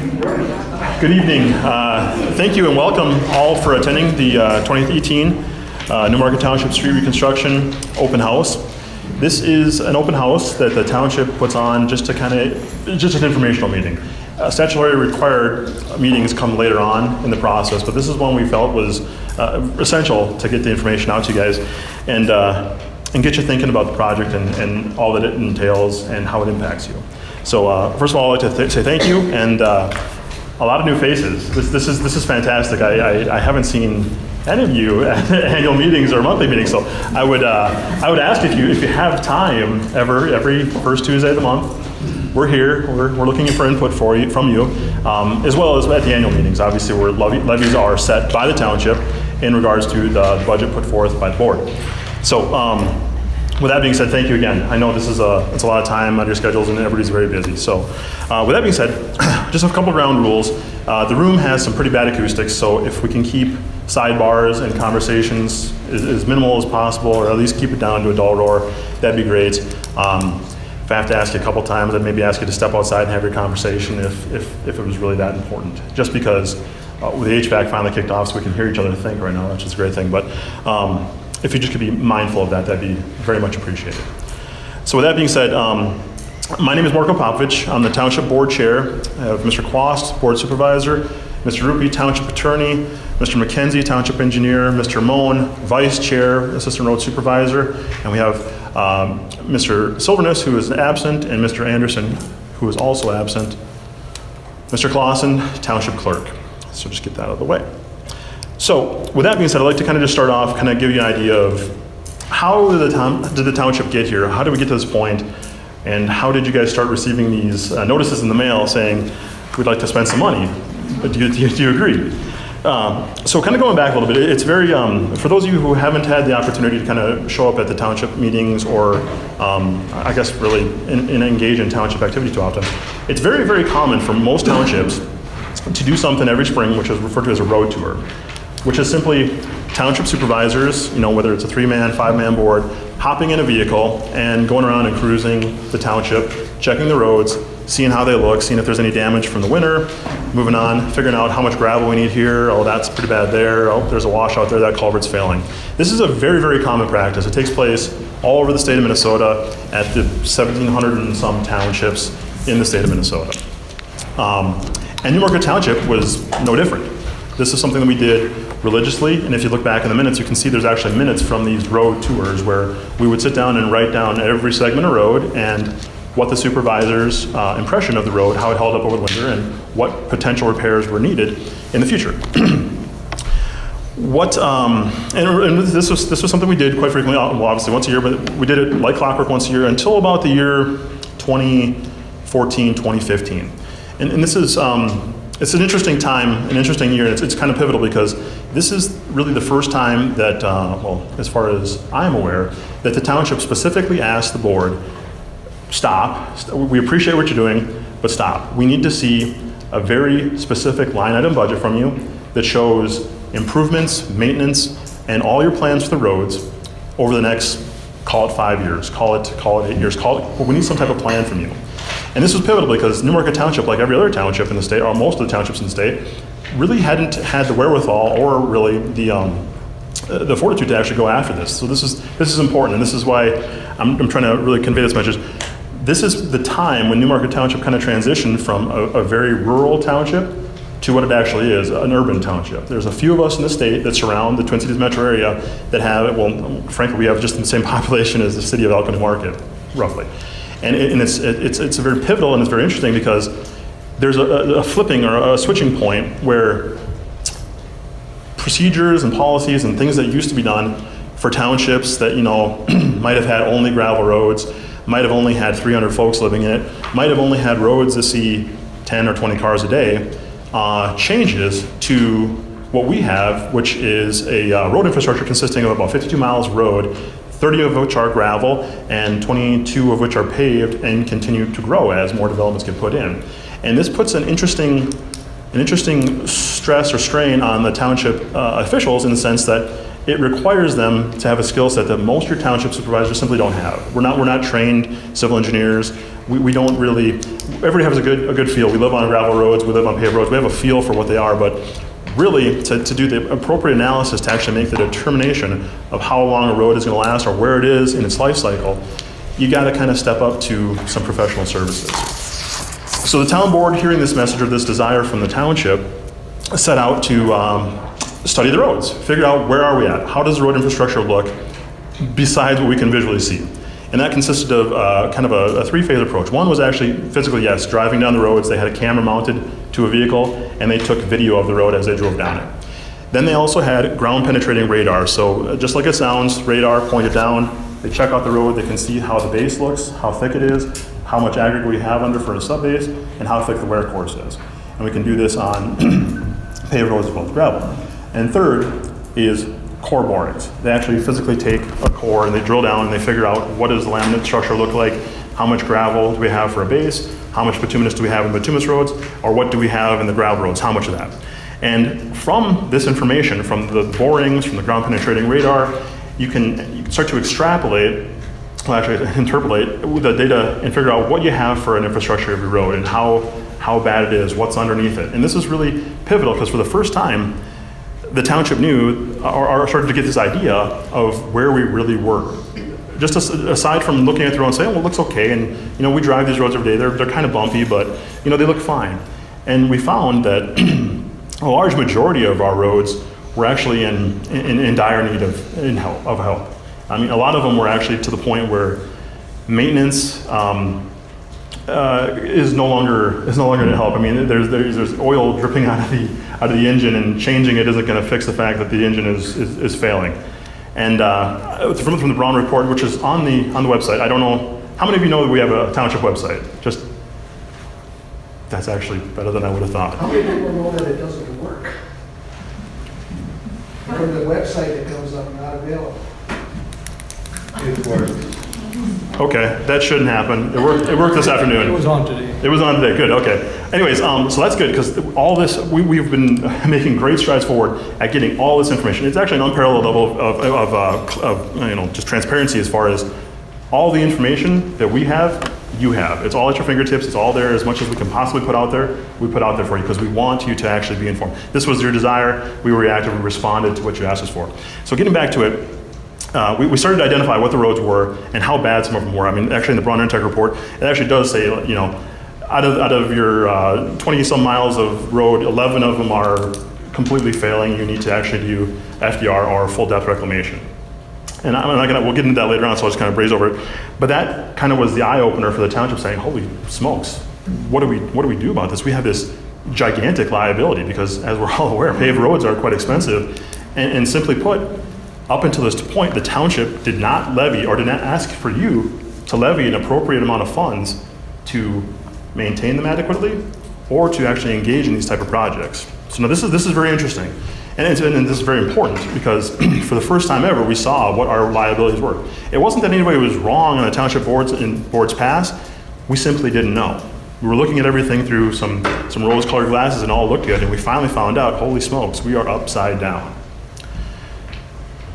Good evening. Thank you and welcome all for attending the 2018 Newmarket Township Street Reconstruction Open House. This is an open house that the township puts on just to just an informational meeting. Statutory required meetings come later on in the process, but this is one we felt was essential to get the information out to you guys and get you thinking about the project and all that it entails and how it impacts you. So first of all, I'd like to say thank you, and a lot of new faces. This is fantastic. I haven't seen any of you at annual meetings or monthly meetings, so I would ask if you have time every first Tuesday of the month. We're here. We're looking for input from you, as well as at the annual meetings. Obviously, where levies are set by the township in regards to the budget put forth by the board. So, with that being said, thank you again. I know this is it's a lot of time on your schedules, and everybody's very busy. So, with that being said, just a couple of ground rules. The room has some pretty bad acoustics, so if we can keep sidebars and conversations as minimal as possible, or at least keep it down to a dull roar, that'd be great. If I have to ask you a couple times, I'd maybe ask you to step outside and have your conversation if it was really that important. Just because with the HVAC finally kicked off, so we can hear each other think right now, which is a great thing. But if you just could be mindful of that, that'd be very much appreciated. So with that being said, my name is Marko Popovich. I'm the Township Board Chair. I have Mr. Quast, Board Supervisor, Mr. Rupi, Township Attorney, Mr. McKenzie, Township Engineer, Mr. Moan, Vice Chair, Assistant Road Supervisor, and we have Mr. Silverness, who is absent, and Mr. Anderson, who is also absent. Mr. Clausen, Township Clerk. So just get that out of the way. So with that being said, I'd like to kind of just start off, kind of give you an idea of how did the township get here? How did we get to this point? And how did you guys start receiving these notices in the mail saying, we'd like to spend some money? Do you agree? So kind of going back a little bit, it's very, for those of you who haven't had the opportunity to kind of show up at the township meetings or I guess really engage in township activity too often, it's very, very common for most townships to do something every spring, which is referred to as a road tour, which is simply township supervisors, whether it's a 3-man, 5-man board, hopping in a vehicle and going around and cruising the township, checking the roads, seeing how they look, seeing if there's any damage from the winter, moving on, figuring out how much gravel we need here. Oh, that's pretty bad there. Oh, there's a washout there, that culvert's failing. This is a very, very common practice. It takes place all over the state of Minnesota at the 1,700 and some townships in the state of Minnesota. And Newmarket Township was no different. This is something that we did religiously, and if you look back in the minutes, you can see there's actually minutes from these road tours where we would sit down and write down every segment of road and what the supervisor's impression of the road, how it held up over the winter, and what potential repairs were needed in the future. And this was something we did quite frequently, well, obviously once a year, but we did it like clockwork once a year until about the year 2014, 2015. And this is, it's an interesting time, an interesting year, and it's kind of pivotal because this is really the first time that, well, as far as I'm aware, that the township specifically asked the board, stop, we appreciate what you're doing, but stop. We need to see a very specific line item budget from you that shows improvements, maintenance, and all your plans for the roads over the next, call it 5 years, call it 8 years, but we need some type of plan from you. And this was pivotal because Newmarket Township, like every other township in the state, or most of the townships in the state, really hadn't had the wherewithal or really the fortitude to actually go after this. So this is important, and this is why I'm trying to really convey this message. This is the time when Newmarket Township kind of transitioned from a very rural township to what it actually is, an urban township. There's a few of us in the state that surround the Twin Cities metro area that have, well, frankly, we have just the same population as the city of Elk Market, roughly. And it's very pivotal and it's very interesting because there's a flipping or a switching point where procedures and policies and things that used to be done for townships that might have had only gravel roads, might have only had 300 folks living in it, might have only had roads that see 10 or 20 cars a day, changes to what we have, which is a road infrastructure consisting of about 52 miles of road, 30 of which are gravel, and 22 of which are paved and continue to grow as more developments get put in. And this puts an interesting stress or strain on the township officials in the sense that it requires them to have a skill set that most of your township supervisors simply don't have. We're not trained civil engineers. We don't really, everybody has a good feel. We live on gravel roads, we live on paved roads, we have a feel for what they are, but really to do the appropriate analysis to actually make the determination of how long a road is going to last or where it is in its life cycle, you got to kind of step up to some professional services. So the town board, hearing this message or this desire from the township, set out to study the roads, figure out where are we at, how does the road infrastructure look besides what we can visually see. And that consisted of kind of a three-phase approach. One was actually physically, yes, driving down the roads. They had a camera mounted to a vehicle, and they took video of the road as they drove down it. Then they also had ground-penetrating radar. So just like it sounds, radar pointed down. They check out the road. They can see how the base looks, how thick it is, how much aggregate we have under for a subbase, and how thick the wear course is. And we can do this on paved roads as well as gravel. And third is core borings. They actually physically take a core and they drill down and they figure out what does the laminate structure look like, how much gravel do we have for a base, how much bituminous do we have in bituminous roads, or what do we have in the gravel roads, how much of that. And from this information, from the borings, from the ground penetrating radar, you can start to extrapolate, well actually interpolate the data and figure out what you have for an infrastructure of your road and how bad it is, what's underneath it. And this is really pivotal because for the first time, the township knew or started to get this idea of where we really were. Just aside from looking at the road and saying, well, it looks okay, and we drive these roads every day, they're kind of bumpy, but they look fine. And we found that a large majority of our roads were actually in dire need of help. I mean, a lot of them were actually to the point where maintenance is no longer to help. I mean, there's oil dripping out of the engine, and changing it isn't going to fix the fact that the engine is failing. And from the Brown report, which is on the website, I don't know how many of you know that we have a township website. Just that's actually better than I would have thought. How many people know that it doesn't work? From the website, it comes up not available. It works. Okay, that shouldn't happen. It worked this afternoon. It was on today. It was on today, good, okay. Anyways, so that's good, because all this, we've been making great strides forward at getting all this information. It's actually an unparalleled level of just transparency as far as all the information that we have, you have. It's all at your fingertips, it's all there. As much as we can possibly put out there, we put out there for you, because we want you to actually be informed. This was your desire, we reacted, we responded to what you asked us for. So getting back to it, we started to identify what the roads were and how bad some of them were. I mean, actually in the Braun Intech report, it actually does say, out of your 20-some miles of road, 11 of them are completely failing. You need to actually do FDR or full depth reclamation. And we'll get into that later on, so I'll just kind of braze over it. But that kind of was the eye opener for the township, saying, holy smokes, what do we do about this? We have this gigantic liability, because as we're all aware, paved roads are quite expensive. And simply put, up until this point, the township did not levy or did not ask for you to levy an appropriate amount of funds to maintain them adequately or to actually engage in these type of projects. So now this is very interesting. And this is very important, because for the first time ever, we saw what our liabilities were. It wasn't that anybody was wrong on the township board's past. We simply didn't know. We were looking at everything through some rose-colored glasses, and all looked good, and we finally found out, holy smokes, we are upside down.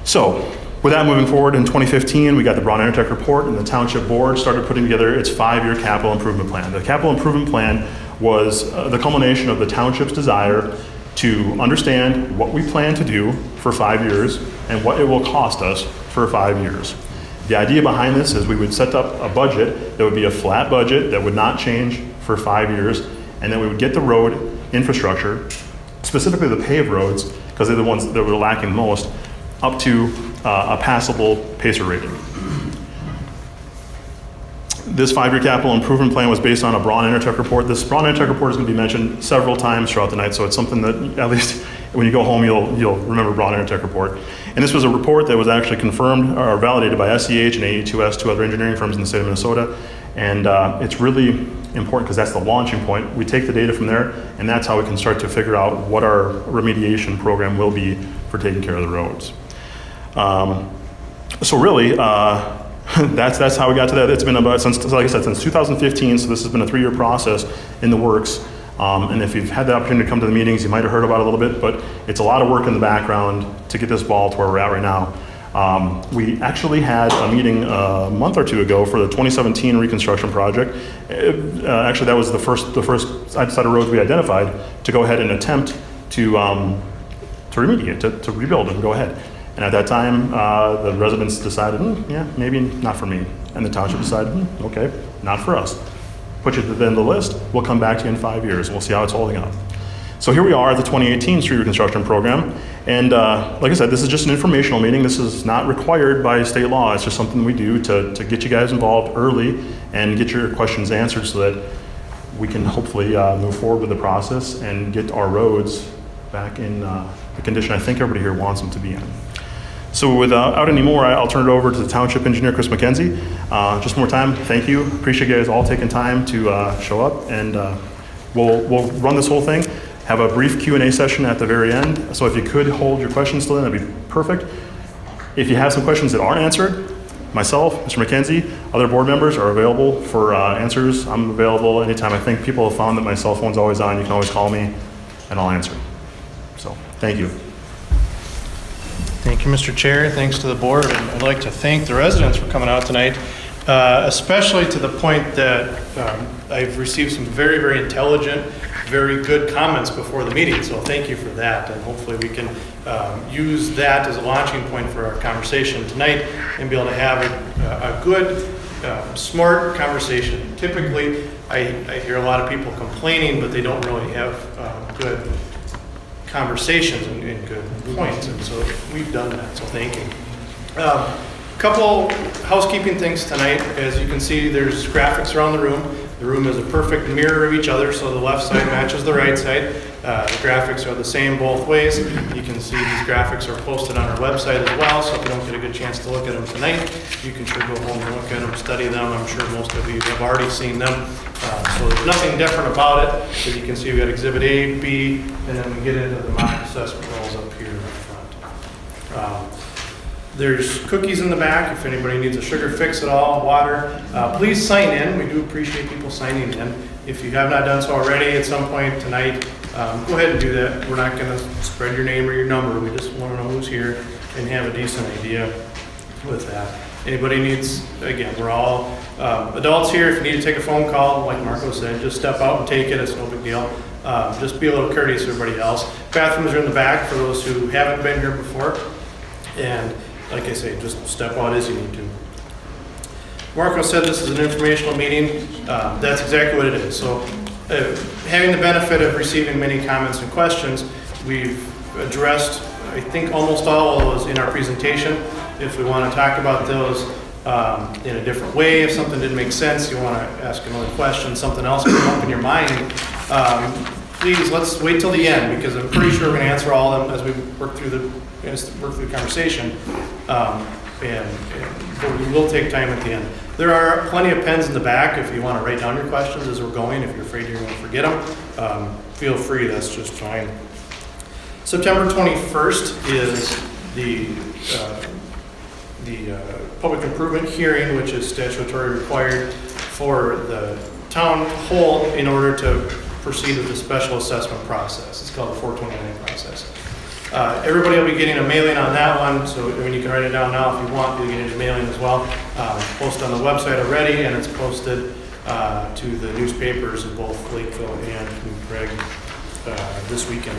So, with that moving forward, in 2015, we got the Braun Intech report, and the township board started putting together its 5-year capital improvement plan. The capital improvement plan was the culmination of the township's desire to understand what we plan to do for 5 years and what it will cost us for 5 years. The idea behind this is we would set up a budget that would be a flat budget that would not change for 5 years, and then we would get the road infrastructure, specifically the paved roads, because they're the ones that were lacking most, up to a passable pacer rating. This 5-year capital improvement plan was based on a Braun Intech report. This Braun Intech report is going to be mentioned several times throughout the night, so it's something that at least when you go home you'll remember Braun Intech report. And this was a report that was actually confirmed or validated by SEH and AE2S, 2 other engineering firms in the state of Minnesota. And it's really important because that's the launching point. We take the data from there, and that's how we can start to figure out what our remediation program will be for taking care of the roads. So really, that's how we got to that. It's been about, since 2015, so this has been a 3-year process in the works. And if you've had the opportunity to come to the meetings, you might have heard about it a little bit, but it's a lot of work in the background to get this ball to where we're at right now. We actually had a meeting a month or two ago for the 2017 Reconstruction project. Actually, that was the first set of roads we identified to go ahead and attempt to remediate, to rebuild and go ahead. And at that time, the residents decided, yeah, maybe not for me. And the township decided, okay, not for us. Put you to the end of the list, we'll come back to you in 5 years and we'll see how it's holding up. So here we are at the 2018 street reconstruction program. And like I said, this is just an informational meeting. This is not required by state law. It's just something we do to get you guys involved early and get your questions answered so that we can hopefully move forward with the process and get our roads back in the condition I think everybody here wants them to be in. So without any more, I'll turn it over to the Township Engineer, Chris McKenzie. Just one more time, thank you. Appreciate you guys all taking time to show up, and we'll run this whole thing. Have a brief Q&A session at the very end. So if you could hold your questions till then, that'd be perfect. If you have some questions that aren't answered, myself, Mr. McKenzie, other board members are available for answers. I'm available anytime. I think people have found that my cell phone's always on. You can always call me, and I'll answer. So thank you. Thank you, Mr. Chair. Thanks to the board. And I'd like to thank the residents for coming out tonight, especially to the point that I've received some very, very intelligent, very good comments before the meeting. So thank you for that. And hopefully we can use that as a launching point for our conversation tonight and be able to have a good, smart conversation. Typically, I hear a lot of people complaining, but they don't really have good conversations and good points, and so we've done that, so thank you. Couple housekeeping things tonight. As you can see, there's graphics around the room. The room is a perfect mirror of each other, so the left side matches the right side. The graphics are the same both ways. You can see these graphics are posted on our website as well, so if you don't get a good chance to look at them tonight, you can sure go home and look at them, study them. I'm sure most of you have already seen them. So there's nothing different about it. As you can see, we got Exhibit A, B, and then we get into the mock assessment rolls up here in the front. There's cookies in the back if anybody needs a sugar fix at all, water. Please sign in. We do appreciate people signing in. If you have not done so already at some point tonight, go ahead and do that. We're not going to spread your name or your number. We just want to know who's here and have a decent idea with that. Anybody needs, again, we're all adults here. If you need to take a phone call, like Marco said, just step out and take it. It's no big deal. Just be a little courteous to everybody else. Bathrooms are in the back for those who haven't been here before. And like I say, just step out as you need to. Marco said this is an informational meeting. That's exactly what it is. So having the benefit of receiving many comments and questions, we've addressed, I think, almost all of those in our presentation. If we want to talk about those in a different way, if something didn't make sense, you want to ask another question, something else came up in your mind, please, let's wait till the end, because I'm pretty sure we're going to answer all of them as we work through the conversation. But we will take time at the end. There are plenty of pens in the back if you want to write down your questions as we're going. If you're afraid you're going to forget them, feel free, that's just fine. September 21st is the public improvement hearing, which is statutory required for the town whole in order to proceed with the special assessment process. It's called the 429 process. Everybody will be getting a mailing on that one, so I mean, you can write it down now if you want. You'll get a mailing as well. Posted on the website already, and it's posted to the newspapers in both Lakeville and Craig this weekend.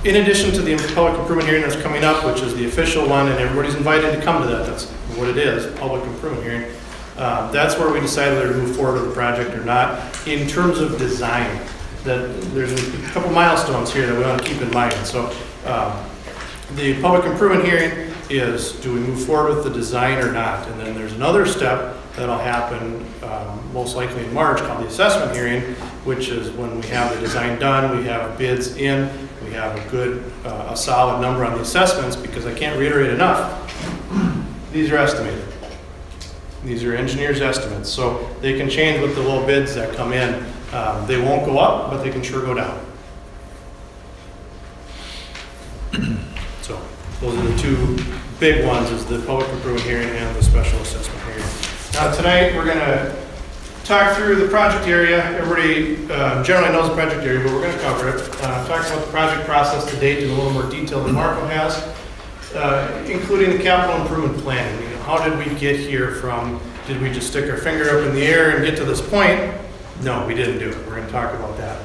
In addition to the public improvement hearing that's coming up, which is the official one, and everybody's invited to come to that. That's what it is, public improvement hearing. That's where we decide whether to move forward with the project or not. In terms of design, there's a couple milestones here that we want to keep in mind. So the public improvement hearing is, do we move forward with the design or not? And then there's another step that'll happen most likely in March called the assessment hearing, which is when we have the design done, we have bids in, we have a solid number on the assessments, because I can't reiterate enough, these are estimated. These are engineers' estimates, so they can change with the low bids that come in. They won't go up, but they can sure go down. So those are the two big ones, is the public improvement hearing and the special assessment hearing. Now tonight we're going to talk through the project area. Everybody generally knows the project area, but we're going to cover it. Talk about the project process to date in a little more detail than Marco has, including the capital improvement planning. You know, how did we get here from, did we just stick our finger up in the air and get to this point? No, we didn't do it. We're going to talk about that.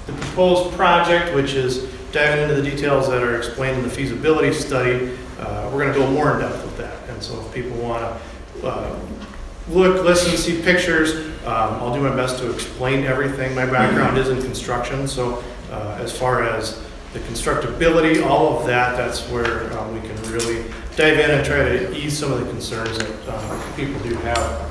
The proposed project, which is diving into the details that are explained in the feasibility study, we're going to go more in depth with that. And so if people want to look, listen, see pictures, I'll do my best to explain everything. My background is in construction, so as far as the constructability, all of that, that's where we can really dive in and try to ease some of the concerns that people do have.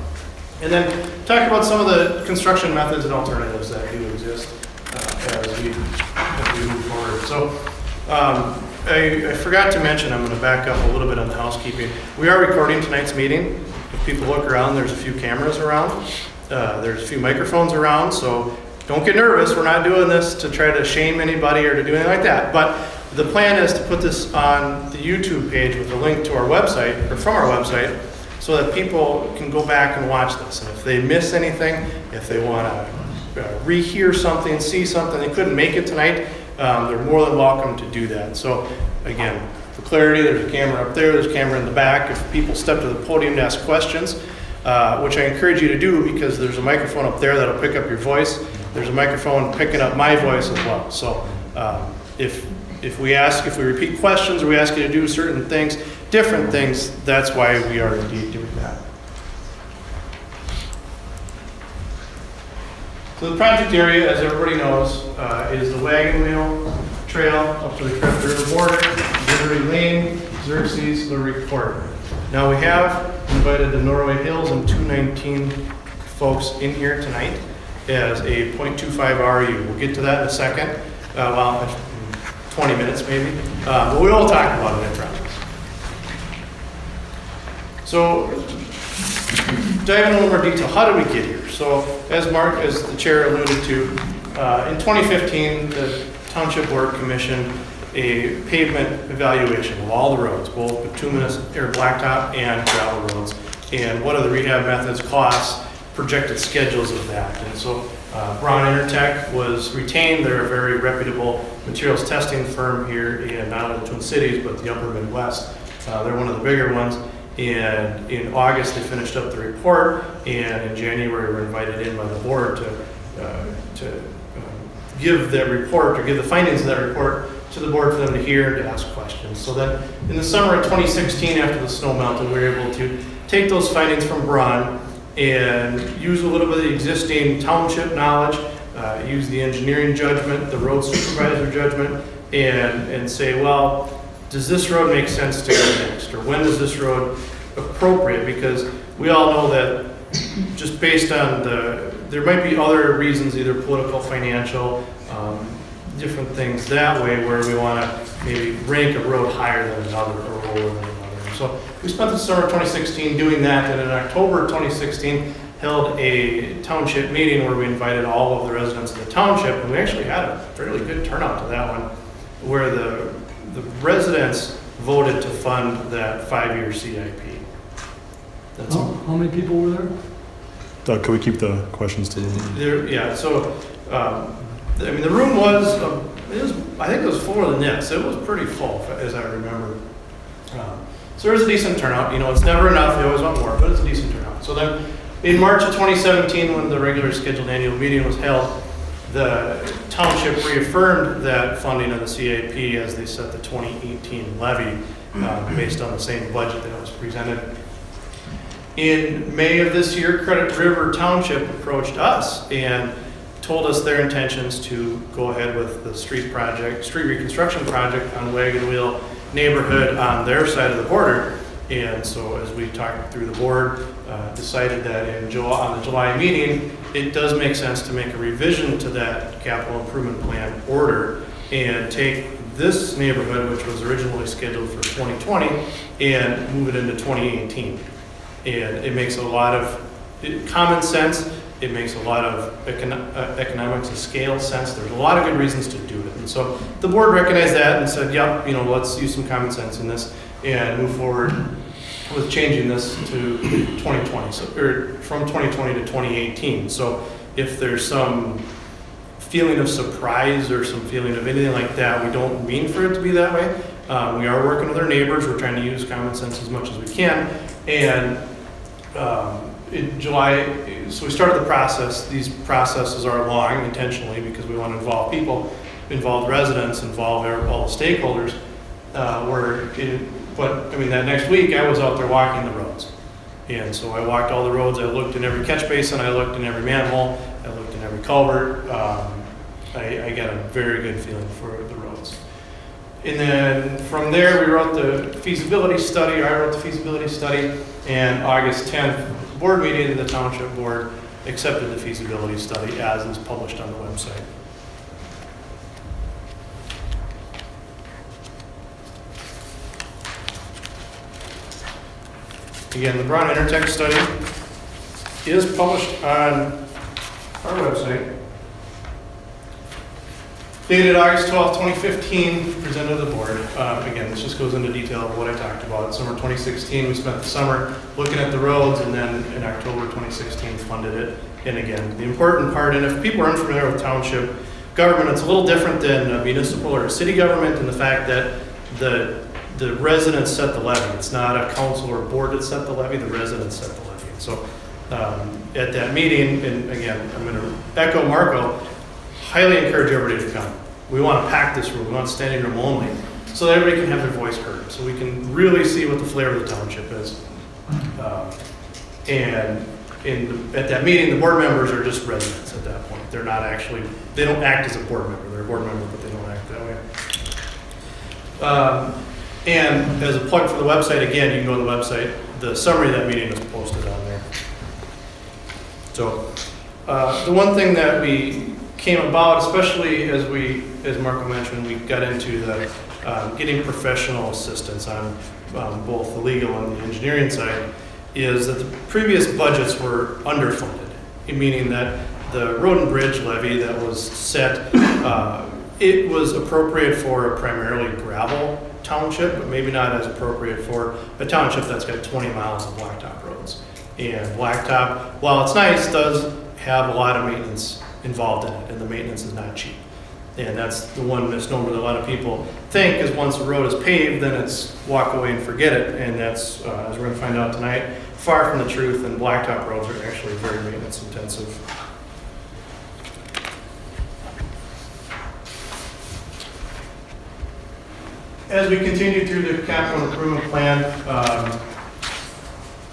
And then talk about some of the construction methods and alternatives that do exist as we move forward. So I forgot to mention, I'm going to back up a little bit on the housekeeping. We are recording tonight's meeting. If people look around, there's a few cameras around. There's a few microphones around, so don't get nervous. We're not doing this to try to shame anybody or to do anything like that. But the plan is to put this on the YouTube page with a link to our website, or from our website, so that people can go back and watch this. And if they miss anything, if they want to rehear something, see something, they couldn't make it tonight, they're more than welcome to do that. So again, for clarity, there's a camera up there, there's a camera in the back. If people step to the podium to ask questions, which I encourage you to do because there's a microphone up there that'll pick up your voice. There's a microphone picking up my voice as well. So if we repeat questions or we ask you to do certain things, different things, that's why we are indeed doing that. So the project area, as everybody knows, is the Wagon Wheel Trail up to the Crescent River border, Livery Lane, Xerxes, Livery Corridor. Now we have invited the Norway Hills and 219 folks in here tonight as a 0.25 RU. We'll get to that in a second. 20 minutes maybe, but we will talk about it in practice. So, dive in a little more detail. How did we get here? So, as the chair alluded to, in 2015, the Township Board commissioned a pavement evaluation of all the roads, both bituminous or blacktop and gravel roads, and what are the rehab methods, costs, projected schedules of that. And so Braun Intertech was retained. They're a very reputable materials testing firm here in not only the Twin Cities, but the upper Midwest. They're one of the bigger ones. And in August, they finished up the report, and in January, we were invited in by the board to give that report, or give the findings of that report to the board for them to hear and to ask questions. So then in the summer of 2016, after the snow melted, we were able to take those findings from Braun and use a little bit of the existing township knowledge, use the engineering judgment, the road supervisor judgment, and say, well, does this road make sense to go next? Or when is this road appropriate? Because we all know that just based on there might be other reasons, either political, financial, different things that way, where we want to maybe rank a road higher than another or lower than another. So we spent the summer of 2016 doing that, and in October of 2016 held a township meeting where we invited all of the residents of the township, and we actually had a fairly good turnout to that one, where the residents voted to fund that 5-year CIP. That's How many people were there? Doug, could we keep the questions to the... there. Yeah, so I mean, the room was, I think it was fuller than this. It was pretty full, as I remember. So there was a decent turnout. You know, it's never enough. You always want more, but it's a decent turnout. So then in March of 2017, when the regular scheduled annual meeting was held, the township reaffirmed that funding of the CIP as they set the 2018 levy based on the same budget that was presented. In May of this year, Credit River Township approached us and told us their intentions to go ahead with the street reconstruction project on Wagon Wheel neighborhood on their side of the border. And so as we talked through the board, decided that on the July meeting, it does make sense to make a revision to that capital improvement plan order and take this neighborhood, which was originally scheduled for 2020, and move it into 2018. And it makes a lot of common sense. It makes a lot of economics and scale sense. There's a lot of good reasons to do it. And so the board recognized that and said, yep, you know, let's use some common sense in this and move forward with changing this to 2020, so, or from 2020 to 2018. So if there's some feeling of surprise or some feeling of anything like that, we don't mean for it to be that way. We are working with our neighbors. We're trying to use common sense as much as we can. And in July, so we started the process. These processes are long intentionally because we want to involve people, involve residents, involve all the stakeholders. But I mean, that next week I was out there walking the roads. And so I walked all the roads. I looked in every catch basin. I looked in every manhole. I looked in every culvert. I got a very good feeling for the roads. And then from there, we wrote the feasibility study, or I wrote the feasibility study, and August 10th, board meeting, the township board accepted the feasibility study as is published on the website. Again, the Brown Intertech study is published on our website. Dated August 12, 2015, presented to the board. Again, this just goes into detail of what I talked about. Summer 2016, we spent the summer looking at the roads, and then in October 2016, funded it. And again, the important part, and if people are unfamiliar with township government, it's a little different than a municipal or a city government in the fact that the residents set the levy. It's not a council or board that set the levy, the residents set the levy. So at that meeting, and again, I'm going to echo Marco, highly encourage everybody to come. We want to pack this room. We want standing room only so that everybody can have their voice heard, so we can really see what the flavor of the township is. And at that meeting, the board members are just residents at that point. They're not actually, they don't act as a board member. They're a board member, but they don't act that way. And as a plug for the website, again, you can go to the website. The summary of that meeting is posted on there. So the one thing that we came about, especially as Marco mentioned, we got into the getting professional assistance on both the legal and the engineering side, is that the previous budgets were underfunded, meaning that the road and bridge levy that was set, it was appropriate for a primarily gravel township, but maybe not as appropriate for a township that's got 20 miles of blacktop roads. And blacktop, while it's nice, does have a lot of maintenance involved in it, and the maintenance is not cheap. And that's the one misnomer that a lot of people think is once a road is paved, then it's walk away and forget it. And that's, as we're going to find out tonight, far from the truth, and blacktop roads are actually very maintenance intensive. As we continue through the capital improvement plan,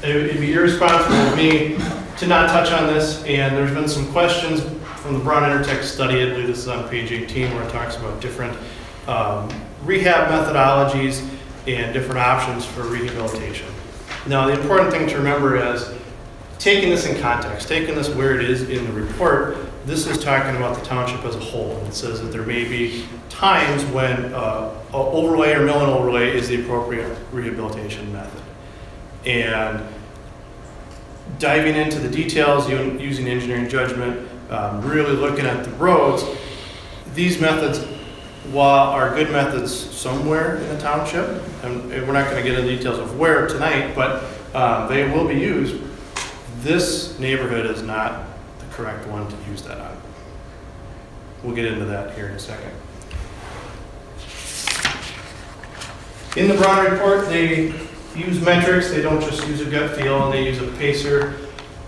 it'd be irresponsible of me to not touch on this, and there's been some questions from the Brown Intertech study. I believe this is on page 18, where it talks about different rehab methodologies and different options for rehabilitation. Now, the important thing to remember is taking this in context, taking this where it is in the report. This is talking about the township as a whole, and it says that there may be times when overlay or mill and overlay is the appropriate rehabilitation method. And diving into the details, using engineering judgment, really looking at the roads, these methods, while are good methods somewhere in the township, and we're not going to get into details of where tonight, but they will be used. This neighborhood is not the correct one to use that on. We'll get into that here in a second. In the Brown report, they use metrics. They don't just use a gut feel, and they use a PACER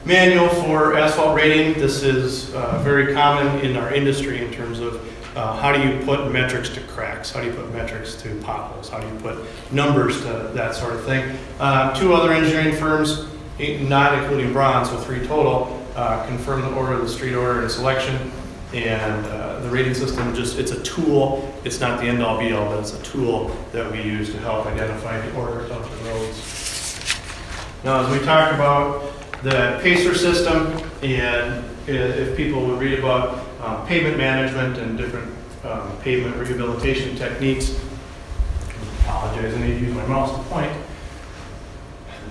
manual for asphalt rating. This is very common in our industry in terms of how do you put metrics to cracks? How do you put metrics to potholes? How do you put numbers to that sort of thing? Two other engineering firms, not including Brown, so 3 total, confirm the order of the street order and selection. And the rating system, it's a tool. It's not the end all be all, but it's a tool that we use to help identify the order of the roads. Now, as we talk about the PACER system, and if people would read about pavement management and different pavement rehabilitation techniques, I apologize, I need to use my mouse to point.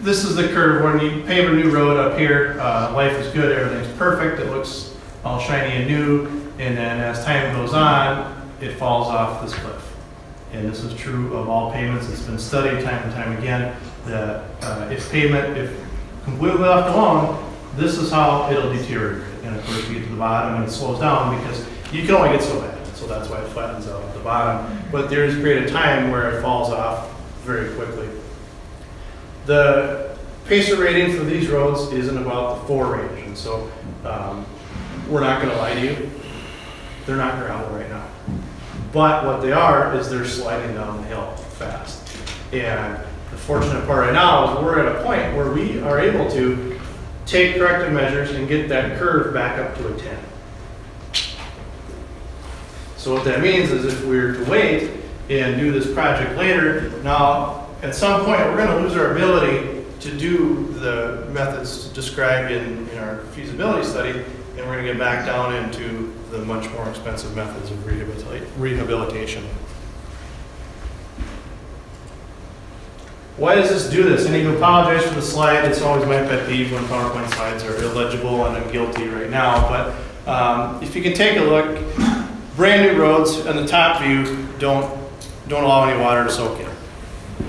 This is the curve. When you pave a new road up here, life is good, everything's perfect, it looks all shiny and new, and then as time goes on, it falls off this cliff. And this is true of all pavements. It's been studied time and time again. that if completely left alone, this is how it'll deteriorate. And of course, you get to the bottom and it slows down because you can only get so bad. So that's why it flattens out at the bottom. But there's a period of time where it falls off very quickly. The pacer rating for these roads isn't about the 4 range. And so we're not going to lie to you. They're not gravel right now. But what they are is they're sliding down the hill fast. And the fortunate part right now is we're at a point where we are able to take corrective measures and get that curve back up to a 10. So what that means is if we were to wait and do this project later, now at some point we're going to lose our ability to do the methods described in our feasibility study, and we're going to get back down into the much more expensive methods of rehabilitation. Why does this do this? I need to apologize for the slide. It's always my pet peeve when PowerPoint slides are illegible, and I'm guilty right now. But if you can take a look, brand new roads on the top view don't allow any water to soak in.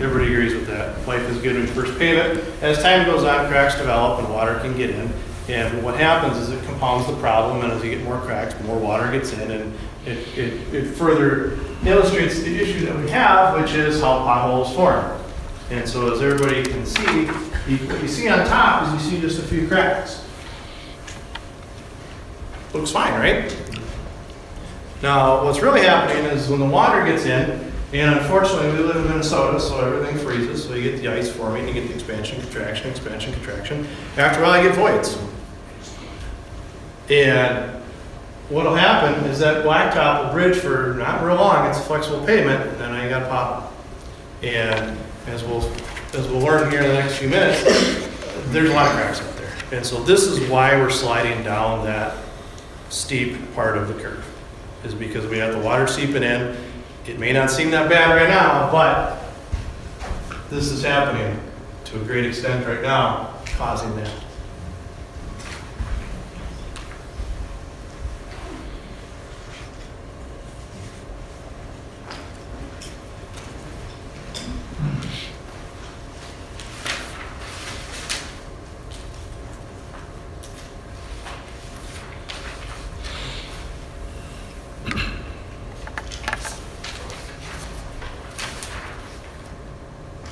Everybody agrees with that. Life is good when you first pave it. As time goes on, cracks develop and water can get in. And what happens is it compounds the problem, and as you get more cracks, more water gets in, and it further illustrates the issue that we have, which is how potholes form. And so as everybody can see, what you see on top is you see just a few cracks. Looks fine, right? Now, what's really happening is when the water gets in, and unfortunately we live in Minnesota, so everything freezes, so you get the ice forming, you get the expansion, contraction. After a while you get voids. And what'll happen is that blacktop will bridge for not real long, it's flexible pavement, and then you got a pop. And as we'll learn here in the next few minutes, there's a lot of cracks out there. And so this is why we're sliding down that steep part of the curve, is because we have the water seeping in. It may not seem that bad right now, but this is happening to a great extent right now, causing that.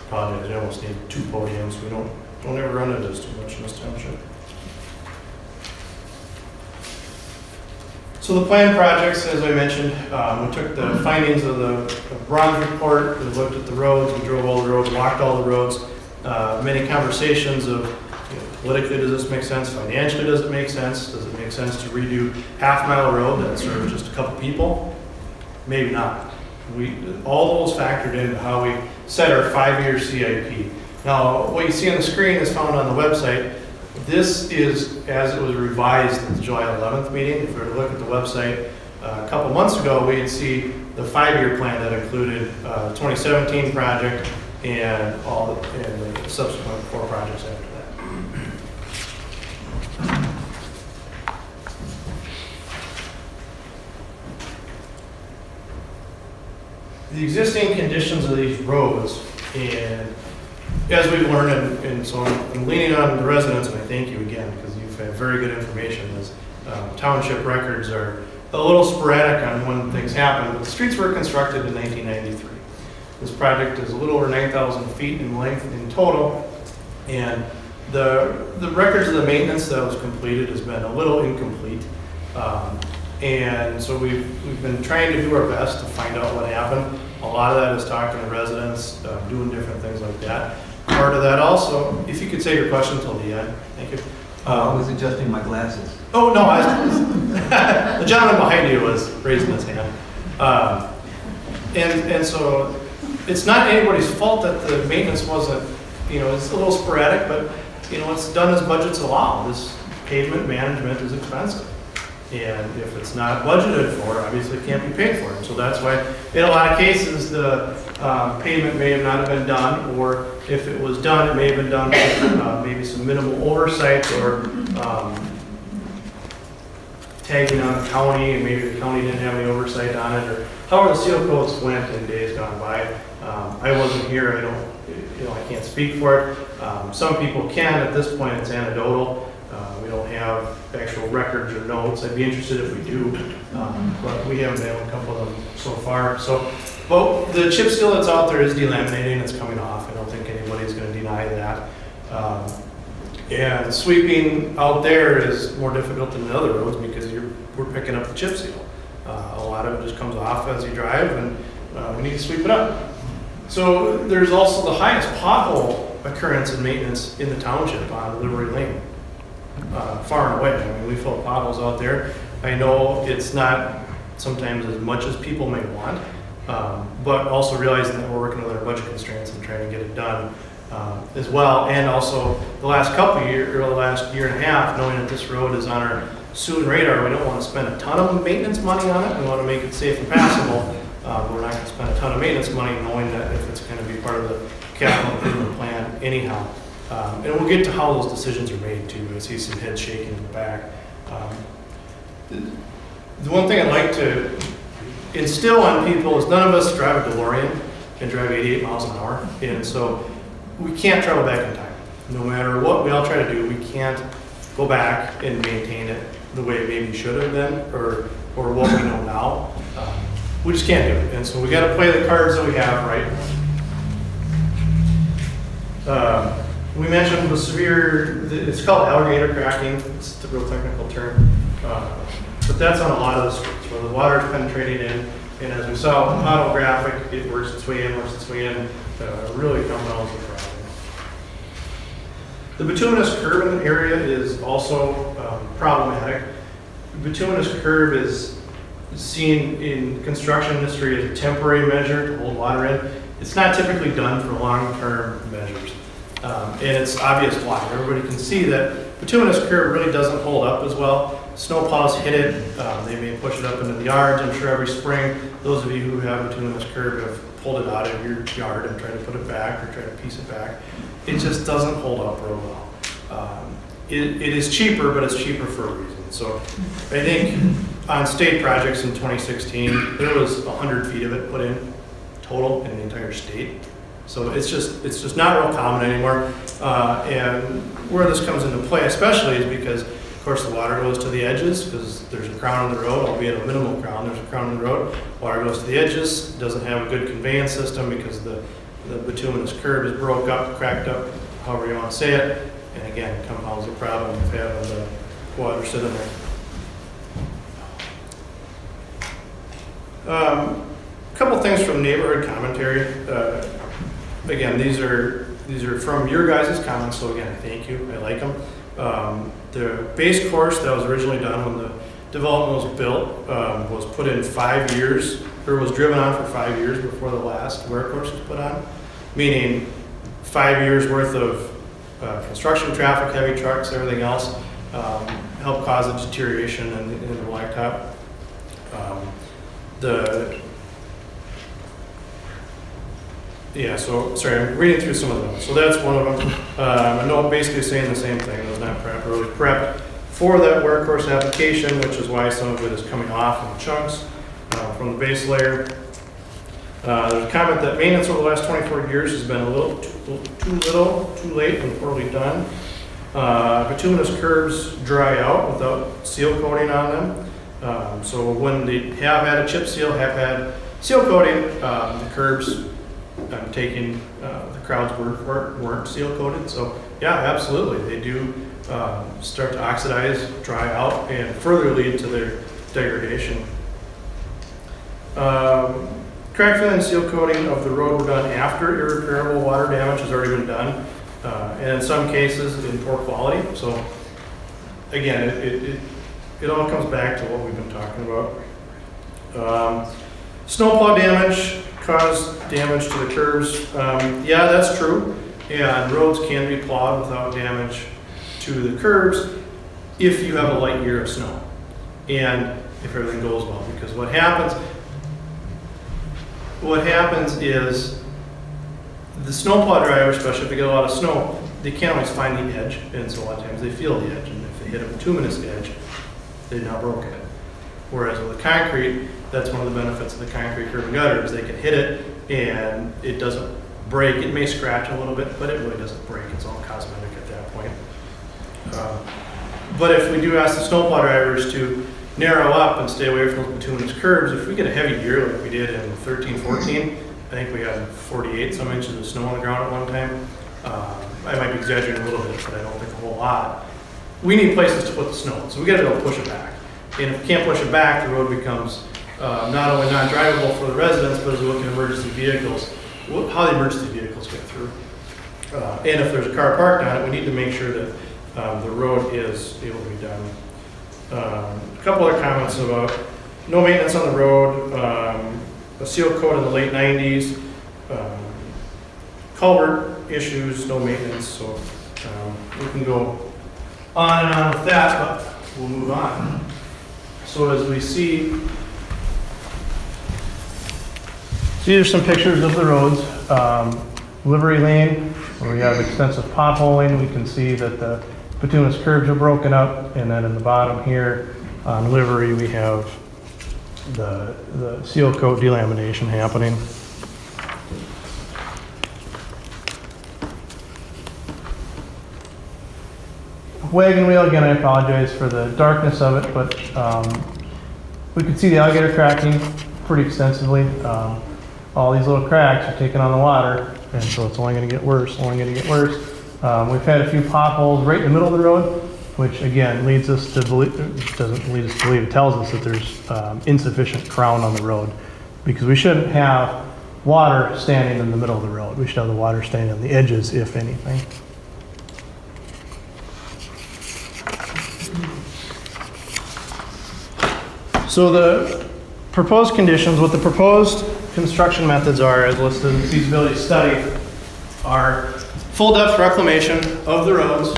Apologize, I almost need 2 podiums. We don't ever run into this too much in this township. So the planned projects, as I mentioned, we took the findings of the bronze report, we looked at the roads, we drove all the roads, walked all the roads, many conversations of, politically does this make sense, financially does it make sense, does it make sense to redo half-mile road that serves just a couple people? Maybe not. All those factored into how we set our 5-year CIP. Now, what you see on the screen is found on the website. This is as it was revised at the July 11th meeting. If we were to look at the website a couple months ago, we'd see the 5-year plan that included the 2017 project and the subsequent 4 projects after that. The existing conditions of these roads, and as we've learned, and so I'm leaning on the residents, and I thank you again, because you've had very good information, as township records are a little sporadic on when things happen, but the streets were constructed in 1993. This project is a little over 9,000 feet in length in total, and the records of the maintenance that was completed has been a little incomplete. And so we've been trying to do our best to find out what happened. A lot of that is talking to residents, doing different things like that. Part of that also, if you could save your question until the end, thank you. I was adjusting my glasses. Oh, no, the gentleman behind you was raising his hand. And so it's not anybody's fault that the maintenance wasn't, it's a little sporadic, but, it's done as budgets allow. This pavement management is expensive. And if it's not budgeted for, obviously it can't be paid for. And so that's why, in a lot of cases, the pavement may have not have been done, or if it was done, it may have been done with maybe some minimal oversight or tagging on the county, and maybe the county didn't have any oversight on it, or however the seal coats went in days gone by. I wasn't here, I can't speak for it. Some people can. At this point, it's anecdotal. We don't have actual records or notes. I'd be interested if we do, but we haven't had a couple of them so far. So, well, the chip seal that's out there is delaminating. It's coming off. I don't think anybody's going to deny that. And sweeping out there is more difficult than the other roads because we're picking up the chip seal. A lot of it just comes off as you drive, and we need to sweep it up. So there's also the highest pothole occurrence and maintenance in the township on Livery Lane, far and away. I mean, we fill potholes out there. I know it's not sometimes as much as people may want, but also realizing that we're working with our budget constraints and trying to get it done as well. And also the last couple of years, or the last year and a half, knowing that this road is on our soon radar, we don't want to spend a ton of maintenance money on it. We want to make it safe and passable. We're not going to spend a ton of maintenance money knowing that if it's going to be part of the capital improvement plan anyhow. And we'll get to how those decisions are made too. I see some heads shaking in the back. The one thing I'd like to instill on people is none of us drive a DeLorean and drive 88 miles an hour. And so we can't travel back in time. No matter what we all try to do, we can't go back and maintain it the way it maybe should have been or what we know now. We just can't do it. And so we got to play the cards that we have, right? We mentioned the severe, it's called alligator cracking. It's the real technical term. But that's on a lot of the streets where the water is penetrating in. And as we saw in the model graphic, it works its way in, really compounds the problem. The bituminous curb in the area is also problematic. The bituminous curb is seen in construction industry as a temporary measure to hold water in. It's not typically done for long-term measures. And it's obvious why. Everybody can see that bituminous curb really doesn't hold up as well. Snow plows hit it. They may push it up into the yards. I'm sure every spring, those of you who have bituminous curb have pulled it out of your yard and tried to put it back or tried to piece it back. It just doesn't hold up real well. It is cheaper, but it's cheaper for a reason. So I think on state projects in 2016, there was 100 feet of it put in total in the entire state. So it's just not real common anymore. And where this comes into play especially is because, of course, the water goes to the edges because there's a crown in the road, albeit a minimal crown, there's a crown in the road. Water goes to the edges, doesn't have a good conveyance system because the bituminous curb is broke up, cracked up, however you want to say it. And again, compounds the problem of having the water sit in there. A couple things from neighborhood commentary. Again, these are from your guys' comments, so again, thank you. I like them. The base course that was originally done when the development was built was put in 5 years, or was driven on for 5 years before the last wear course was put on, meaning 5 years worth of construction traffic, heavy trucks, everything else, helped cause a deterioration in the blacktop. So sorry, I'm reading through some of them. So that's one of them. A note basically saying the same thing. It was not properly prepped for that wear course application, which is why some of it is coming off in chunks from the base layer. There's a comment that maintenance over the last 24 years has been a little too late, and poorly done. Bituminous curbs dry out without seal coating on them. So when they have had a chip seal, have had seal coating, the curbs, I'm taking the crowd's word for it, weren't seal coated. So yeah, absolutely, they do start to oxidize, dry out, and further lead to their degradation. Crack filling and seal coating of the road were done after irreparable water damage has already been done, and in some cases in poor quality. So again, it all comes back to what we've been talking about. Snowplow damage caused damage to the curbs. Yeah, that's true. And roads can be plowed without damage to the curbs if you have a light year of snow and if everything goes well. Because what happens is the snowplow driver, especially if they get a lot of snow, they can't always find the edge, and so a lot of times they feel the edge, and if they hit a bituminous edge, they've now broken it. Whereas with the concrete, that's one of the benefits of the concrete curb and gutter is they can hit it and it doesn't break. It may scratch a little bit, but it really doesn't break. It's all cosmetic at that point. But if we do ask the snowplow drivers to narrow up and stay away from those bituminous curbs, if we get a heavy year like we did in 13, 14, I think we had 48 some inches of snow on the ground at one time. I might be exaggerating a little bit, but I don't think a whole lot. We need places to put the snow, so we got to be able to push it back. And if we can't push it back, the road becomes not only not drivable for the residents, but as we look at emergency vehicles, how the emergency vehicles get through. And if there's a car parked on it, we need to make sure that the road is able to be done. A couple other comments about no maintenance on the road, a seal coat in the late 90s, culvert issues, no maintenance, so we can go on and on with that, but we'll move on. So as we see here's some pictures of the roads. Livery Lane, where we have extensive potholing, we can see that the bituminous curbs are broken up, and then in the bottom here on Livery we have the Sealcoat Delamination happening. Wagon wheel, again, I apologize for the darkness of it, but we can see the alligator cracking pretty extensively. All these little cracks are taking on the water, and so it's only going to get worse, We've had a few potholes right in the middle of the road, which again leads us to believe, doesn't lead us to believe, it tells us that there's insufficient crown on the road, because we shouldn't have water standing in the middle of the road. We should have the water standing on the edges, if anything. So the proposed conditions, what the proposed construction methods are as listed in the feasibility study are full depth reclamation of the roads,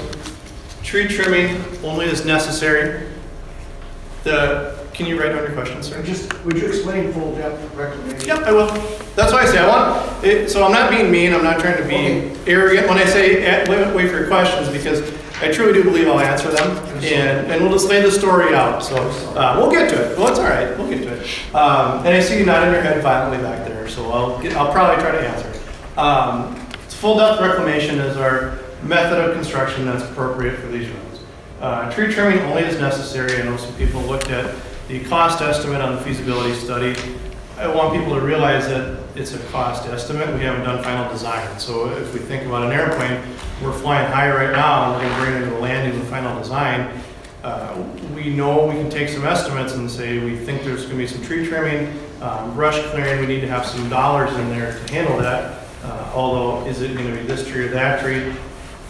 tree trimming only as necessary. Can you write down your question, sir? Would you explain full depth reclamation? Yep, I will. That's why I say I want it, so I'm not being mean, I'm not trying to be arrogant when I say wait for your questions, because I truly do believe I'll answer them, and we'll just lay the story out. So we'll get to it. Well, it's all right. We'll get to it. And I see you nodding your head violently back there, so I'll probably try to answer. Full depth reclamation is our method of construction that's appropriate for these roads. Tree trimming only is necessary. I know some people looked at the cost estimate on the feasibility study. I want people to realize that it's a cost estimate. We haven't done final design. So if we think about an airplane, we're flying high right now and we're going to bring it to a landing with final design. We know we can take some estimates and say we think there's going to be some tree trimming, brush clearing. We need to have some dollars in there to handle that. Although, is it going to be this tree or that tree?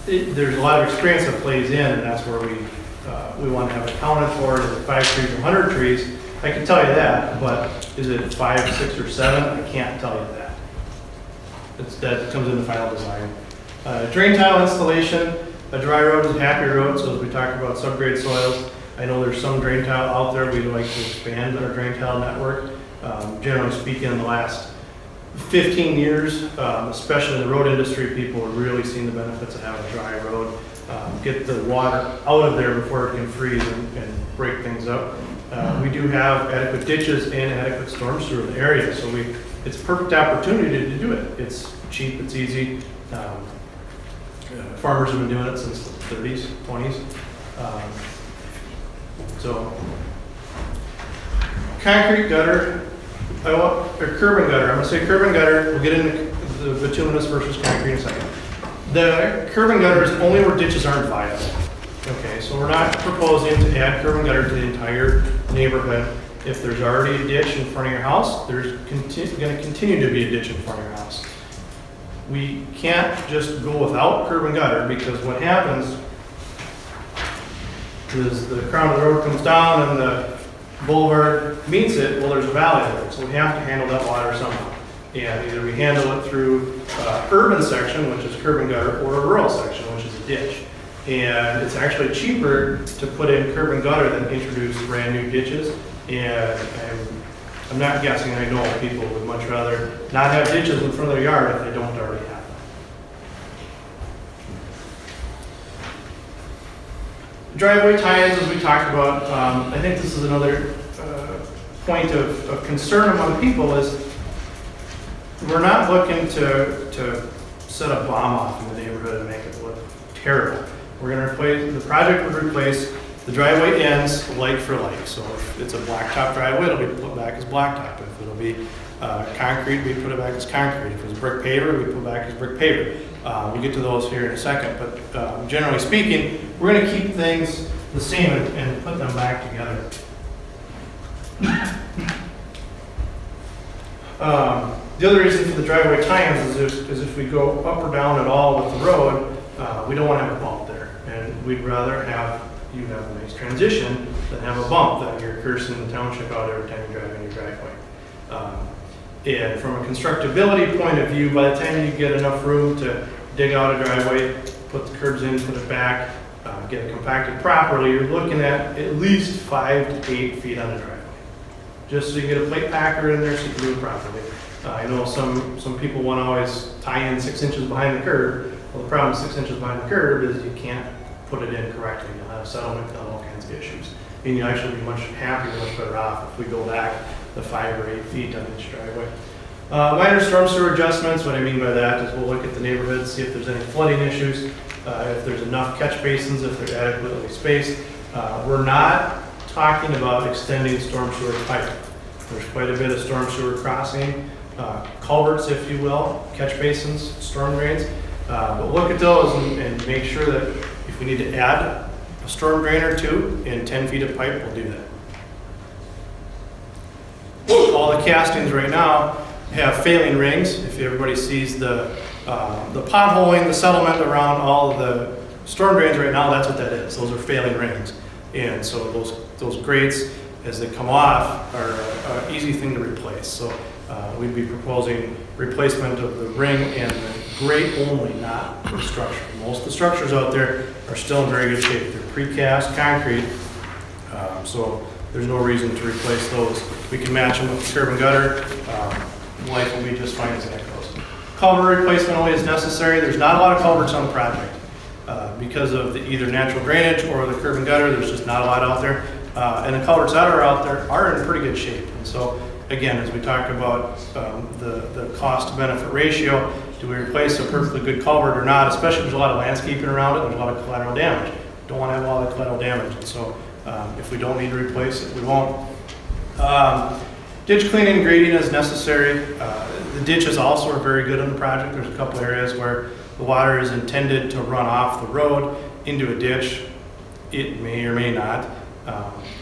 There's a lot of experience that plays in, and that's where we want to have it accounted for. Is it 5 trees or 100 trees? I can tell you that, but is it 5, 6, or 7? I can't tell you that. That comes in the final design. Drain tile installation. A dry road is a happy road, so as we talk about subgrade soils, I know there's some drain tile out there. We'd like to expand our drain tile network. Generally speaking, in the last 15 years, especially in the road industry, people are really seeing the benefits of having a dry road. Get the water out of there before it can freeze and break things up. We do have adequate ditches and adequate storm sewer in the area, so it's a perfect opportunity to do it. It's cheap, it's easy. Farmers have been doing it since the 30s, 20s. So, concrete gutter, or curb and gutter. I'm going to say curb and gutter. We'll get into the bituminous versus concrete in a second. The curb and gutter is only where ditches aren't viable. Okay, so we're not proposing to add curb and gutter to the entire neighborhood. If there's already a ditch in front of your house, there's going to continue to be a ditch in front of your house. We can't just go without curb and gutter, because what happens is the crown of the road comes down and the boulevard meets it. Well, there's a valley there, so we have to handle that water somehow. And either we handle it through urban section, which is curb and gutter, or a rural section, which is a ditch. And it's actually cheaper to put in curb and gutter than introduce brand new ditches. And I'm not guessing, I know people would much rather not have ditches in front of their yard if they don't already have them. Driveway tie-ins, as we talked about, I think this is another point of concern among people is we're not looking to set a bomb off in the neighborhood and make it look terrible. We're gonna replace, the project would replace the driveway ends like for like. So if it's a blacktop driveway, it'll be put back as blacktop. If it'll be concrete, we put it back as concrete. If it's brick paver, we put it back as brick paver. We'll get to those here in a second, but generally speaking, we're gonna keep things the same and put them back together. The other reason for the driveway tie-ins is if we go up or down at all with the road, we don't want to have a bump there. And we'd rather have you have a nice transition than have a bump that you're cursing the township out every time you drive in your driveway. And from a constructability point of view, by the time you get enough room to dig out a driveway, put the curbs in, put it back, get it compacted properly, you're looking at least 5 to 8 feet on the driveway. Just so you get a plate packer in there so you can do it properly. I know some people want to always tie in 6 inches behind the curb. Well, the problem 6 inches behind the curb is you can't put it in correctly. You'll have settlement and all kinds of issues. And you'll actually be much happier, much better off if we go back the 5 or 8 feet on each driveway. Minor storm sewer adjustments, what I mean by that is we'll look at the neighborhood, see if there's any flooding issues, if there's enough catch basins, if they're adequately spaced. We're not talking about extending storm sewer pipe. There's quite a bit of storm sewer crossing, culverts, if you will, catch basins, storm drains. But look at those and make sure that if we need to add a storm drain or two in 10 feet of pipe, we'll do that. All the castings right now have failing rings. If everybody sees the potholing, the settlement around all of the storm drains right now, that's what that is. Those are failing rings. And so those grates, as they come off, are an easy thing to replace. So we'd be proposing replacement of the ring and the grate only, not the structure. Most of the structures out there are still in very good shape. They're precast concrete, so there's no reason to replace those. We can match them with the curb and gutter. Life will be just fine as that goes. Culvert replacement only is necessary. There's not a lot of culverts on the project. Because of the either natural drainage or the curb and gutter, there's just not a lot out there. And the culverts that are out there are in pretty good shape. And so, again, as we talk about the cost-to-benefit ratio, do we replace a perfectly good culvert or not, especially if there's a lot of landscaping around it, there's a lot of collateral damage. Don't want to have all that collateral damage. And so if we don't need to replace it, we won't. Ditch cleaning and grading is necessary. The ditches also are very good on the project. There's a couple areas where the water is intended to run off the road into a ditch. It may or may not.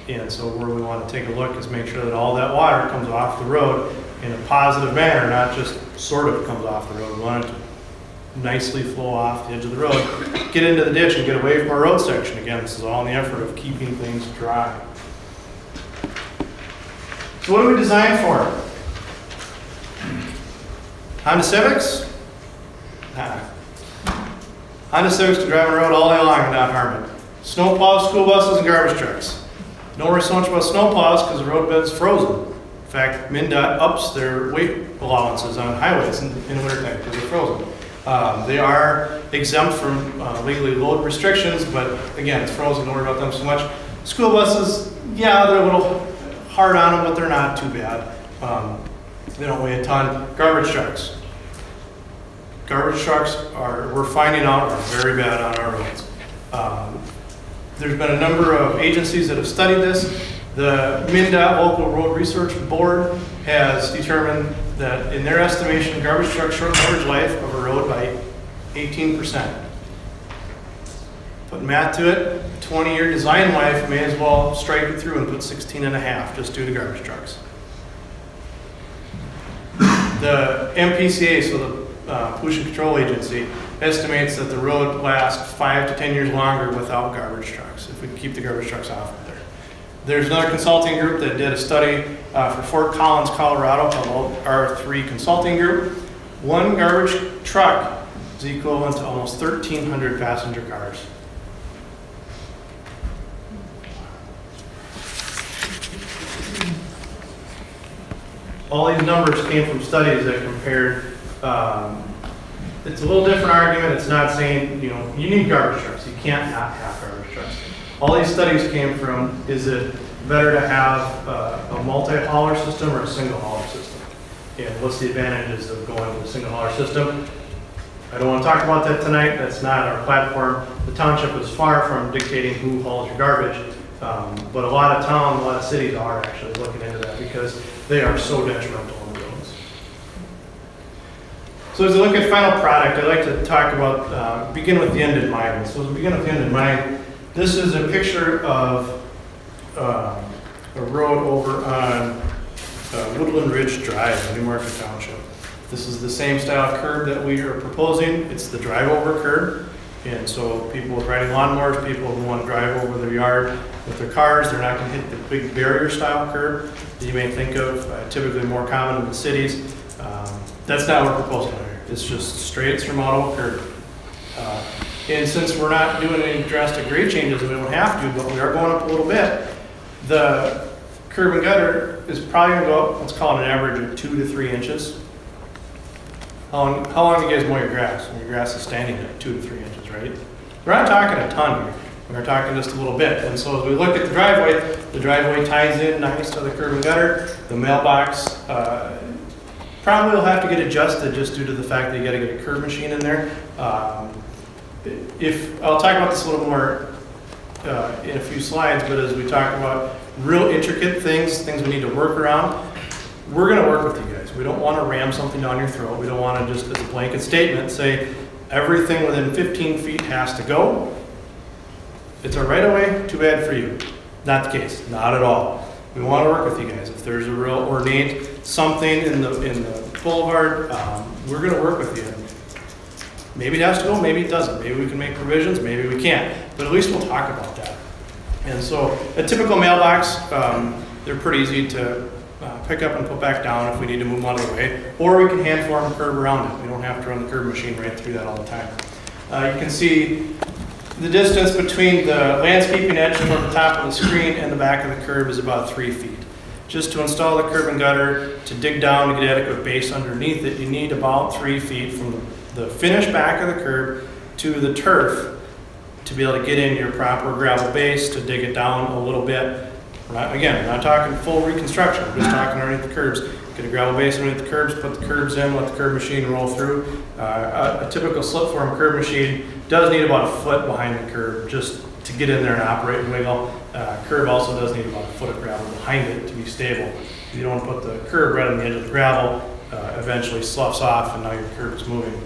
And so where we want to take a look is make sure that all that water comes off the road in a positive manner, not just sort of comes off the road. We want it to nicely flow off the edge of the road, get into the ditch and get away from our road section. Again, this is all in the effort of keeping things dry. So what do we design for? Honda Civics? Honda Civics can drive on the road all day long and not harm it. Snow plows, school buses, and garbage trucks. Don't worry so much about snow plows because the road bed's frozen. In fact, MnDOT ups their weight allowances on highways in the wintertime because they're frozen. They are exempt from legally load restrictions, but again, it's frozen, don't worry about them so much. School buses, yeah, they're a little hard on them, but they're not too bad. They don't weigh a ton. Garbage trucks. Garbage trucks we're finding out, are very bad on our roads. There's been a number of agencies that have studied this. The MnDOT Local Road Research Board has determined that in their estimation, garbage trucks short the average life of a road by 18%. Put math to it, 20-year design life may as well strike it through and put 16 and a half just due to garbage trucks. The MPCA, so the Pollution Control Agency, estimates that the road lasts 5 to 10 years longer without garbage trucks, if we keep the garbage trucks off of there. There's another consulting group that did a study for Fort Collins, Colorado, called R3 Consulting Group. One garbage truck is equivalent to almost 1,300 passenger cars. All these numbers came from studies that compared. It's a little different argument. It's not saying, you need garbage trucks. You can't not have garbage trucks. All these studies came from, is it better to have a multi-hauler system or a single hauler system? and what's the advantages of going to a single hauler system. I don't want to talk about that tonight. That's not our platform. The township is far from dictating who hauls your garbage, but a lot of towns, a lot of cities are actually looking into that because they are so detrimental on the roads. So as I look at final product, I'd like to talk about, begin with the end in mind. So to begin with the end in mind, this is a picture of a road over on Woodland Ridge Drive in Newmarket Township. This is the same style curb that we are proposing. It's the drive-over curb. And so people with riding lawnmowers, people who want to drive over their yard with their cars, they're not going to hit the big barrier style curb that you may think of, typically more common in the cities. That's not what we're proposing here. It's just straight from auto curb. And since we're not doing any drastic grade changes, and we don't have to, but we are going up a little bit, the curb and gutter is probably going to go up, let's call it an average of 2 to 3 inches. How long do you guys mow your grass? And your grass is standing at 2 to 3 inches, right? We're not talking a ton here. We're talking just a little bit. And so as we look at the driveway ties in nice to the curb and gutter. The mailbox probably will have to get adjusted just due to the fact that you got to get a curb machine in there. I'll talk about this a little more in a few slides, but as we talk about real intricate things we need to work around, we're going to work with you guys. We don't want to ram something down your throat. We don't want to just, as a blanket statement, say everything within 15 feet has to go. It's a right of way, too bad for you. Not the case, not at all. We want to work with you guys. If there's a real ornate something in the boulevard, we're going to work with you. Maybe it has to go, maybe it doesn't. Maybe we can make provisions, maybe we can't. But at least we'll talk about that. And so a typical mailbox, they're pretty easy to pick up and put back down if we need to move them out of the way. Or we can hand form a curb around it. We don't have to run the curb machine right through that all the time. You can see the distance between the landscaping edge toward the top of the screen and the back of the curb is about 3 feet. Just to install the curb and gutter, to dig down to get adequate base underneath it, you need about 3 feet from the finished back of the curb to the turf to be able to get in your proper gravel base, to dig it down a little bit. We're not talking full reconstruction. We're just talking underneath the curbs. Get a gravel base underneath the curbs, put the curbs in, let the curb machine roll through. A typical slip form curb machine does need about a foot behind the curb just to get in there and operate and wiggle. Curb also does need about a foot of gravel behind it to be stable. You don't want to put the curb right on the edge of the gravel, eventually sloughs off and now your curb is moving.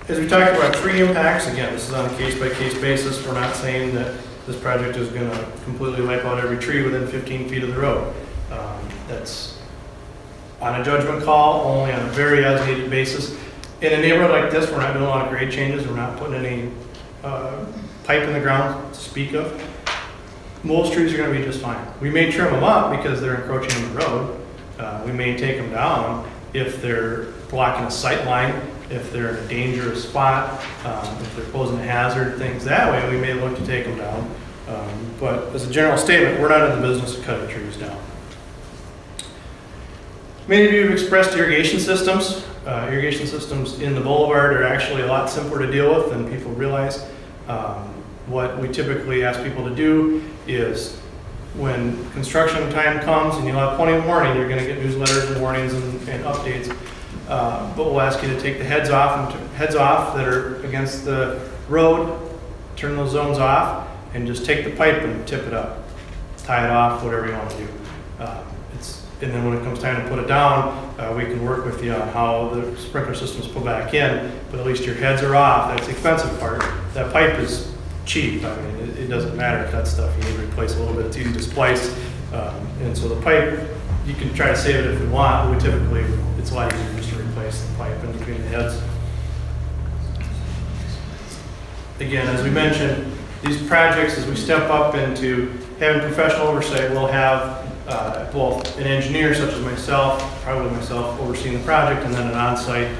As we talked about tree impacts, again, this is on a case-by-case basis. We're not saying that this project is going to completely wipe out every tree within 15 feet of the road. That's on a judgment call, only on a very as-needed basis. In a neighborhood like this, we're not doing a lot of grade changes. We're not putting any pipe in the ground to speak of. Most trees are going to be just fine. We may trim them up because they're encroaching on the road. We may take them down if they're blocking a sight line, if they're in a dangerous spot, if they're posing a hazard, things that way, we may look to take them down. But as a general statement, we're not in the business of cutting trees down. Many of you have expressed irrigation systems. Irrigation systems in the boulevard are actually a lot simpler to deal with than people realize. What we typically ask people to do is when construction time comes and you'll have plenty of warning, you're going to get newsletters and warnings and updates. But we'll ask you to take the heads off that are against the road, turn those zones off, and just take the pipe and tip it up, tie it off, whatever you want to do. And then when it comes time to put it down, we can work with you on how the sprinkler system is put back in. But at least your heads are off. That's the expensive part. That pipe is cheap. I mean, it doesn't matter if that stuff you need to replace a little bit. It's easy to splice, and so the pipe, you can try to save it if you want. But we typically, it's a lot easier just to replace the pipe in between the heads. Again, as we mentioned, these projects, as we step up into having professional oversight, we'll have both an engineer such as myself, probably myself, overseeing the project, and then an on-site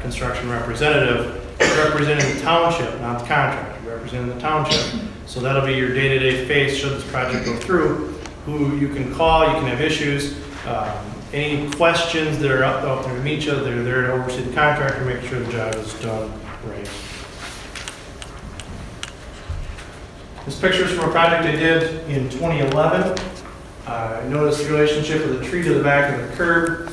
construction representative representing the township, not the contractor, representing the township. So that'll be your day-to-day face should this project go through, who you can call, you can have issues. Any questions that are out there to meet you, they're there to oversee the contractor, make sure the job is done right. This picture is from a project I did in 2011. Notice the relationship of the tree to the back of the curb.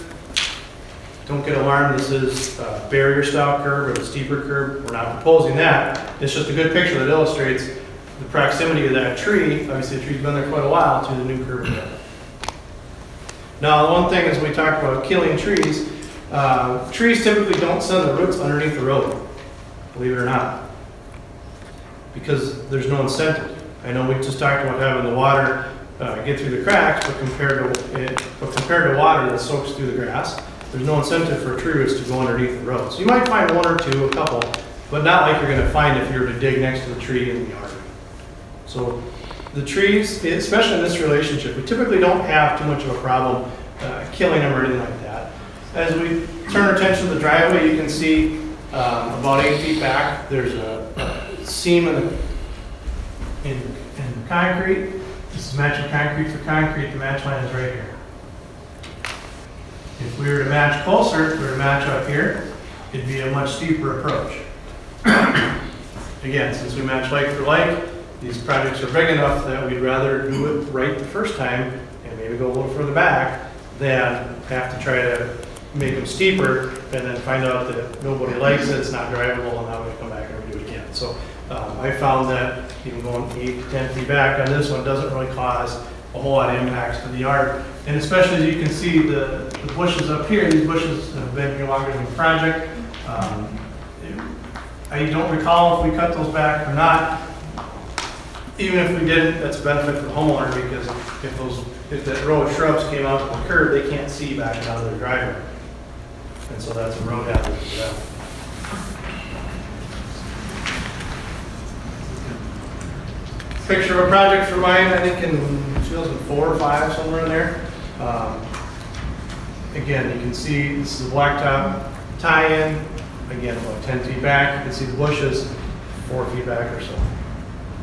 Don't get alarmed, this is a barrier style curb or a steeper curb. We're not proposing that. It's just a good picture that illustrates the proximity of that tree. Obviously the tree's been there quite a while to the new curb. Now the one thing is we talked about killing trees. Trees typically don't send the roots underneath the road, believe it or not, because there's no incentive. I know we just talked about having the water get through the cracks, but compared to water that soaks through the grass, there's no incentive for tree roots to go underneath the road. So you might find one or two, a couple, but not like you're going to find if you were to dig next to the tree in the yard. So the trees, especially in this relationship, we typically don't have too much of a problem killing them or anything like that. As we turn our attention to the driveway, you can see about 8 feet back, there's a seam in concrete. This is matching concrete for concrete. The match line is right here. If we were to match closer, if we were to match up here, it'd be a much steeper approach. Again, since we match like for like, these projects are big enough that we'd rather do it right the first time and maybe go a little further back than have to try to make them steeper and then find out that nobody likes it, it's not drivable, and now we come back and redo it again. So I found that even going 8 to 10 feet back on this one doesn't really cause a whole lot of impacts to the yard. And especially as you can see the bushes up here, these bushes have been here longer than the project. I don't recall if we cut those back or not. Even if we didn't, that's a benefit for the homeowner, because if that row of shrubs came out to the curb, they can't see back out of their driveway. And so that's a road hazard for them. Picture of a project for mine, I think in 2004 or 5, somewhere in there. Again, you can see this is a blacktop tie-in. Again, about 10 feet back. You can see the bushes 4 feet back or so.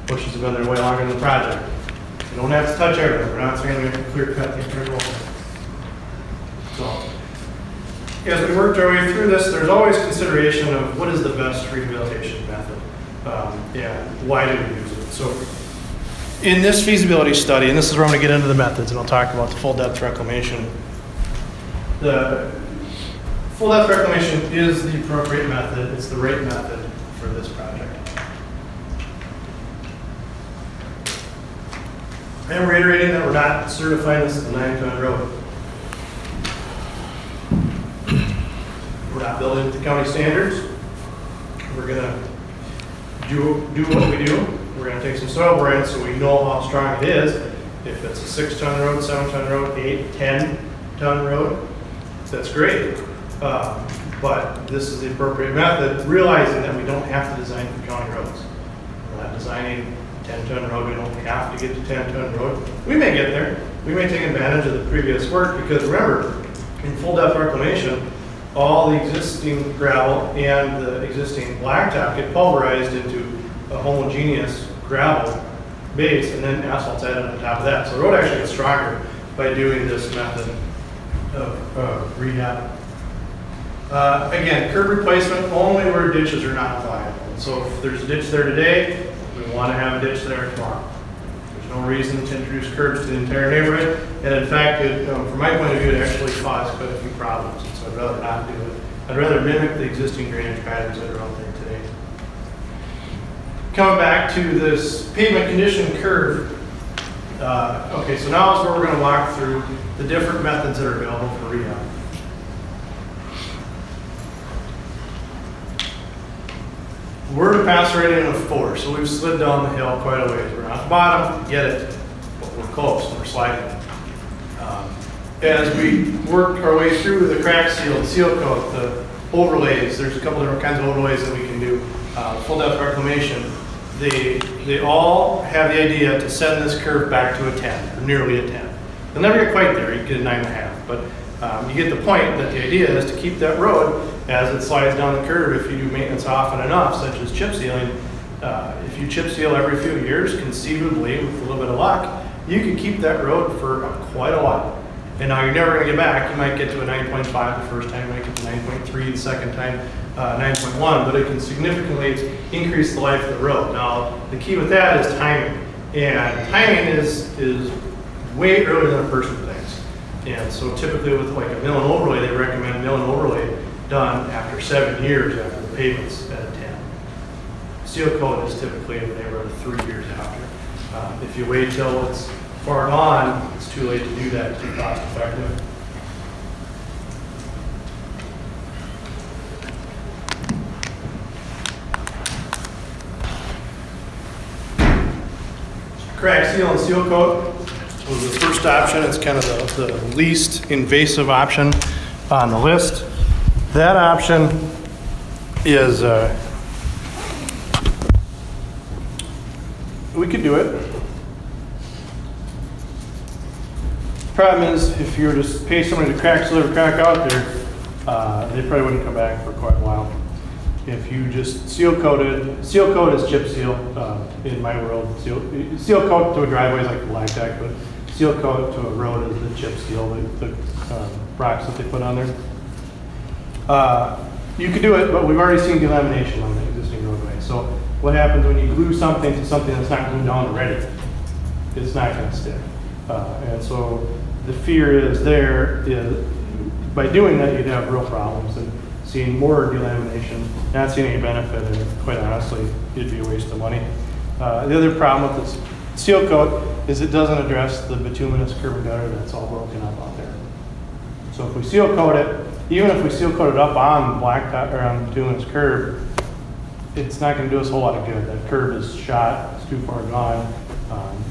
Bushes have been there way longer than the project. You don't have to touch everything. We're not saying we have to clear cut the entire wall. So, as we worked our way through this, there's always consideration of what is the best rehabilitation method and why do we use it. So, in this feasibility study, and this is where I'm going to get into the methods, and I'll talk about the full depth reclamation. The full depth reclamation is the appropriate method. It's the right method for this project. I am reiterating that we're not certifying this as a 9-ton road. We're not building it to county standards. We're going to do what we do. We're going to take some soil boring so we know how strong it is. If it's a 6-ton road, 7-ton road, 8, 10-ton road, that's great. But this is the appropriate method, realizing that we don't have to design for county roads. We're not designing 10-ton road. We don't have to get to 10-ton road. We may get there. We may take advantage of the previous work, because remember, in full depth reclamation, all the existing gravel and the existing blacktop get pulverized into a homogeneous gravel base, and then asphalt's added on top of that. So the road actually gets stronger by doing this method of rehab. Again, curb replacement only where ditches are not viable. So if there's a ditch there today, we want to have a ditch there tomorrow. There's no reason to introduce curbs to the entire neighborhood. And in fact, from my point of view, it actually caused quite a few problems. And so I'd rather not do it. I'd rather mimic the existing drainage patterns that are out there today. Coming back to this pavement condition curve. Okay, so now is where we're going to walk through the different methods that are available for rehab. We're a pass rating of 4, so we've slid down the hill quite a ways. We're not the bottom, get it, but we're close, we're sliding. As we worked our way through the crack seal, seal coat, the overlays, there's a couple different kinds of overlays that we can do. Full depth reclamation, they all have the idea to send this curve back to a 10, or nearly a 10. They'll never get quite there, you get a 9.5, but you get the point that the idea is to keep that road as it slides down the curve. If you do maintenance often enough, such as chip sealing, if you chip seal every few years, conceivably, with a little bit of luck, you can keep that road for quite a while. And now you're never going to get back. You might get to a 9.5 the first time, you might get to 9.3 the second time, 9.1, but it can significantly increase the life of the road. Now, the key with that is timing. And timing is way earlier than a person thinks. And so typically with like a mill and overlay, they recommend mill and overlay done after 7 years after the pavement's at a 10. Seal coat is typically in the neighborhood of 3 years after. If you wait till it's far gone, it's too late to do that to be cost effective. Crack seal and seal coat was the first option. It's kind of the least invasive option on the list. That option is, we could do it. Problem is, if you were to pay somebody to crack seal or crack out there, they probably wouldn't come back for quite a while. If you just seal coat is chip seal in my world. Seal coat to a driveway is like blacktop, but seal coat to a road is the chip seal, the rocks that they put on there. You could do it, but we've already seen delamination on the existing roadway. So what happens when you glue something to something that's not glued down already? It's not going to stick. And so the fear is by doing that, you'd have real problems. And seeing more delamination, not seeing any benefit, and quite honestly, it'd be a waste of money. The other problem with this seal coat is it doesn't address the bituminous curb and gutter that's all broken up out there. So if we seal coat it, even if we seal coat it up on blacktop or on bituminous curb, it's not going to do us a whole lot of good. That curb is shot, it's too far gone.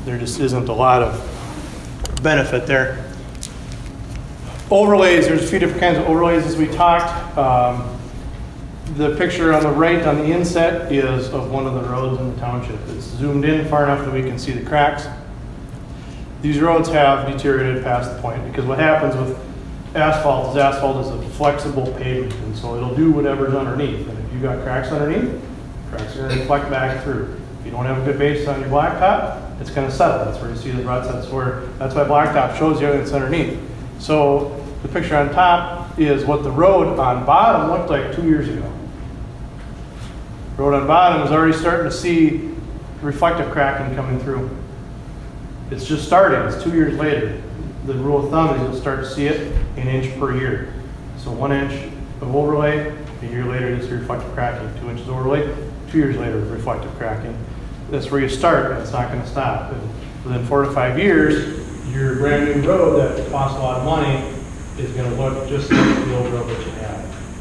There just isn't a lot of benefit there. Overlays, there's a few different kinds of overlays as we talked. The picture on the right on the inset is of one of the roads in the township. It's zoomed in far enough that we can see the cracks. These roads have deteriorated past the point because what happens with asphalt is a flexible pavement, and so it'll do whatever's underneath. And if you've got cracks underneath, cracks are going to reflect back through. If you don't have a good base on your blacktop, it's going to settle. That's where you see the ruts. That's why blacktop shows you everything that's underneath. So the picture on top is what the road on bottom looked like 2 years ago. Road on bottom is already starting to see reflective cracking coming through. It's just starting. It's 2 years later. The rule of thumb is you'll start to see it an inch per year. So 1 inch of overlay, a year later you see reflective cracking. 2 inches overlay, 2 years later reflective cracking. That's where you start, and it's not going to stop. And within 4 to 5 years, your brand new road that costs a lot of money is going to look just like the old road that you have.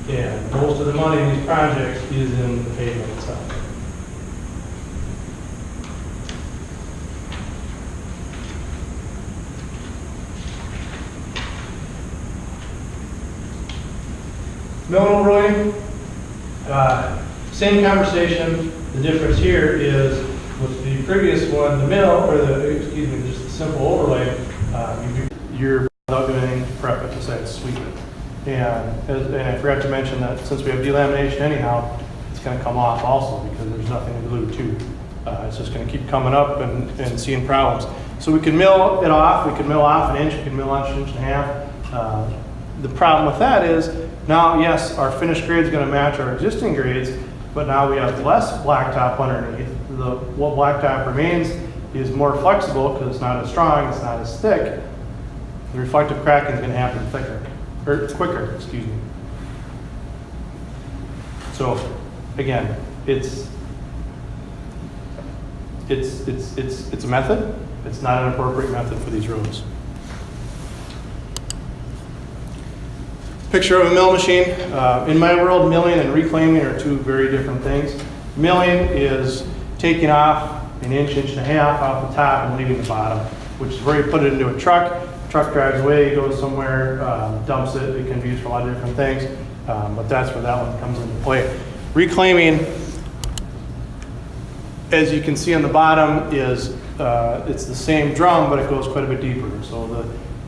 And most of the money in these projects is in the pavement itself. Mill and overlay, same conversation. The difference here is with the previous one, the mill, or just the simple overlay, you're without doing anything to prep it besides sweep it. And I forgot to mention that since we have delamination anyhow, it's going to come off also because there's nothing to glue to. It's just going to keep coming up and seeing problems. So we can mill it off. We can mill off an inch. We can mill off an inch and a half. The problem with that is now, yes, our finished grade is going to match our existing grades, but now we have less blacktop underneath. What blacktop remains is more flexible because it's not as strong, it's not as thick. The reflective cracking is going to happen quicker, excuse me. So again, it's a method. It's not an appropriate method for these roads. Picture of a mill machine. In my world, milling and reclaiming are two very different things. Milling is taking off an inch, inch and a half off the top and leaving the bottom, which is where you put it into a truck. Truck drives away, goes somewhere, dumps it. It can be used for a lot of different things, but that's where that one comes into play. Reclaiming, as you can see on the bottom, is it's the same drum, but it goes quite a bit deeper. So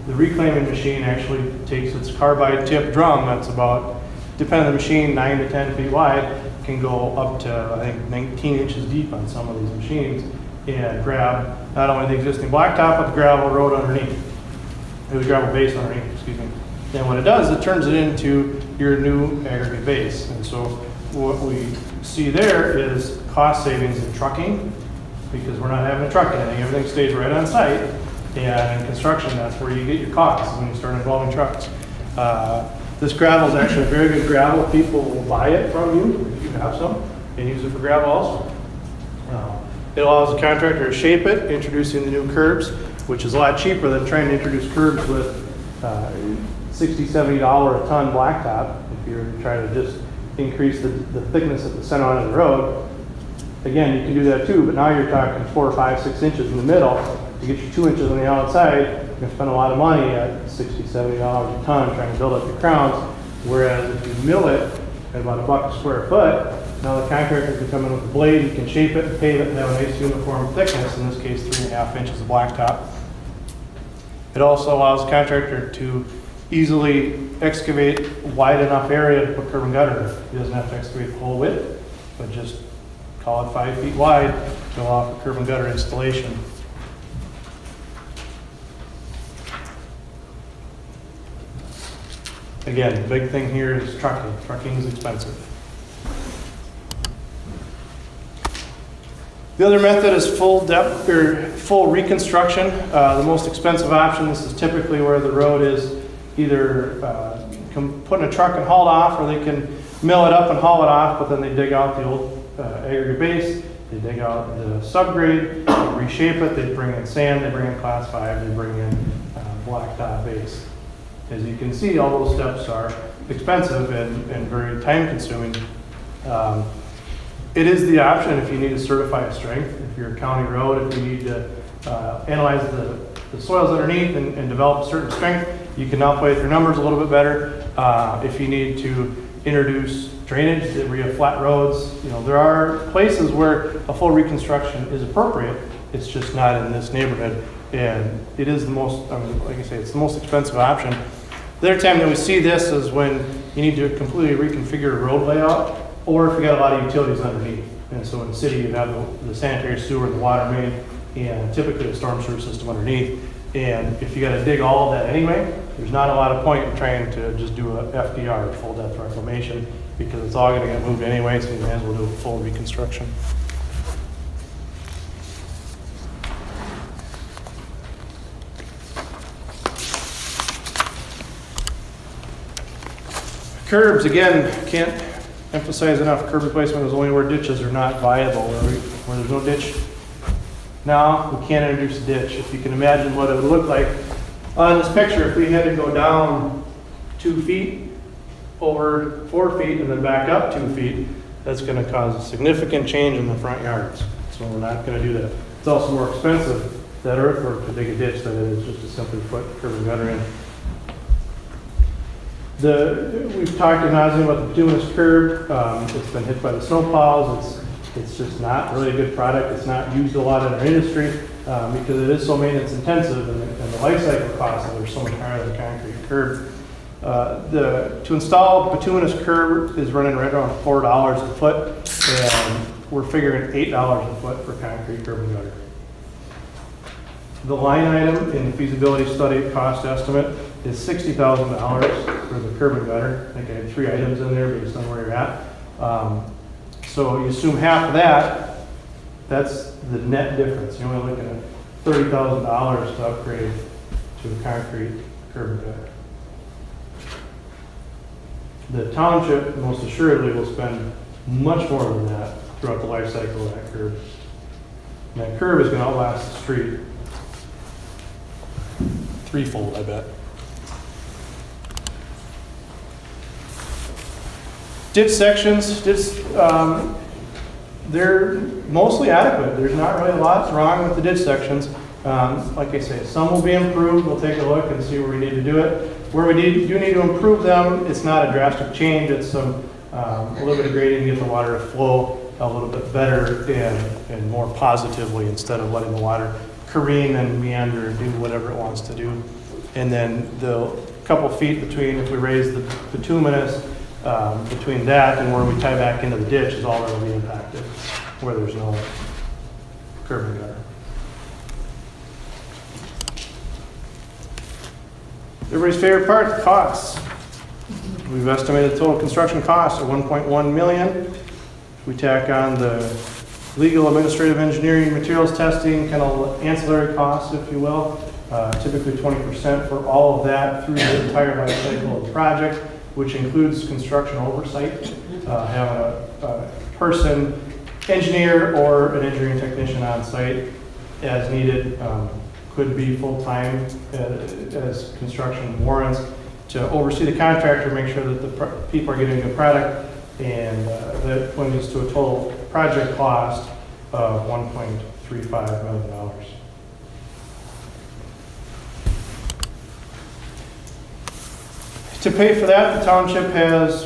the reclaiming machine actually takes its carbide tip drum that's about, depending on the machine, 9 to 10 feet wide, can go up to, I think, 19 inches deep on some of these machines, and grab not only the existing blacktop, but the gravel road underneath. The gravel base underneath, excuse me. And what it does, it turns it into your new aggregate base. And so what we see there is cost savings in trucking, because we're not having to truck anything. Everything stays right on site. And in construction, that's where you get your costs when you start involving trucks. This gravel is actually a very good gravel. People will buy it from you if you have some and use it for gravel also. It allows the contractor to shape it, introducing the new curbs, which is a lot cheaper than trying to introduce curbs with $60, $70 a ton blacktop. If you're trying to just increase the thickness at the center line of the road, again, you can do that too, but now you're talking 4, 5, 6 inches in the middle. To get you 2 inches on the outside, you're going to spend a lot of money at $60, $70 a ton trying to build up your crowns. Whereas if you mill it at about $1 a square foot, now the contractor can come in with a blade, he can shape it and pave it and have a nice uniform thickness, in this case 3.5 inches of blacktop. It also allows the contractor to easily excavate wide enough area to put curb and gutter in. He doesn't have to excavate the whole width, but just call it 5 feet wide to allow for curb and gutter installation. Again, the big thing here is trucking. Trucking is expensive. The other method is full depth or full reconstruction. The most expensive option. This is typically where the road is either put in a truck and hauled off, or they can mill it up and haul it off. But then they dig out the old aggregate base. They dig out the subgrade, they reshape it. They bring in sand. They bring in class 5. They bring in blacktop base. As you can see, all those steps are expensive and very time consuming. It is the option if you need to certify a strength. If you're a county road, if you need to analyze the soils underneath and develop a certain strength, you can now play with your numbers a little bit better. If you need to introduce drainage that we have flat roads, there are places where a full reconstruction is appropriate. It's just not in this neighborhood. And it is the most, like I say, it's the most expensive option. The other time that we see this is when you need to completely reconfigure a road layout, or if you got a lot of utilities underneath. And so in the city, you have the sanitary sewer, the water main, and typically a storm sewer system underneath. And if you got to dig all of that anyway, there's not a lot of point in trying to just do a FDR, full depth reclamation, because it's all going to get moved anyway, so you may as well do a full reconstruction. Curbs, again, can't emphasize enough, curb replacement is only where ditches are not viable, where there's no ditch. Now, we can't introduce a ditch. If you can imagine what it would look like on this picture, if we had to go down 2 feet, over 4 feet, and then back up 2 feet, that's going to cause a significant change in the front yards. So we're not going to do that. It's also more expensive, that earthwork, to dig a ditch than it is just to simply put curb and gutter in. We've talked in nauseam about the bituminous curb. It's been hit by the snowplows. It's just not really a good product. It's not used a lot in our industry because it is so maintenance intensive, and the life cycle costs are so much higher than concrete curb. To install bituminous curb is running right around $4 a foot, and we're figuring $8 a foot for concrete curb and gutter. The line item in the feasibility study cost estimate is $60,000 for the curb and gutter. I think I had 3 items in there based on where you're at. So you assume half of that, that's the net difference. You're only looking at $30,000 to upgrade to a concrete curb and gutter. The township most assuredly will spend much more than that throughout the life cycle of that curb. And that curb is going to outlast the street threefold, I bet. Ditch sections, they're mostly adequate. There's not really a lot wrong with the ditch sections. Like I say, some will be improved. We'll take a look and see where we need to do it. Where we do need to improve them, it's not a drastic change. It's a little bit of grading to get the water to flow a little bit better and more positively, instead of letting the water careen and meander and do whatever it wants to do. And then the couple feet between, if we raise the bituminous, between that and where we tie back into the ditch is all that will be impacted, where there's no curb and gutter. Everybody's favorite part, the costs. We've estimated total construction costs of $1.1 million. We tack on the legal, administrative, engineering, materials testing, kind of ancillary costs, if you will. typically 20% for all of that through the entire life cycle of the project, which includes construction oversight, having a person, engineer or an engineering technician on site as needed, could be full-time as construction warrants, to oversee the contractor, make sure that the people are getting a good product, and that brings us to a total project cost of $1.35 million. To pay for that, the township has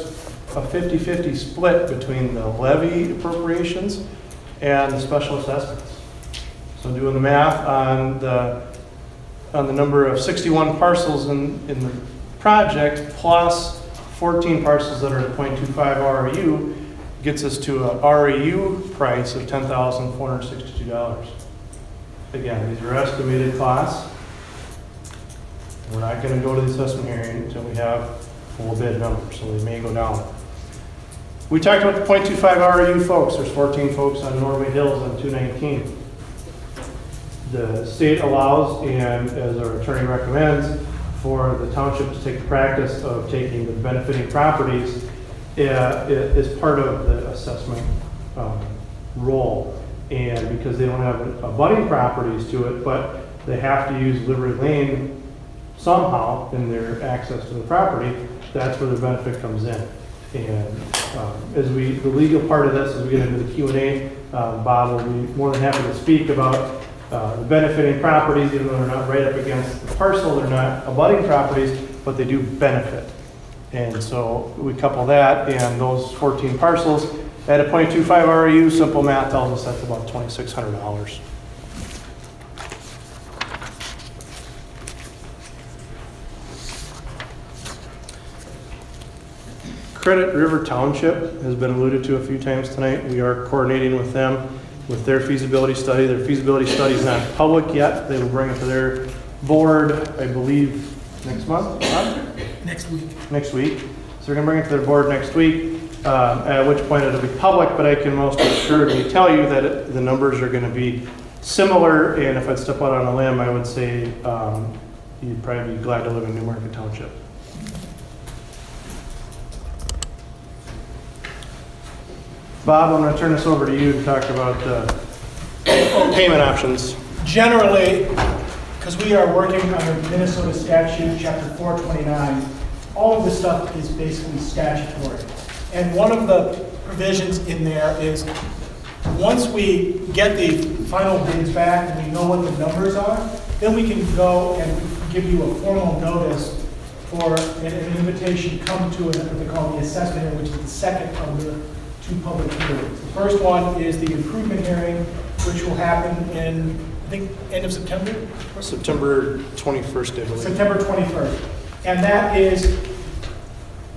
a 50-50 split between the levy appropriations and the special assessments. So doing the math on the number of 61 parcels in the project plus 14 parcels that are at 0.25 REU gets us to a REU price of $10,462. Again, these are estimated costs. We're not going to go to the assessment hearing until we have full bid numbers, so they may go down. We talked about the 0.25 REU folks. There's 14 folks on Norway Hills on 219. The state allows, and as our attorney recommends, for the township to take the practice of taking the benefiting properties as part of the assessment role. And because they don't have abutting properties to it, but they have to use Livery Lane somehow in their access to the property, that's where the benefit comes in. And the legal part of this, as we get into the Q&A, Bob will be more than happy to speak about the benefiting properties, even though they're not right up against the parcel, they're not abutting properties, but they do benefit. And so we couple that and those 14 parcels at a 0.25 REU, simple math tells us that's about $2,600. Credit River Township has been alluded to a few times tonight. We are coordinating with them with their feasibility study. Their feasibility study is not public yet. They will bring it to their board, I believe, next month? Next week. Next week. So they're going to bring it to their board next week, at which point it'll be public, but I can most assuredly tell you that the numbers are going to be similar, and if I'd step out on a limb, I would say you'd probably be glad to live in Newmarket Township. Bob, I'm going to turn this over to you to talk about payment options. Generally, because we are working under Minnesota statute, chapter 429, all of this stuff is basically statutory. And one of the provisions in there is once we get the final bids back and we know what the numbers are, then we can go and give you a formal notice for an invitation to come to what they call the assessment hearing, which is the second of the two public hearings. The first one is the improvement hearing, which will happen in, I think, end of September? September 21st, I believe. September 21st. And that is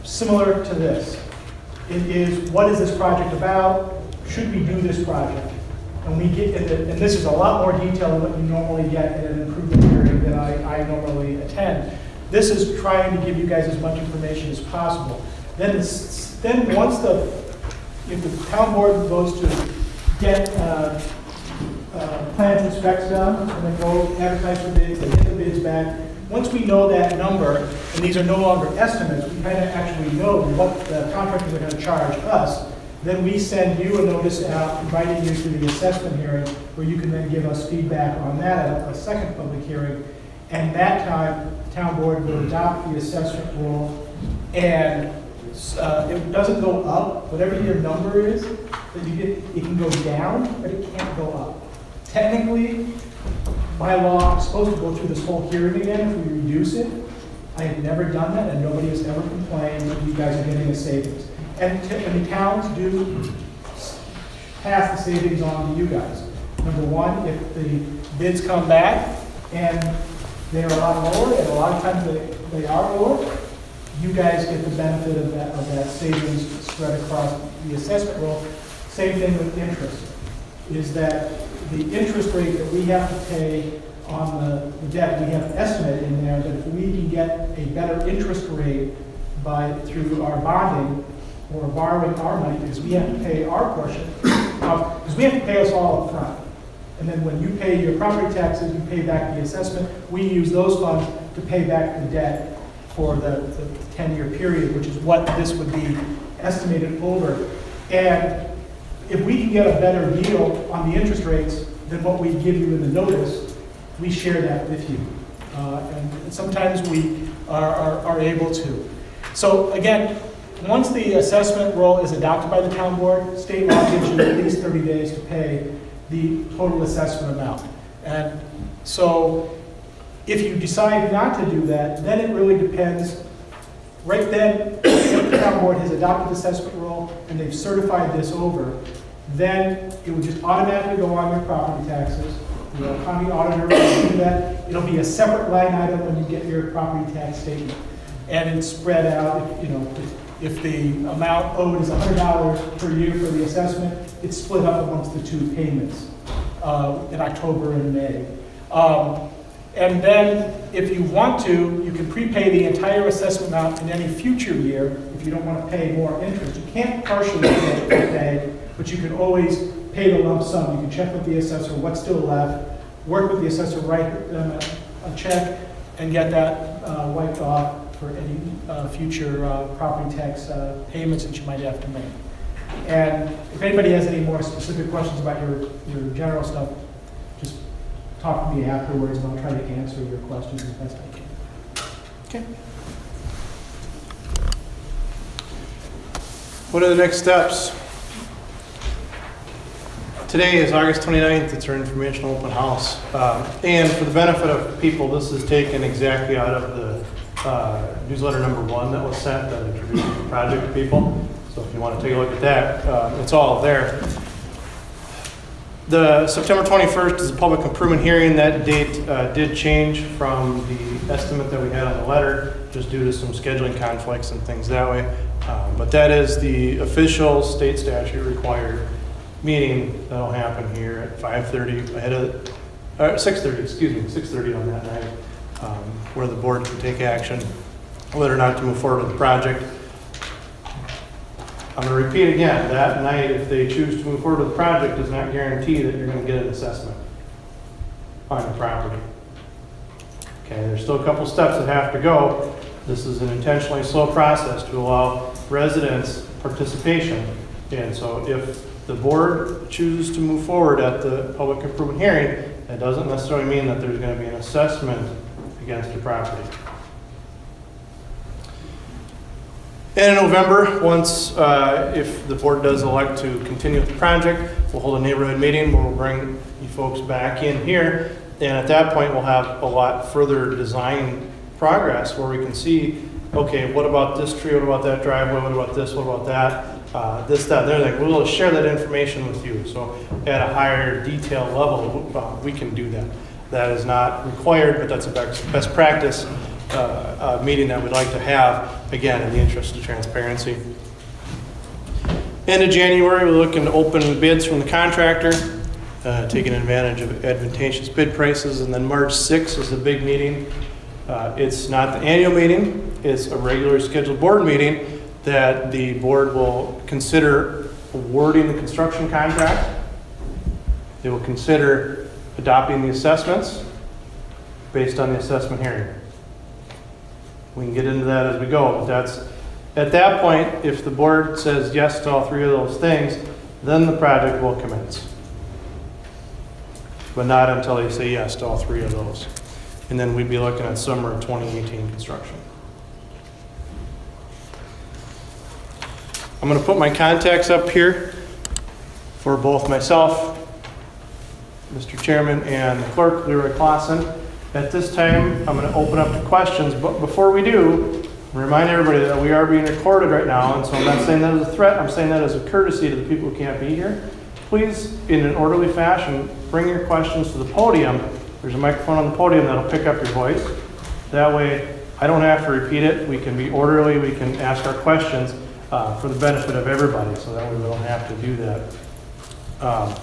similar to this. It is, what is this project about? Should we do this project? And we get, and this is a lot more detail than what you normally get at an improvement hearing that I normally attend. This is trying to give you guys as much information as possible. Then once if the town board votes to get plans and specs done, and then go advertise for bids, they get the bids back. Once we know that number, and these are no longer estimates, we kind of actually know what the contractors are going to charge us, then we send you a notice out inviting you to the assessment hearing, where you can then give us feedback on that at a second public hearing. And that time, the town board will adopt the assessment rule, and it doesn't go up. Whatever your number is that you get, it can go down, but it can't go up. Technically, by law, I'm supposed to go through this whole hearing again if we reduce it. I have never done that, and nobody has ever complained that you guys are getting a savings. And the towns do pass the savings on to you guys. Number one, if the bids come back and they're a lot lower, and a lot of times they are lower, you guys get the benefit of that savings spread across the assessment roll. Same thing with interest, is that the interest rate that we have to pay on the debt, we have an estimate in there that if we can get a better interest rate through our bonding or borrowing our money, because we have to pay our portion, because we have to pay us all up front. And then when you pay your property taxes, you pay back the assessment. We use those funds to pay back the debt for the 10-year period, which is what this would be estimated over. And if we can get a better deal on the interest rates than what we give you in the notice, we share that with you. And sometimes we are able to. So again, once the assessment roll is adopted by the town board, state law gives you at least 30 days to pay the total assessment amount. And so if you decide not to do that, then it really depends. Right then, if the town board has adopted the assessment roll and they've certified this over, then it would just automatically go on your property taxes. The county auditor will do that. It'll be a separate line item when you get your property tax statement. And it's spread out, if the amount owed is $100 per year for the assessment, it's split up amongst the two payments in October and May. And then, if you want to, you can prepay the entire assessment amount in any future year if you don't want to pay more interest. You can't partially pay, but you can always pay the lump sum. You can check with the assessor what's still left, work with the assessor, write them a check, and get that wiped off for any future property tax payments that you might have to make. And if anybody has any more specific questions about your general stuff, just talk to me afterwards, and I'll try to answer your questions as best I can. Okay. What are the next steps? Today is August 29th. It's our informational open house. And for the benefit of people, this is taken exactly out of the newsletter number 1 that was sent that introduces the project to people. So if you want to take a look at that, it's all there. The September 21st is a public improvement hearing. That date did change from the estimate that we had on the letter, just due to some scheduling conflicts and things that way. But that is the official state statute required meeting that'll happen here at 5:30 ahead of, 6:30, excuse me, 6:30 on that night, where the board can take action whether or not to move forward with the project. I'm going to repeat again, that night, if they choose to move forward with the project, does not guarantee that you're going to get an assessment on your property. Okay, there's still a couple steps that have to go. This is an intentionally slow process to allow residents participation. And so if the board chooses to move forward at the public improvement hearing, that doesn't necessarily mean that there's going to be an assessment against your property. And in November, once, if the board does elect to continue with the project, we'll hold a neighborhood meeting where we'll bring you folks back in here. And at that point, we'll have a lot further design progress where we can see, okay, what about this tree? What about that driveway? What about this? What about that? This, that, and the other thing. We'll share that information with you. So at a higher detail level, we can do that. That is not required, but that's a best practice meeting that we'd like to have, again, in the interest of transparency. End of January, we're looking to open bids from the contractor, taking advantage of advantageous bid prices, and then March 6th is the big meeting. It's not the annual meeting, it's a regular scheduled board meeting that the board will consider awarding the construction contract. They will consider adopting the assessments based on the assessment hearing. We can get into that as we go, but that's, at that point, if the board says yes to all 3 of those things, then the project will commence. But not until they say yes to all 3 of those. And then we'd be looking at summer of 2018 construction. I'm going to put my contacts up here for both myself, Mr. Chairman, and the clerk, Leroy Clausen. At this time, I'm going to open up to questions, but before we do, remind everybody that we are being recorded right now, and so I'm not saying that as a threat, I'm saying that as a courtesy to the people who can't be here. Please, in an orderly fashion, bring your questions to the podium. There's a microphone on the podium that'll pick up your voice. That way, I don't have to repeat it. We can be orderly, we can ask our questions for the benefit of everybody, so that way we don't have to do that.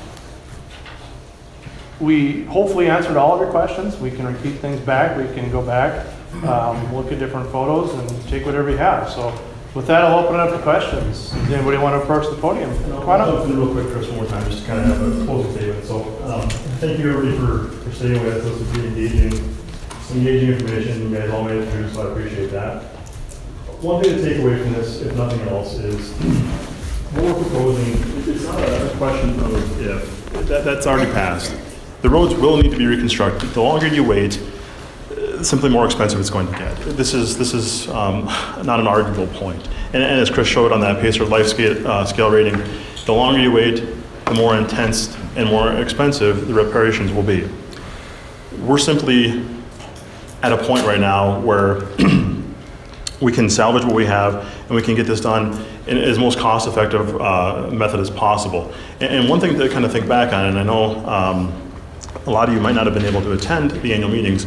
We hopefully answered all of your questions. We can repeat things back. We can go back, look at different photos, and take whatever you have. So With that, I'll open it up to questions. Does anybody want to approach the podium? Come on I'll up. go through real quick, Chris, one more time, just to kind of have a closing statement. So, thank you everybody for staying with us. This was pretty engaging information. You guys all made it through, so I appreciate that. One thing to take away from this, if nothing else, is what we're proposing, it's not a question of if. That's already passed. The roads will need to be reconstructed. The longer you wait, simply more expensive it's going to get. This is not an arguable point. And as Chris showed on that Pacer life scale rating, the longer you wait, the more intense and more expensive the reparations will be. We're simply at a point right now where we can salvage what we have and we can get this done in as most cost-effective method as possible. And one thing to kind of think back on, and I know a lot of you might not have been able to attend the annual meetings,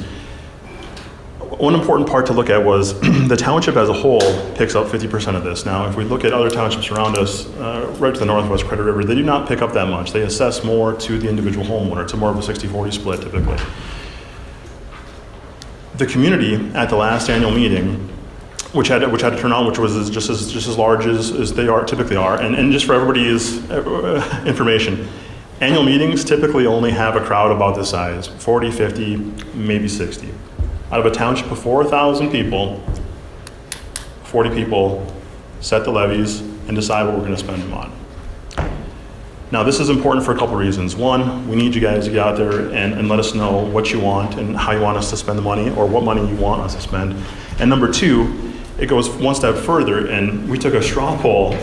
one important part to look at was the township as a whole picks up 50% of this. Now, if we look at other townships around us, right to the northwest Credit River, they do not pick up that much. They assess more to the individual homeowner. It's more of a 60-40 split typically. The community at the last annual meeting, which had to turn on, which was just as large as they typically are, and just for everybody's information, annual meetings typically only have a crowd about this size, 40, 50, maybe 60. Out of a township of 4,000 people, 40 people set the levies and decide what we're going to spend them on. Now, this is important for a couple reasons. One, we need you guys to get out there and let us know what you want and how you want us to spend the money, or what money you want us to spend. And number two, it goes one step further, and we took a straw poll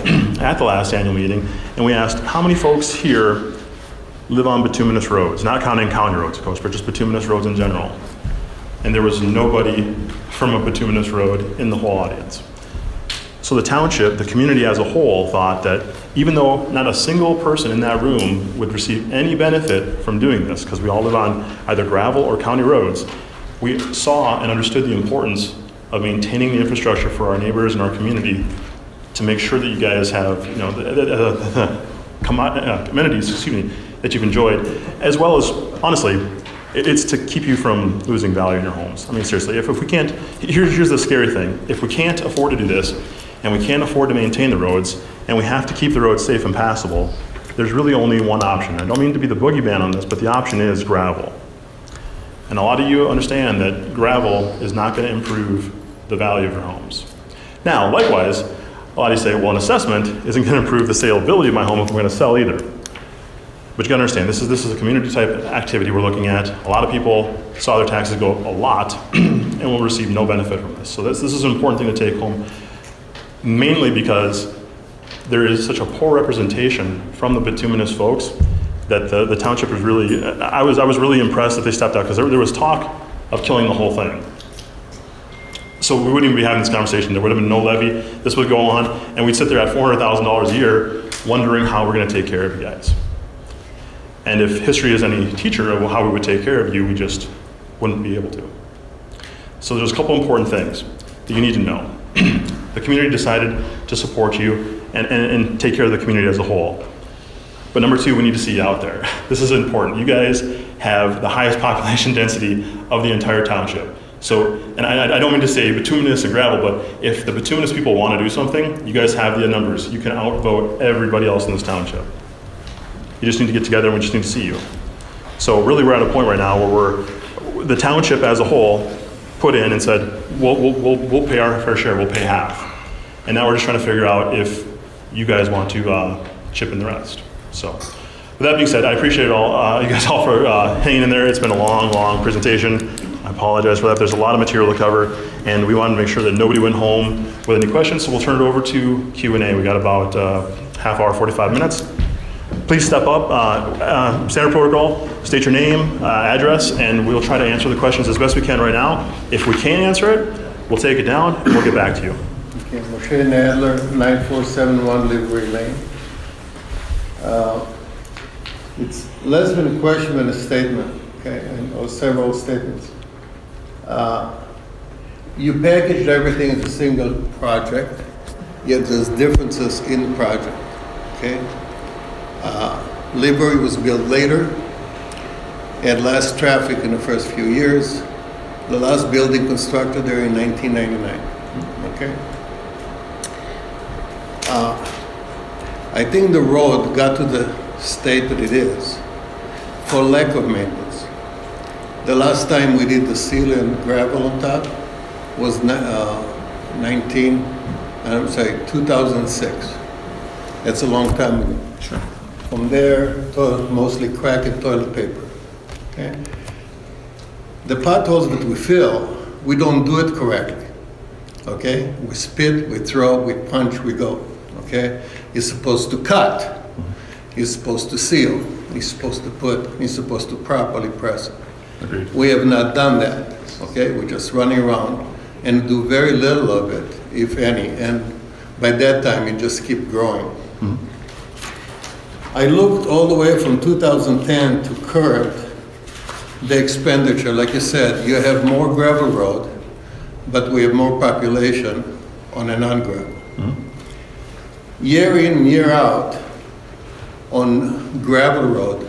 at the last annual meeting, and we asked how many folks here live on bituminous roads, not counting county roads, of course, but just bituminous roads in general. And there was nobody from a bituminous road in the whole audience. So the township, the community as a whole, thought that even though not a single person in that room would receive any benefit from doing this, because we all live on either gravel or county roads, we saw and understood the importance of maintaining the infrastructure for our neighbors and our community to make sure that you guys have, you know, the amenities, that you've enjoyed, as well as, honestly, it's to keep you from losing value in your homes. I mean, seriously, if we can't, here's the scary thing. If we can't afford to do this, and we can't afford to maintain the roads, and we have to keep the roads safe and passable, there's really only one option. I don't mean to be the boogeyman on this, but the option is gravel. And a lot of you understand that gravel is not going to improve the value of your homes. Now, likewise, a lot of you say, well, an assessment isn't going to improve the saleability of my home if I'm going to sell either. But you gotta understand, this is a community type activity we're looking at. A lot of people saw their taxes go a lot and will receive no benefit from this. So this is an important thing to take home, mainly because there is such a poor representation from the bituminous folks that the township was really, I was really impressed that they stepped out, because there was talk of killing the whole thing. So we wouldn't even be having this conversation. There would have been no levy. This would go on, and we'd sit there at $400,000 a year wondering how we're gonna take care of you guys. And if history is any teacher of how we would take care of you, we just wouldn't be able to. So there's a couple important things that you need to know. The community decided to support you and take care of the community as a whole. But number two, we need to see you out there. This is important. You guys have the highest population density of the entire township. So, and I don't mean to say bituminous and gravel, but if the bituminous people want to do something, you guys have the numbers. You can outvote everybody else in this township. You just need to get together and we just need to see you. So really we're at a point right now where the township as a whole put in and said, we'll pay our fair share, we'll pay half. And now we're just trying to figure out if you guys want to chip in the rest. So with that being said, I appreciate you guys all for hanging in there. It's been a long presentation. I apologize for that. There's a lot of material to cover, and we wanted to make sure that nobody went home with any questions, so we'll turn it over to Q&A. We got about half hour, 45 minutes. Please step up, standard protocol, state your name, address, and we'll try to answer the questions as best we can right now. If we can't answer it, we'll take it down and we'll get back to you. Okay, Moshe Nadler, 9471 Livery Lane. It's less than a question than a statement, okay, or several statements. You packaged everything as a single project, yet there's differences in the project, okay? Livery was built later, had less traffic in the first few years. The last building constructed there in 1999, okay? I think the road got to the state that it is for lack of maintenance. The last time we did the seal and gravel on top was 2006. That's a long time ago. Sure. From there, mostly crack and toilet paper. Okay? The potholes that we fill, we don't do it correctly. Okay? We spit, we throw, we punch, we go. Okay? You're supposed to cut. You're supposed to seal. You're supposed to properly press it. Agreed. We have not done that. Okay? We're just running around and do very little of it, if any. And by that time, it just keep growing. I looked all the way from 2010 to current, the expenditure. Like you said, you have more gravel road, but we have more population on a non-gravel. Year in, year out, on gravel road,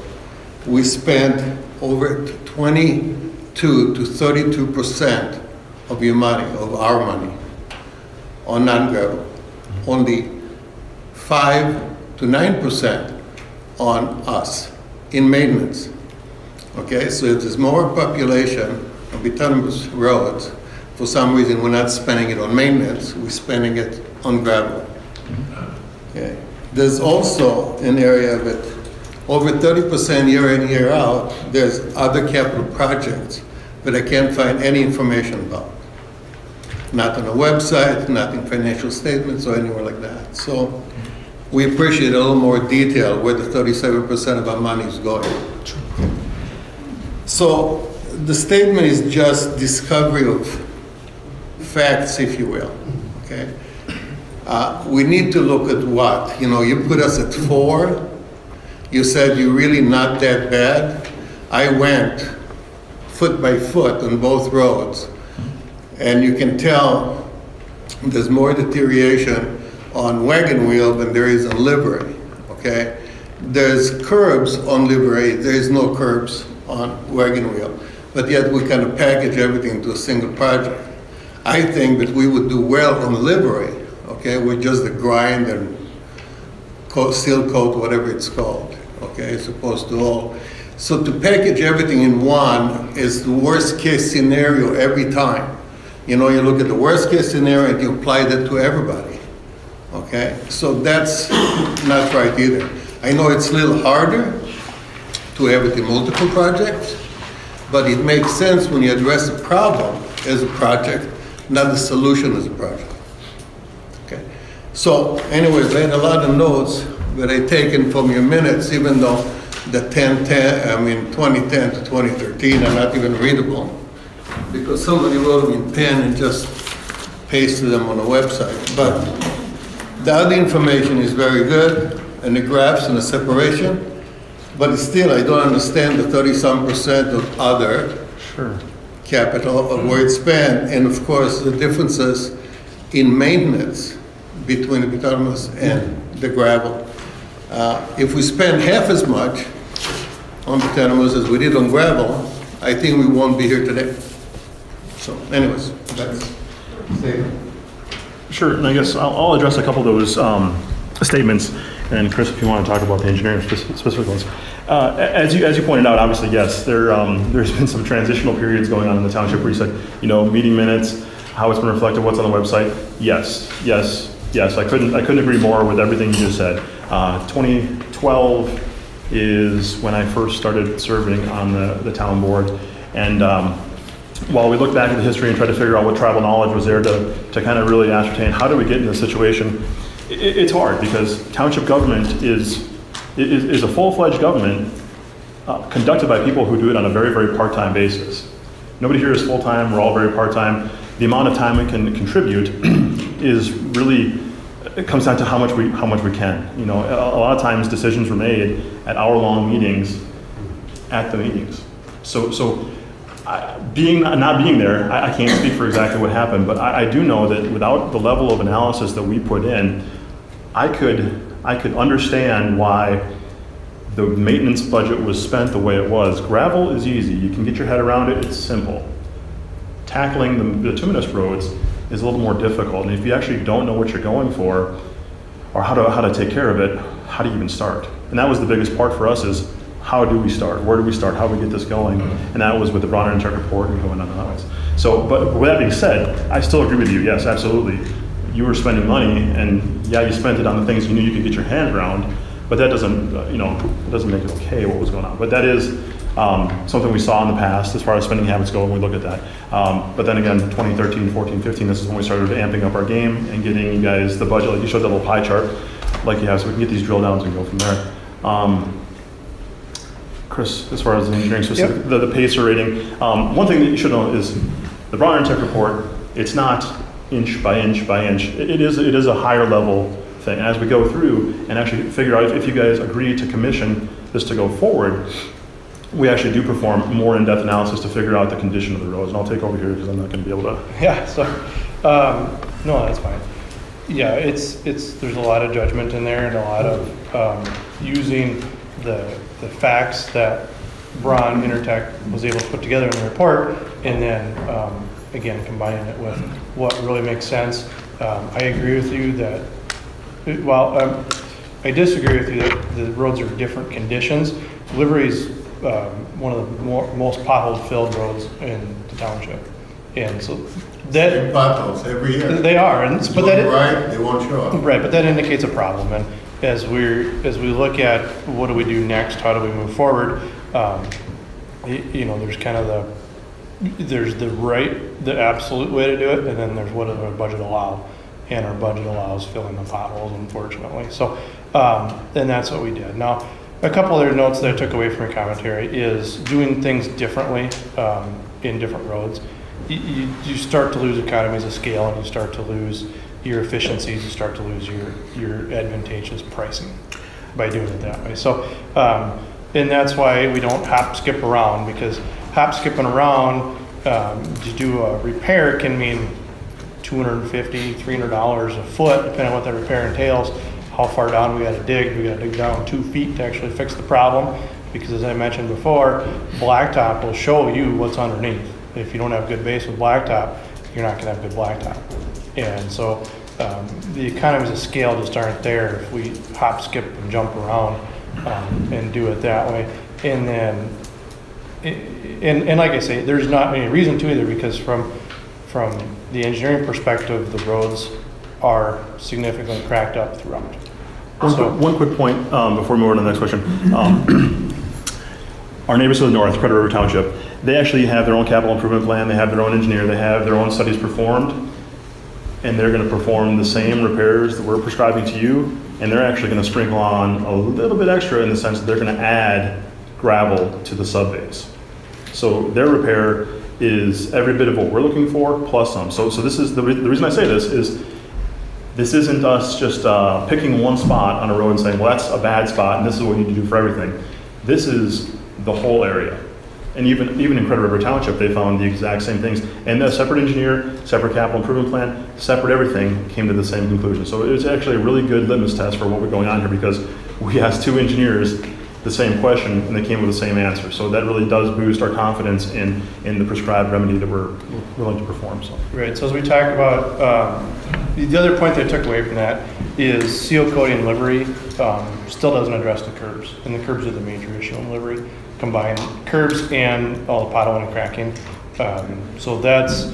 we spend over 22 to 32% of your money, of our money, on non-gravel. Only 5 to 9% on us in maintenance. Okay, so if there's more population of autonomous roads, for some reason we're not spending it on maintenance, we're spending it on gravel. Okay. There's also an area that over 30% year in, year out, there's other capital projects that I can't find any information about. Not on the website, not in financial statements or anywhere like that. So we appreciate a little more detail where the 37% of our money is going. So the statement is just discovery of facts, if you will, okay? We need to look at what? You know, you put us at 4. You said you're really not that bad. I went foot by foot on both roads, and you can tell there's more deterioration on Wagon wheel than there is on Livery, okay? There's curbs on Livery, there is no curbs on Wagon wheel, but yet we kind of package everything into a single project. I think that we would do well on Livery, okay, with just the grind and seal coat, whatever it's called, okay, as opposed to all. So to package everything in one is the worst case scenario every time. You know, you look at the worst case scenario and you apply that to everybody, okay? So that's not right either. I know it's a little harder to have it in multiple projects, but it makes sense when you address a problem as a project, not the solution as a project. Okay. So anyways, I had a lot of notes that I taken from your minutes, even though the 2010 to 2013 are not even readable, because somebody wrote them in pen and just pasted them on the website. But the other information is very good, and the graphs and the separation, but still I don't understand the 30-some% of other capital of where it's spent, and of course the differences in maintenance between the bituminous and the gravel. If we spend half as much on bituminous as we did on gravel, I think we won't be here today. So anyways, that's statement. Sure, and I guess I'll address a couple of those statements, and Chris, if you want to talk about the engineering specific ones. As you pointed out, obviously, yes, there's been some transitional periods going on in the township where you said, you know, meeting minutes, how it's been reflected, what's on the website. Yes. I couldn't agree more with everything you just said. 2012 is when I first started serving on the town board, and while we look back at the history and try to figure out what tribal knowledge was there to kind of really ascertain how do we get in this situation, it's hard because township government is a full-fledged government conducted by people who do it on a very, very part-time basis. Nobody here is full-time, we're all very part-time. The amount of time we can contribute is really, it comes down to how much we can. You know, a lot of times decisions were made at hour-long meetings at the meetings. So not being there, I can't speak for exactly what happened, but I do know that without the level of analysis that we put in, I could understand why the maintenance budget was spent the way it was. Gravel is easy. You can get your head around it. It's simple. Tackling the bituminous roads is a little more difficult. And if you actually don't know what you're going for, or how to take care of it, how do you even start? And that was the biggest part for us is, how do we start? Where do we start? How do we get this going? And that was with the Bronner and Check report and going on and on. So, but with that being said, I still agree with you. Yes, absolutely. You were spending money, and yeah, you spent it on the things you knew you could get your hand around, but that doesn't, it doesn't make it okay what was going on. But that is something we saw in the past as far as spending habits go, and we look at that. But then again, 2013, 14, 15, this is when we started amping up our game and getting you guys the budget, like you showed that little pie chart, like you have, so we can get these drill downs and go from there. Chris, as far as the engineering specific, the PACER rating, one thing that you should know is the Bronner and Tech report, it's not inch by inch by inch. It is a higher level thing. And as we go through and actually figure out if you guys agree to commission this to go forward, we actually do perform more in-depth analysis to figure out the condition of the roads. And I'll take over here because I'm not going to be able to. Yeah, so, no, that's fine. Yeah, there's a lot of judgment in there and a lot of using the facts that Braun Intertech was able to put together in the report, and then again combining it with what really makes sense. I agree with you that, I disagree with you that the roads are different conditions. Livery's one of the most pothole filled roads in the township, and so that Same potholes every year. they are, but that Right, they won't show up. right, but that indicates a problem. And as we look at what do we do next, how do we move forward, there's kind of the absolute way to do it, and then there's what does our budget allow, and our budget allows filling the potholes, unfortunately. So, and that's what we did. Now, a couple other notes that I took away from your commentary is doing things differently in different roads. You start to lose economies of scale, and you start to lose your efficiencies, you start to lose your advantageous pricing by doing it that way. So, and that's why we don't hop, skip around, because hop, skipping around to do a repair can mean $250, $300 a foot, depending on what that repair entails. How far down we got to dig? We got to dig down 2 feet to actually fix the problem, because as I mentioned before, blacktop will show you what's underneath. If you don't have good base with blacktop, you're not going to have good blacktop. And so the economies of scale just aren't there if we hop, skip, and jump around and do it that way. And then, and like I say, there's not any reason to either, because from the engineering perspective, the roads are significantly cracked up throughout. One quick point before we move on to the next question. Our neighbors to the north, Credit River Township, they actually have their own capital improvement plan, they have their own engineer, they have their own studies performed, and they're going to perform the same repairs that we're prescribing to you, and they're actually going to sprinkle on a little bit extra in the sense that they're going to add gravel to the subbase. So their repair is every bit of what we're looking for plus some. So this is the reason I say this is this isn't us just picking one spot on a road and saying, well, that's a bad spot and this is what we need to do for everything. This is the whole area. And even in Credit River Township, they found the exact same things. And a separate engineer, separate capital improvement plan, separate everything came to the same conclusion. So it was actually a really good litmus test for what was going on here, because we asked 2 engineers the same question and they came with the same answer. So that really does boost our confidence in the prescribed remedy that we're willing to perform. So. Right, so as we talk about, the other point that I took away from that is seal coating Livery still doesn't address the curbs, and the curbs are the major issue in Livery, combined curbs and all the potholing and cracking. So that's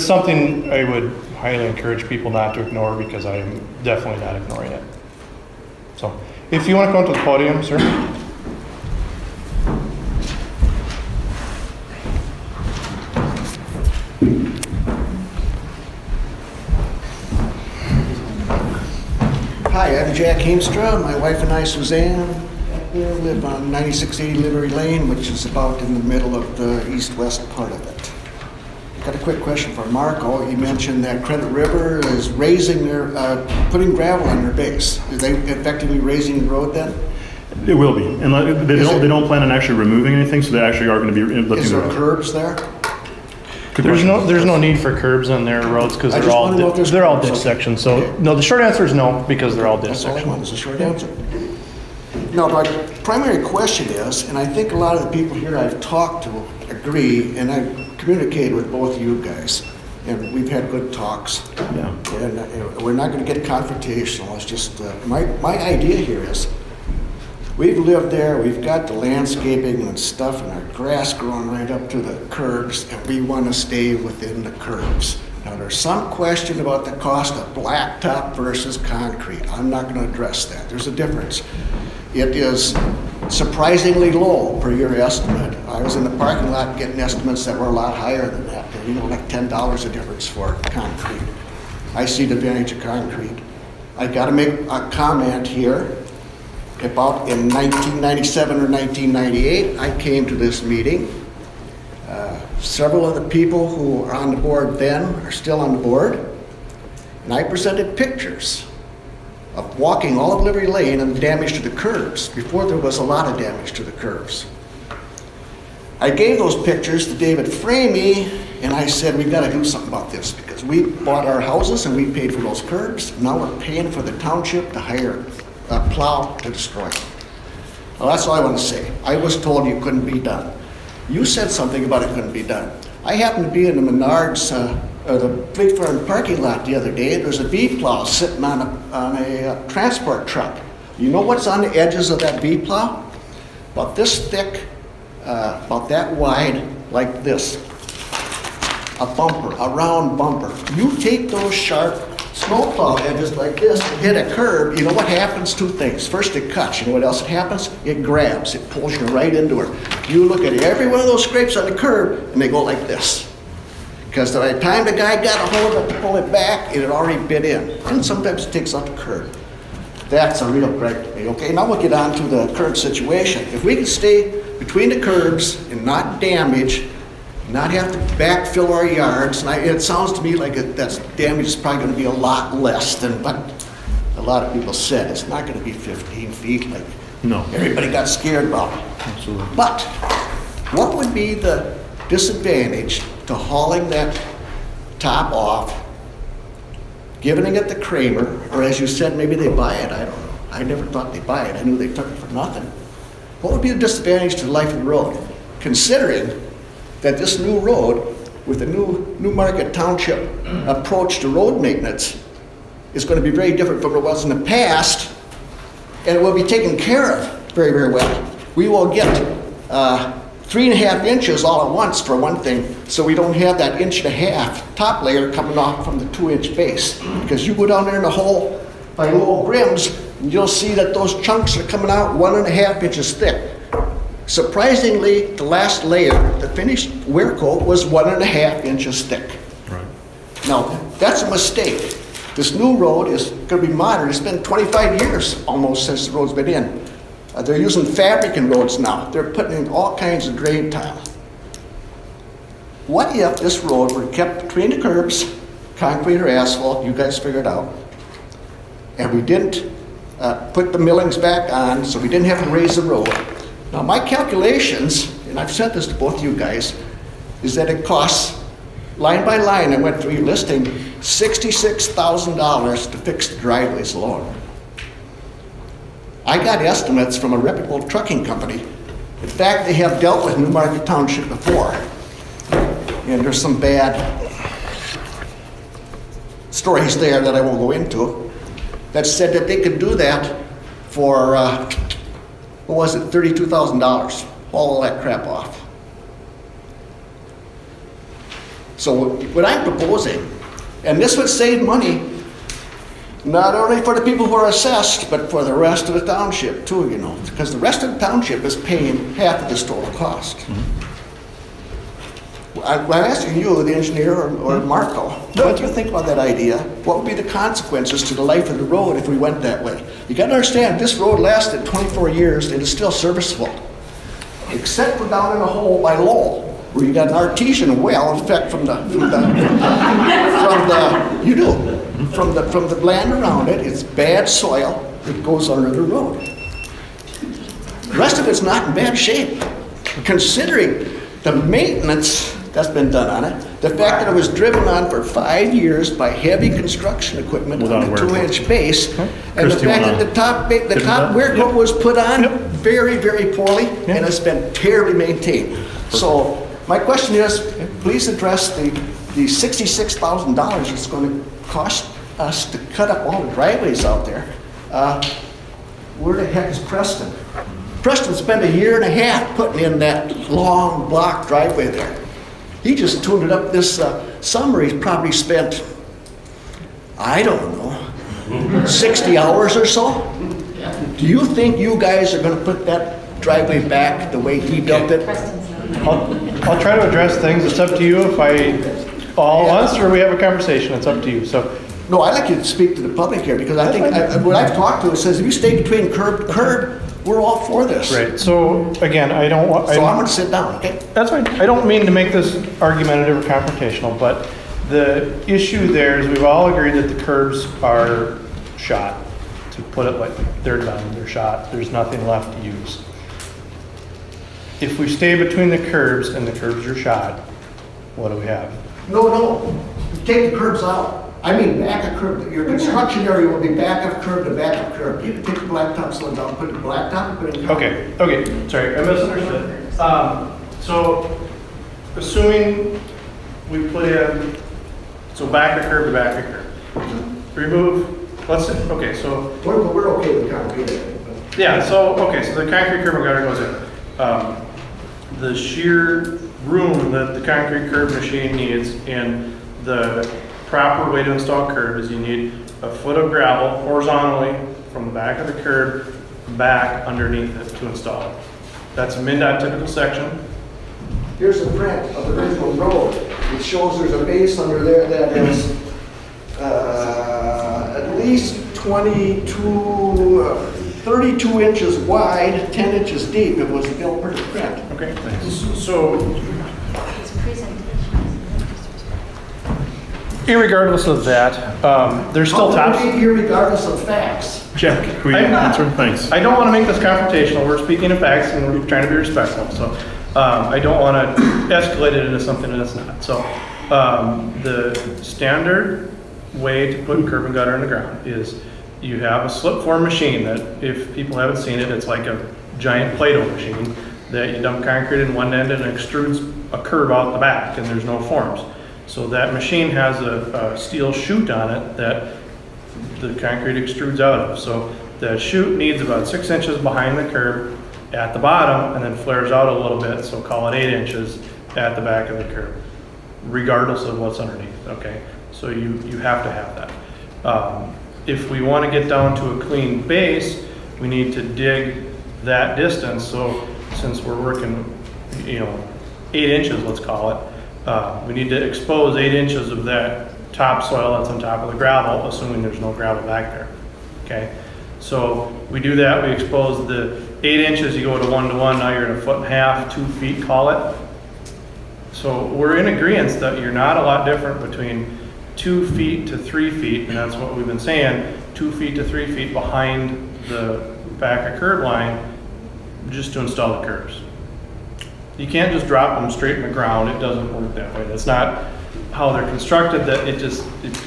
something I would highly encourage people not to ignore, because I am definitely not ignoring it. So if you want to come to the podium, sir. Hi, I'm Jack Heemstra. My wife and I, Suzanne, we live on 9680 Livery Lane, which is about in the middle of the east-west part of it. Got a quick question for Marco. You mentioned that Credit River is raising their, putting gravel on their base. Is they effectively raising the road then? It will be. And they don't plan on actually removing anything, so they actually are going to be lifting Is the there road. curbs there? Good There's question. no need for curbs on their roads, because I they're just all wanna know if there's they're all curbs. ditch sections. So Okay. no, the short answer is no, because they're all ditch That's all I sections. want, is a short answer. No, my primary question is, and I think a lot of the people here I've talked to agree, and I've communicated with both of you guys, and we've had good talks. Yeah. And we're not gonna get confrontational, it's just, my idea here is, we've lived there, we've got the landscaping and stuff, and our grass growing right up to the curbs, and we wanna stay within the curbs. Now, there's some question about the cost of blacktop versus concrete. I'm not gonna address that, there's a difference. It is surprisingly low per your estimate. I was in the parking lot getting estimates that were a lot higher than that. You know, like $10 a difference for concrete. I see the advantage of concrete. I gotta make a comment here. About in 1997 or 1998, I came to this meeting. Several of the people who are on the board then are still on the board. And I presented pictures of walking all of Livery Lane and the damage to the curbs before there was a lot of damage to the curbs. I gave those pictures to David Framey, and I said, we've got to do something about this because we bought our houses and we paid for those curbs. Now we're paying for the township to hire a plow to destroy them. Well, that's all I want to say. I was told it couldn't be done. You said something about it couldn't be done. I happened to be in the Menards, or the Fleet Farm parking lot the other day. There's a V-plow sitting on a transport truck. You know what's on the edges of that V-plow? About this thick, about that wide, like this. A bumper, a round bumper. You take those sharp snowplow edges like this and hit a curb, you know what happens? Two things. First, it cuts. You know what else it happens? It grabs. It pulls you right into her. You look at every one of those scrapes on the curb, and they go like this. Because by the time the guy got a hold of it to pull it back, it had already bit in. And sometimes it takes out the curb. That's a real gripe to me. Okay, now we'll get on to the curb situation. If we can stay between the curbs and not damage, not have to backfill our yards, and it sounds to me like that damage is probably going to be a lot less than what a lot of people said. It's not going to be 15 feet like No. everybody got scared about. Absolutely. But what would be the disadvantage to hauling that top off, giving it to Kramer, or as you said, maybe they buy it, I don't know. I never thought they'd buy it. I knew they took it for nothing. What would be the disadvantage to the life of the road? Considering that this new road, with the new Market Township approach to road maintenance, is going to be very different from what it was in the past, and it will be taken care of very, very well. We will get 3.5 inches all at once for one thing, so we don't have that 1.5 inch top layer coming off from the 2-inch base. Because you go down there in the hole by Lowell Grimm's, and you'll see that those chunks are coming out 1.5 inches thick. Surprisingly, the last layer, the finished wear coat, was 1.5 inches thick. Right. Now, that's a mistake. This new road is going to be modern. It's been 25 years almost since the road's been in. They're using fabric in roads now. They're putting in all kinds of drain tile. What if this road were kept between the curbs, concrete or asphalt, you guys figure it out, and we didn't put the millings back on, so we didn't have to raise the road. Now, my calculations, and I've sent this to both of you guys, is that it costs, line by line, I went through your listing, $66,000 to fix the driveways alone. I got estimates from a reputable trucking company. In fact, they have dealt with Newmarket Township before. And there's some bad stories there that I won't go into, that said that they could do that for, what was it, $32,000, haul all that crap off. So what I'm proposing, and this would save money, not only for the people who are assessed, but for the rest of the township too, you know, because the rest of the township is paying half of this total cost. I'm asking you, the engineer, or Marco, what do you think about that idea? What would be the consequences to the life of the road if we went that way? You got to understand, this road lasted 24 years and is still serviceable, except for down in a hole by Lowell, where you got an artesian well, in fact, from the land around it. It's bad soil that goes under the road. The rest of it's not in bad shape, considering the maintenance that's been done on it, the fact that it was driven on for 5 years by heavy construction equipment Without on a wear coat. 2-inch base, and the Christie, fact wanna that the get into top that? wear coat Yep. was put on Yep. very, very poorly, Yep. and it's been terribly maintained. So My question is, please address the $66,000 it's going to cost us to cut up all the driveways out there. Where the heck is Preston? Preston spent 1.5 years putting in that long block driveway there. He just tuned it up this summer. He's probably spent, I don't know, 60 hours or so. Do you think you guys are going to put that driveway back the way he built it? I'll try to address things. It's up to you if I all once or we have a conversation. It's up to you. So, No, I'd like you to speak to the public here, because I think, what I've talked to, it says if you stay between curb to curb, we're all for this. right. So again, I don't want. So I'm gonna sit down, okay? That's fine. I don't mean to make this argumentative or confrontational, but the issue there is we've all agreed that the curbs are shot. To put it like they're done, they're shot. There's nothing left to use. If we stay between the curbs and the curbs are shot, what do we have? No, take the curbs out. I mean, back of curb, your construction area will be back of curb to back of curb. You can take the blacktop slid down, put the blacktop, put it in. Okay, sorry, I misunderstood. So, assuming we put in, so back of curb to back of curb. Remove, let's say, okay, so. We're okay with concrete. Yeah, so, okay, so the concrete curb and gutter goes in. The sheer room that the concrete curb machine needs and the proper way to install curb is you need a foot of gravel horizontally from the back of the curb back underneath it to install it. That's a MnDOT typical section. Here's a print of the original road. It shows there's a base under there that is at least 32 inches wide, 10 inches deep. It was built pretty print. Okay, so irregardless of that, there's still How tops. can we be here regardless of facts? Jack, can we answer? Thanks. I don't want to make this confrontational. We're speaking of facts and we're trying to be respectful. So I don't want to escalate it into something that it's not. So the standard way to put curb and gutter in the ground is you have a slip form machine that, if people haven't seen it, it's like a giant Play-Doh machine that you dump concrete in one end and it extrudes a curve out the back, and there's no forms. So that machine has a steel chute on it that the concrete extrudes out of. So the chute needs about 6 inches behind the curb at the bottom and then flares out a little bit, so call it 8 inches at the back of the curb, regardless of what's underneath, okay? So you have to have that. If we want to get down to a clean base, we need to dig that distance. So since we're working, 8 inches, let's call it, we need to expose 8 inches of that topsoil that's on top of the gravel, assuming there's no gravel back there, okay? So we do that, we expose the 8 inches, you go to 1-to-1, now you're at 1.5 feet, 2 feet, call it. So we're in agreement that you're not a lot different between 2 feet to 3 feet, and that's what we've been saying, 2 feet to 3 feet behind the back of curb line, just to install the curbs. You can't just drop them straight in the ground. It doesn't work that way. That's not how they're constructed. That it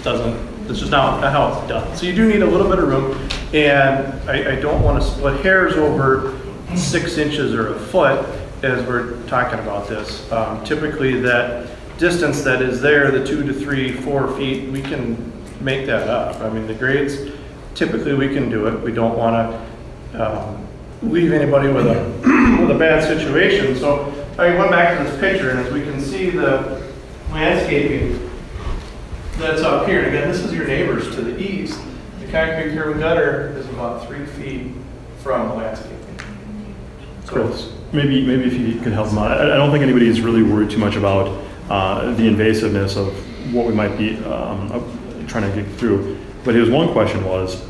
doesn't. That's just not how it's done. So you do need a little bit of room, and I don't want to split hairs over 6 inches or a foot as we're talking about this. Typically, that distance that is there, the 2 to 3, 4 feet, we can make that up. I mean, the grades, typically we can do it. We don't want to leave anybody with a bad situation. So I went back to this picture, and as we can see the landscaping that's up here. And again, this is your neighbors to the east. The concrete curb and gutter is about 3 feet from the landscaping. Chris, maybe if you could help them out. I don't think anybody's really worried too much about the invasiveness of what we might be trying to get through. But his one question was,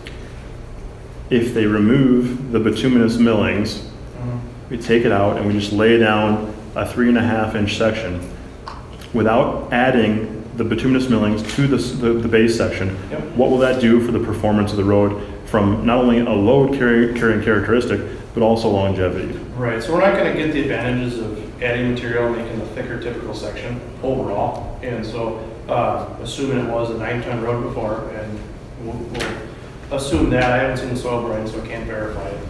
if they remove the bituminous millings, we take it out and we just lay down a 3.5-inch section without adding the bituminous millings to the base section, Yep. What will that do for the performance of the road from not only a load carrying characteristic, but also longevity? Right, so we're not going to get the advantages of adding material, making a thicker typical section overall. And so, assuming it was a 9-ton road before, and we'll assume that. I haven't seen the soil boring, so I can't verify it.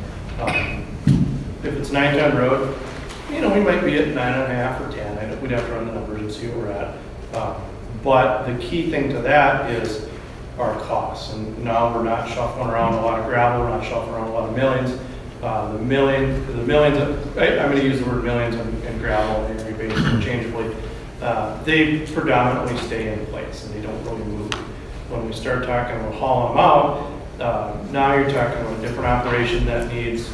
If it's a 9-ton road, we might be at 9.5 or 10. we'd have to run the numbers and see where we're at. But the key thing to that is our costs. And now we're not shuffling around a lot of gravel, we're not shuffling around a lot of millions. The millions, I'm going to use the word millions and gravel and rebates interchangeably. They predominantly stay in place and they don't really move. When we start talking about hauling them out, now you're talking about a different operation that needs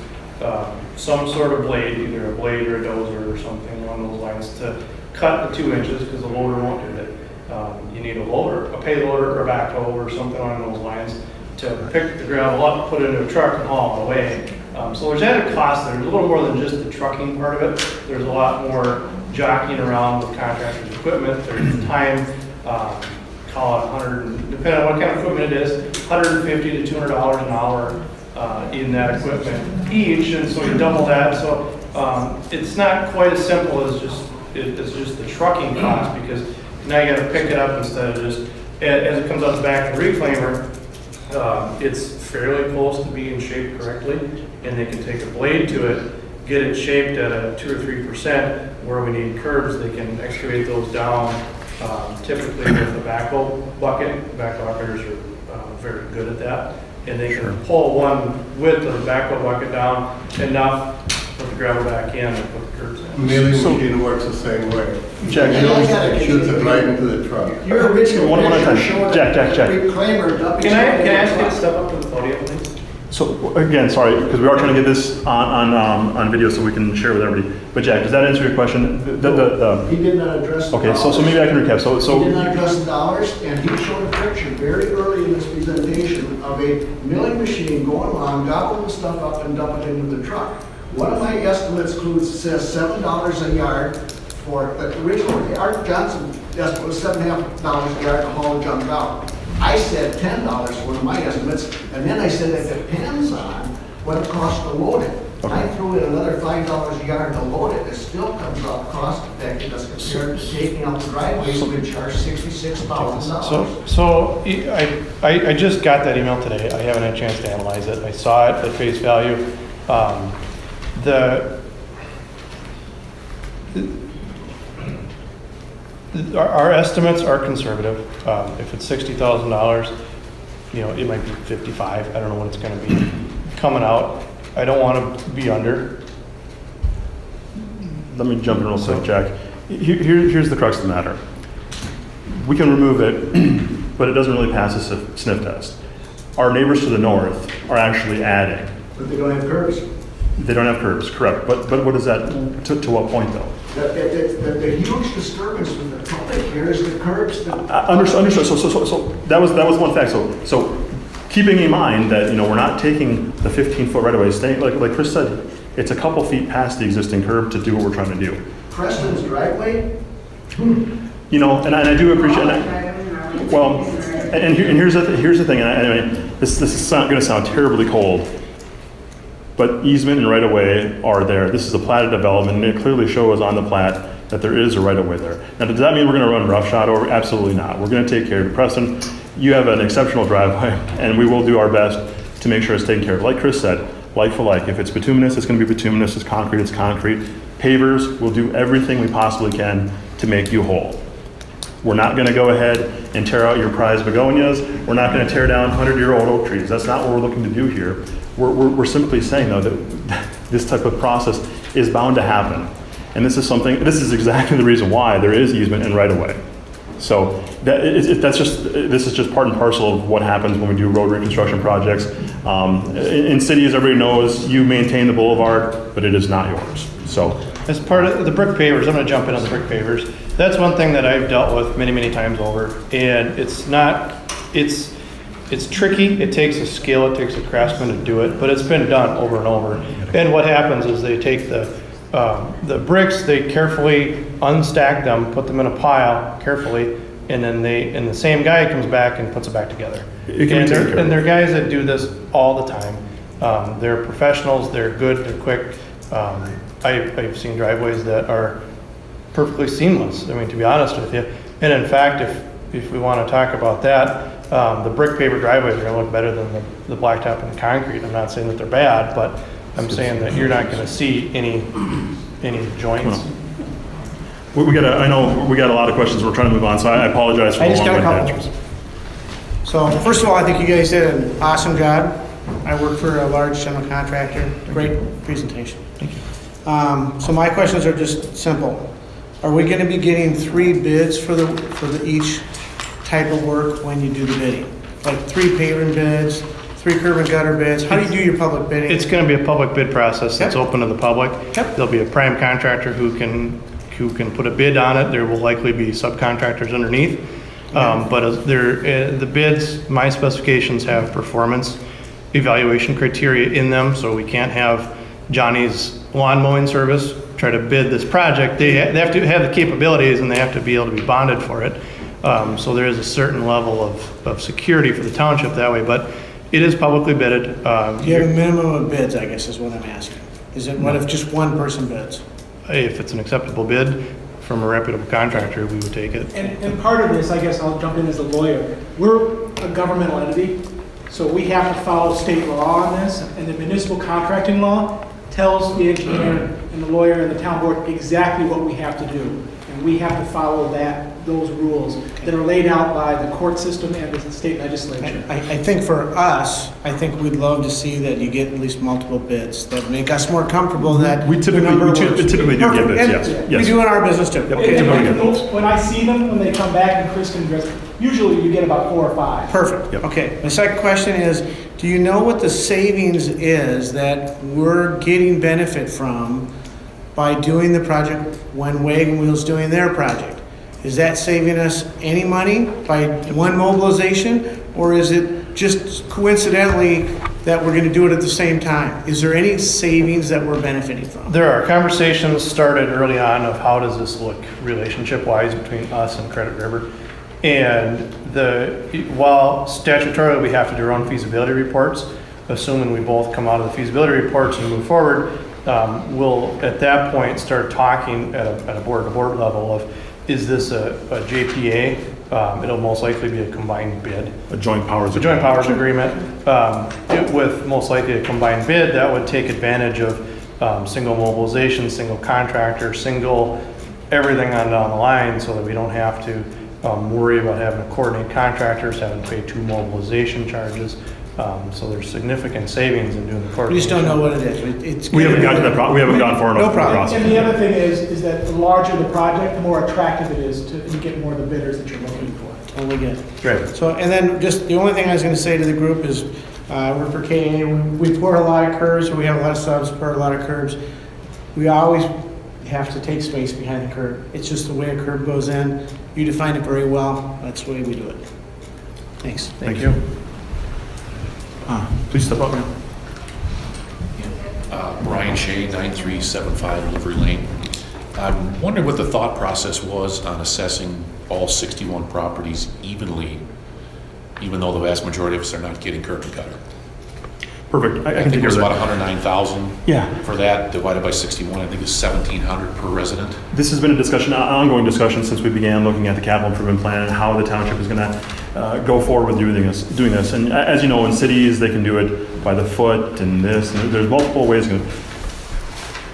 some sort of blade, either a blade or a dozer or something along those lines to cut the 2 inches because the loader won't do it. You need a loader, a payloader or a backhoe or something along those lines to pick the gravel up, put it into a truck and haul it away. So there's added cost there. There's a little more than just the trucking part of it. There's a lot more jockeying around with contractors' equipment. There's time, call it 100, depending on what kind of equipment it is, $150 to $200 an hour in that equipment each, and so you double that. So it's not quite as simple as just the trucking cost, because now you got to pick it up instead of just as it comes out the back of the reclaimer. It's fairly close to being shaped correctly, and they can take a blade to it, get it shaped at a 2 or 3%. Where we need curbs, they can excavate those down. Typically with the backhoe bucket, backhoe operators are very good at that, and they can pull one width of the backhoe bucket down enough, put the gravel back in, and put the curbs in. Milling machine works the same way. Jack, It shoots it right into the truck. Your original One at a time. picture showed Jack. reclaimer dumping. Can I ask you to step up to the podium, please? So again, sorry, because we are trying to get this on video so we can share with everybody. But Jack, does that answer your question? He did not address the Okay, so dollars. maybe I can recap. He did not address the dollars, and he showed a picture very early in this presentation of a milling machine going along, gobbling the stuff up and dumping it into the truck. One of my estimates says $7 a yard for, originally, Art Johnson estimate was $7.50 a yard to haul the junk out. I said $10 for one of my estimates, and then I said it depends on what it costs to load it. Okay. I threw in another $5 a yard to load it. It still comes out cost effective as compared to taking out the driveways, which are $66,000. So I just got that email today. I haven't had a chance to analyze it. I saw it at face value. Our estimates are conservative. If it's $60,000, it might be 55. I don't know what it's going to be coming out. I don't want to be under. Let me jump in real quick, Jack. Here's the crux of the matter. We can remove it, but it doesn't really pass a sniff test. Our neighbors to the north are actually adding. But they don't have curbs. They don't have curbs, correct. But what is that, to what point though? The huge disturbance with the public here is the curbs. Understood. So that was one fact. So keeping in mind that we're not taking the 15-foot right of way, staying like Chris said, it's a couple feet past the existing curb to do what we're trying to do. Preston's driveway. And I do appreciate that. Well, and here's the thing. And this is going to sound terribly cold, but easement and right of way are there. This is a platted development, and it clearly shows on the plat that there is a right of way there. Now, does that mean we're going to run roughshod over? Absolutely not. We're going to take care of it. Preston, you have an exceptional driveway, and we will do our best to make sure it's taken care of. Like Chris said, like for like. If it's bituminous, it's going to be bituminous. It's concrete. Pavers will do everything we possibly can to make you whole. We're not going to go ahead and tear out your prized begonias. We're not going to tear down 100-year-old oak trees. That's not what we're looking to do here. We're simply saying, though, that this type of process is bound to happen. And this is exactly the reason why there is easement and right-of-way. So this is just part and parcel of what happens when we do road reconstruction projects. In cities, everybody knows you maintain the boulevard, but it is not yours. So as part of the brick pavers, I'm going to jump in on the brick pavers. That's one thing that I've dealt with many, many times over, and it's tricky. It takes a skill, it takes a craftsman to do it, but it's been done over and over. And what happens is they take the bricks, they carefully unstack them, put them in a pile carefully, and then the same guy comes back and puts it back together. And they're guys that do this all the time. They're professionals, they're good, they're quick. I've seen driveways that are perfectly seamless, to be honest with you. And in fact, if we want to talk about that, the brick paver driveways are going to look better than the blacktop and the concrete. I'm not saying that they're bad, but I'm saying that you're not going to see any joints. I know we got a lot of questions, we're trying to move on, so I apologize for I the just got a long-winded couple. answers. So first of all, I think you guys did an awesome job. I work for a large general contractor. Great presentation. Thank you. So my questions are just simple. Are we going to be getting 3 bids for each type of work when you do the bidding? Like 3 paving bids, 3 curb and gutter bids? How do you do your public bidding? It's going to be a public bid process that's Yep. open to the public. Yep. There'll be a prime contractor who can put a bid on it. There will likely be subcontractors underneath. But the bids, my specifications have performance evaluation criteria in them, so we can't have Johnny's lawn mowing service try to bid this project. They have to have the capabilities and they have to be able to be bonded for it. So there is a certain level of security for the township that way, but it is publicly bidded. Do you have a minimum of bids, I guess is what I'm asking? Is it, what if just one person bids? If it's an acceptable bid from a reputable contractor, we would take it. And part of this, I guess I'll jump in as a lawyer. We're a governmental entity, so we have to follow state law on this, and the municipal contracting law tells the engineer and the lawyer and the town board exactly what we have to do. And we have to follow those rules that are laid out by the court system and the state legislature. I think for us, I think we'd love to see that you get at least multiple bids that make us more comfortable that We typically do get Perfect. bids, And yes. we do in our business too. Yep. Okay. Typically. When I see them, when they come back and Chris can address, usually you get about 4 or 5. Perfect. Yep. Okay. The second question is, do you know what the savings is that we're getting benefit from by doing the project when Wagon Wheel's doing their project? Is that saving us any money by one mobilization, or is it just coincidentally that we're going to do it at the same time? Is there any savings that we're benefiting from? There are conversations started early on of how does this look relationship-wise between us and Credit River. And while statutorily we have to do our own feasibility reports, assuming we both come out of the feasibility reports and move forward, we'll at that point start talking at a board-to-board level of, is this a JPA? It'll most likely be a combined bid. A joint powers A joint powers agreement, with most likely a combined bid that would take advantage of single mobilization, single contractor, single everything on down the line, so that we don't have to worry about having to coordinate contractors, having to pay 2 mobilization charges. So there's significant savings in doing the We coordination. just don't know what it is. It's We haven't gotten to that, we haven't gone far enough. No in the problem. process. And the other thing is that the larger the project, the more attractive it is to, you get more of the bidders that you're looking for. Totally get it. Great. So, and then just the only thing I was going to say to the group is, we're for KA, we pour a lot of curves, or we have a lot of subs, pour a lot of curbs. We always have to take space behind the curb. It's just the way a curb goes in. You define it very well. That's the way we do it. Thanks. Thank you. Please step up, man. Brian Shea, 9375 Livery Lane. I'm wondering what the thought process was on assessing all 61 properties evenly, even though the vast majority of us are not getting curb and gutter. Perfect. I I can think take it was care about of that. 109,000 Yeah. for that, divided by 61, I think it's 1,700 per resident. This has been a discussion, an ongoing discussion since we began looking at the capital improvement plan and how the township is going to go forward with doing this. And as you know, in cities, they can do it by the foot and this, and there's multiple ways.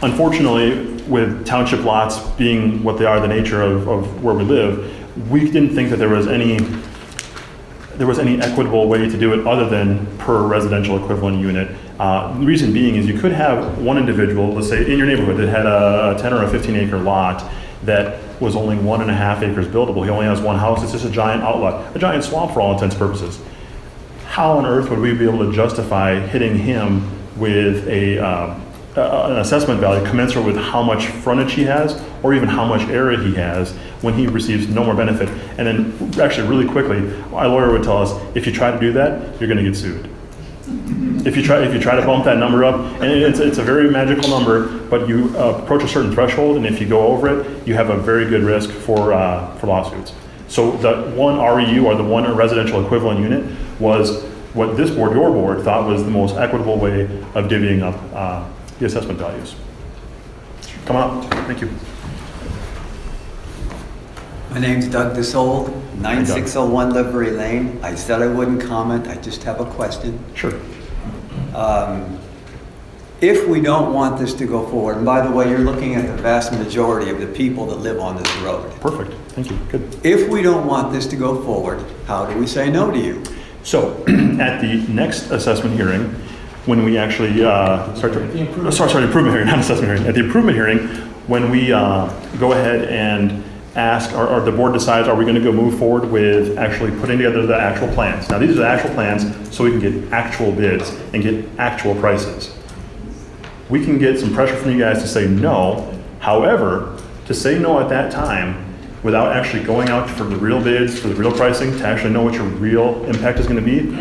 Unfortunately, with township lots being what they are, the nature of where we live, we didn't think that there was any equitable way to do it other than per residential equivalent unit. The reason being is you could have one individual, let's say in your neighborhood, that had a 10 or a 15 acre lot that was only 1.5 acres buildable. He only has one house. It's just a giant outlet, a giant swamp for all intents and purposes. How on earth would we be able to justify hitting him with an assessment value commensurate with how much frontage he has or even how much area he has when he receives no more benefit? And then actually really quickly, our lawyer would tell us, if you try to do that, you're going to get sued. If you try to bump that number up, and it's a very magical number, but you approach a certain threshold, and if you go over it, you have a very good risk for lawsuits. So the one REU, or the one residential equivalent unit, was what this board, your board, thought was the most equitable way of divvying up the assessment values. Come on up. Thank you. My name's Doug DeSold, 9601 Livery Lane. I said I wouldn't comment, I just have a question. Sure. If we don't want this to go forward, and by the way, you're looking at the vast majority of the people that live on this road. Perfect, thank you, good. If we don't want this to go forward, how do we say no to you? So, at the next assessment hearing, when we actually improvement hearing, not assessment hearing. At the improvement hearing, when we go ahead and ask, or the board decides, are we going to go move forward with actually putting together the actual plans? Now, these are the actual plans, so we can get actual bids and get actual prices. We can get some pressure from you guys to say no. However, to say no at that time, without actually going out for the real bids, for the real pricing, to actually know what your real impact is going to be,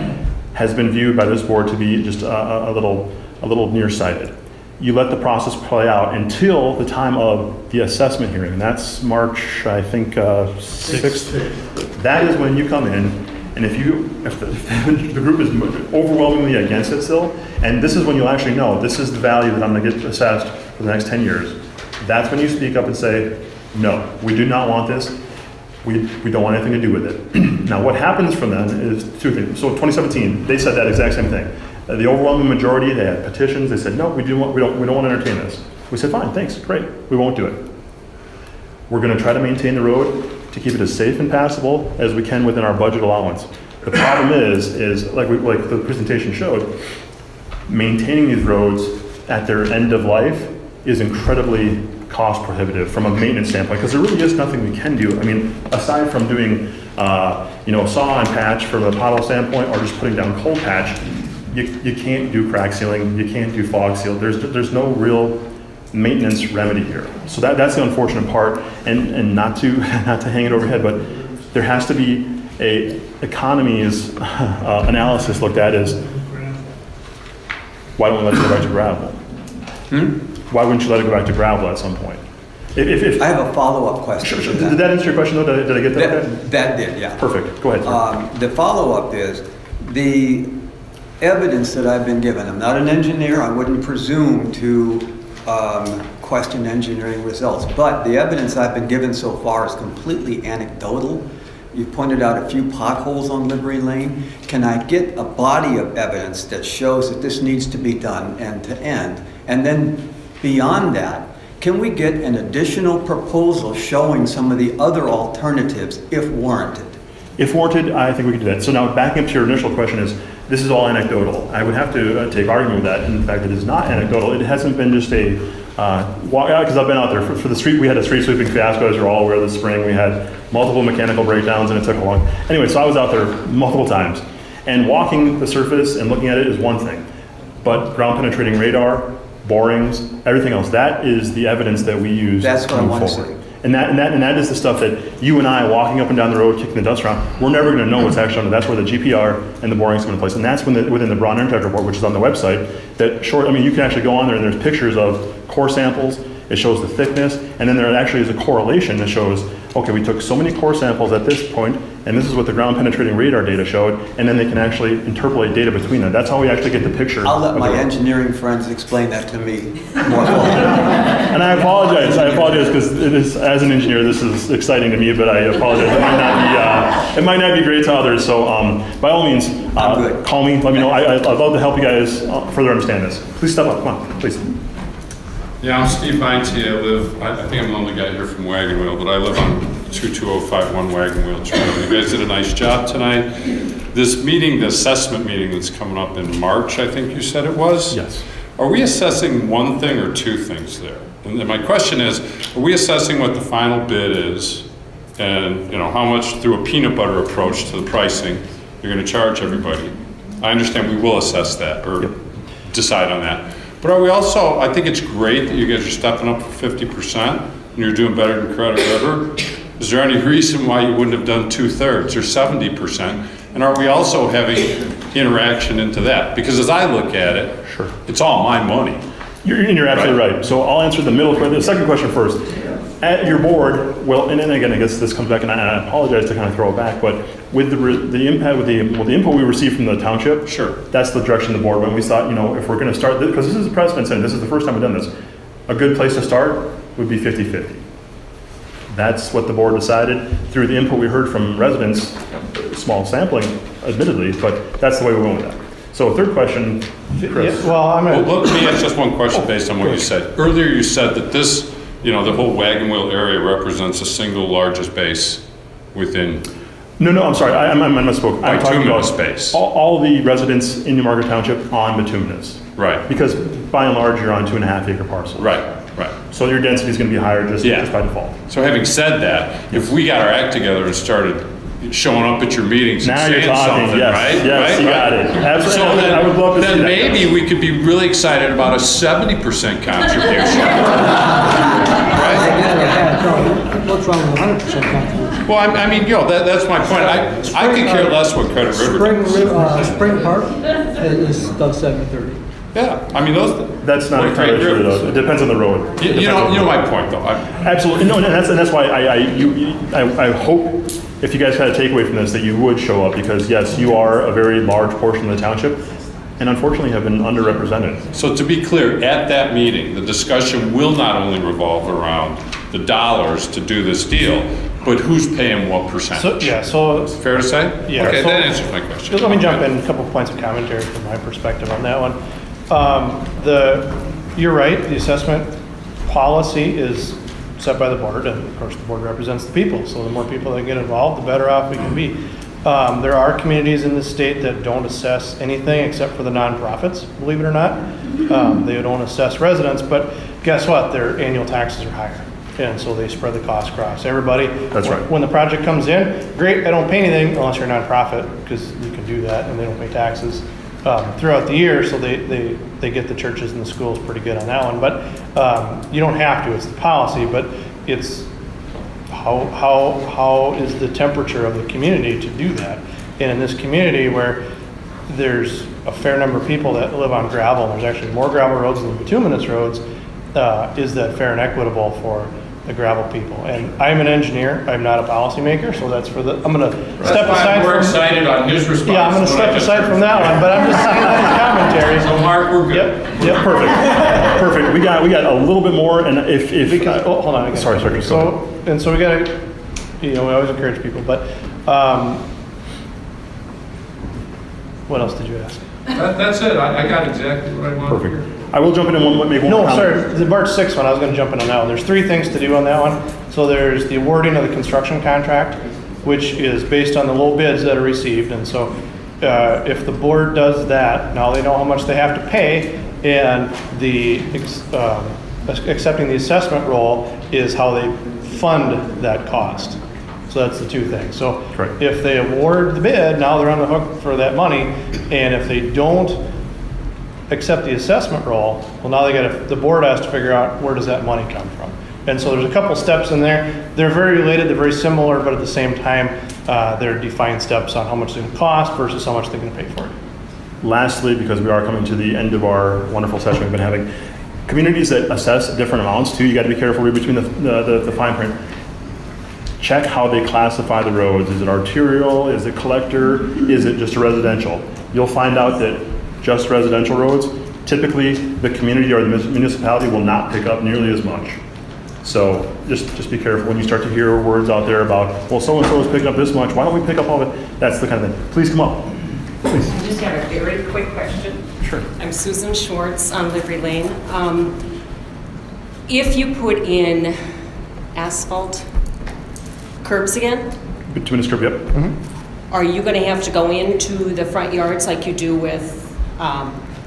has been viewed by this board to be just a little nearsighted. You let the process play out until the time of the assessment hearing, and that's March, I think, 6th. That is when you come in, and if the group is overwhelmingly against it still, and this is when you'll actually know, this is the value that I'm going to get assessed for the next 10 years, that's when you speak up and say, no, we do not want this. We don't want anything to do with it. Now, what happens from then is two things. So in 2017, they said that exact same thing. The overwhelming majority, they had petitions. They said, no, we don't want to entertain this. We said, fine, thanks, great. We won't do it. We're going to try to maintain the road to keep it as safe and passable as we can within our budget allowance. The problem is like the presentation showed, maintaining these roads at their end of life is incredibly cost prohibitive from a maintenance standpoint, because there really is nothing we can do. I mean, aside from doing, saw and patch from a pothole standpoint, or just putting down cold patch, you can't do crack sealing, you can't do fog seal. There's no real maintenance remedy here. So that's the unfortunate part, and not to hang it over your head, but there has to be a economies analysis looked at as, why don't we let it go back to gravel? Why wouldn't you let it go back to gravel at some point? If I have a follow-up question. Sure. Did that answer your question, though? Did I get that? Okay? That did, yeah. Perfect. Go ahead, sir. The follow-up is, the evidence that I've been given, I'm not an engineer, I wouldn't presume to question engineering results, but the evidence I've been given so far is completely anecdotal. You pointed out a few potholes on Livery Lane. Can I get a body of evidence that shows that this needs to be done end to end? And then beyond that, can we get an additional proposal showing some of the other alternatives if warranted? If warranted, I think we can do that. So now backing up to your initial question is, this is all anecdotal. I would have to take argument with that. In fact, it is not anecdotal. It hasn't been just a walk out, because I've been out there for the street. We had a street sweeping fiasco, as you're all aware, this spring. We had multiple mechanical breakdowns, and it took a long. Anyway, so I was out there multiple times, and walking the surface and looking at it is one thing, but ground penetrating radar, borings, everything else, that is the evidence that we use to move forward. And that is the stuff that you and I, walking up and down the road, kicking the dust around, we're never going to know what's actually under. That's where the GPR and the borings come into place. And that's when within the Braun Intertech report, which is on the website, you can actually go on there and there's pictures of core samples. It shows the thickness, and then there actually is a correlation that shows, okay, we took so many core samples at this point, and this is what the ground penetrating radar data showed, and then they can actually interpolate data between them. That's how we actually get the picture. I'll let my engineering friends explain that to me more fully. And I apologize because it is, as an engineer, this is exciting to me, but I apologize. It might not be great to others, so by all means, call me, let me know. I'd love to help you guys further understand this. Please step up, come on, please. Yeah, I'm Steve Vinety. I think I'm the only guy here from Wagon Wheel, but I live on 22051 Wagon Wheel Trail. You guys did a nice job tonight. This meeting, the assessment meeting that's coming up in March, I think you said it was? Yes. Are we assessing one thing or two things there? And my question is, are we assessing what the final bid is, and how much through a peanut butter approach to the pricing you're going to charge everybody? I understand we will assess that or decide on that. But are we also, I think it's great that you guys are stepping up for 50% and you're doing better than Credit River. Is there any reason why you wouldn't have done 2/3 or 70%? And are we also having interaction into that? Because as I look at it, Sure. It's all my money. You're absolutely right. So I'll answer the second question first. At your board, well, and then again, I guess this comes back, and I apologize to kind of throw it back, but with the impact, with the input we received from the township, Sure. That's the direction of the board. When we thought, if we're going to start, because this is a precedent, and this is the first time we've done this, a good place to start would be 50-50. That's what the board decided through the input we heard from residents, small sampling, admittedly, but that's the way we went with that. So third question, Chris. Yeah, well, I'm Well, gonna, let me ask just one question based on what you said. Earlier, you said that this, the whole wagon wheel area represents the single largest base within No, I'm sorry, I misspoke. I'm talking about bituminous space. all the residents in New Market Township on bituminous. Right, Because by and large, you're on 2.5 acre parcels. right. So your density is going to be higher just Yeah. by default. So having said that, if we got our act together and started showing up at your meetings and Now you're saying talking, something, yes, right? yes, Right, you right. got it. Absolutely. So then, I would love to see then that. maybe we could be really excited about a 70% contribution. Right? What's wrong with 100% contribution? Well, I mean, that's my point. I could care less what Credit River does. Spring Park is does 70/30. Yeah, I mean, those. That's not like entirely Credit true, River. though. It depends on the road. You know my point, though. Absolutely. No, and that's why I hope if you guys had a takeaway from this that you would show up, because yes, you are a very large portion of the township and unfortunately have been underrepresented. So to be clear, at that meeting, the discussion will not only revolve around the dollars to do this deal, but who's paying what percentage. so Fair to say? Yeah, Okay, so- that answers my question. just let me jump in, a couple points of commentary from my perspective on that one. You're right, the assessment policy is set by the board, and of course, the board represents the people, so the more people that get involved, the better off we can be. There are communities in the state that don't assess anything except for the nonprofits, believe it or not. They don't assess residents, but guess what? Their annual taxes are higher. And so they spread the cost across everybody. That's right. When the project comes in, great, I don't pay anything unless you're a nonprofit, because you can do that and they don't pay taxes throughout the year, so they get the churches and the schools pretty good on that one. But you don't have to, it's the policy, but it's how is the temperature of the community to do that? And in this community where there's a fair number of people that live on gravel, and there's actually more gravel roads than bituminous roads, is that fair and equitable for the gravel people? And I'm an engineer, I'm not a policymaker, so that's for the, I'm gonna step aside We're from. excited on his response. Yeah, I'm gonna step aside from that one, but I'm just saying that in commentary. So Mark, we're good. Yep. Perfect. We got a little bit more, and if Because, oh, hold on. I got- Sorry, just go ahead. So we gotta, we always encourage people, but, what else did you ask? That's it. I got exactly what I wanted. Perfect. I will jump in and make one No, comment. sorry, the March 6th one, I was gonna jump in on that one. There's 3 things to do on that one. So there's the awarding of the construction contract, which is based on the low bids that are received. And so if the board does that, now they know how much they have to pay, and the accepting the assessment role is how they fund that cost. So that's the 2 things. So Correct. if they award the bid, now they're on the hook for that money. And if they don't accept the assessment role, well, now the board has to figure out where does that money come from. And so there's a couple steps in there. They're very related, they're very similar, but at the same time, they're defined steps on how much it's going to cost versus how much they're going to pay for it. Lastly, because we are coming to the end of our wonderful session we've been having, communities that assess different amounts too, you got to be careful read between the fine print. Check how they classify the roads. Is it arterial? Is it collector? Is it just a residential? You'll find out that just residential roads, typically the community or the municipality will not pick up nearly as much. So just be careful when you start to hear words out there about, well, so-and-so is picking up this much, why don't we pick up all of it? That's the kind of thing. Please come up. Please. I just have a very quick question. Sure. I'm Susan Schwartz on Livery Lane. If you put in asphalt curbs again, Between the curb, yep. are you going to have to go into the front yards like you do with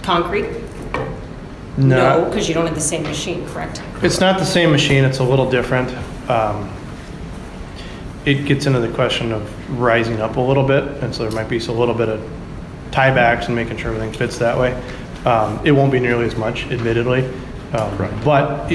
concrete? No, because you don't have the same machine, correct? It's not the same machine, it's a little different. It gets into the question of rising up a little bit, and so there might be a little bit of tiebacks and making sure everything fits that way. It won't be nearly as much, admittedly, but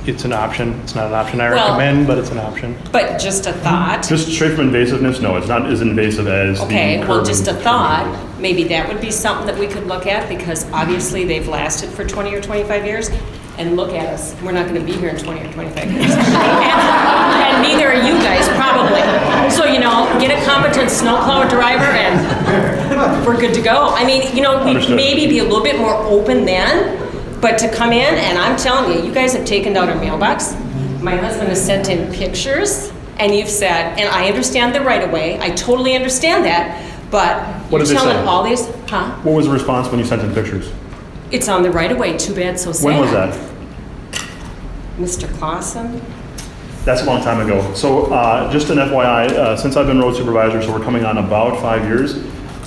it's an option. It's not an option I Well- recommend, but it's an option. But just a thought. Just straight from invasiveness, no, it's not as invasive as the Okay, well, curb just a and- thought, maybe that would be something that we could look at, because obviously they've lasted for 20 or 25 years, and look at us, we're not gonna be here in 20 or 25 years. And neither are you guys, probably. So, get a competent snowplow driver and we're good to go. I mean, we Understood. maybe be a little bit more open then, but to come in, and I'm telling you, you guys have taken down our mailbox. My husband has sent in pictures, and you've said, and I understand the right of way, I totally understand that, But What you're did they telling say? all these, huh? What was the response when you sent in pictures? It's on the right of way, too bad, so sad. When was that? Mr. Clausen? That's a long time ago. So just an FYI, since I've been road supervisor, so we're coming on about 5 years,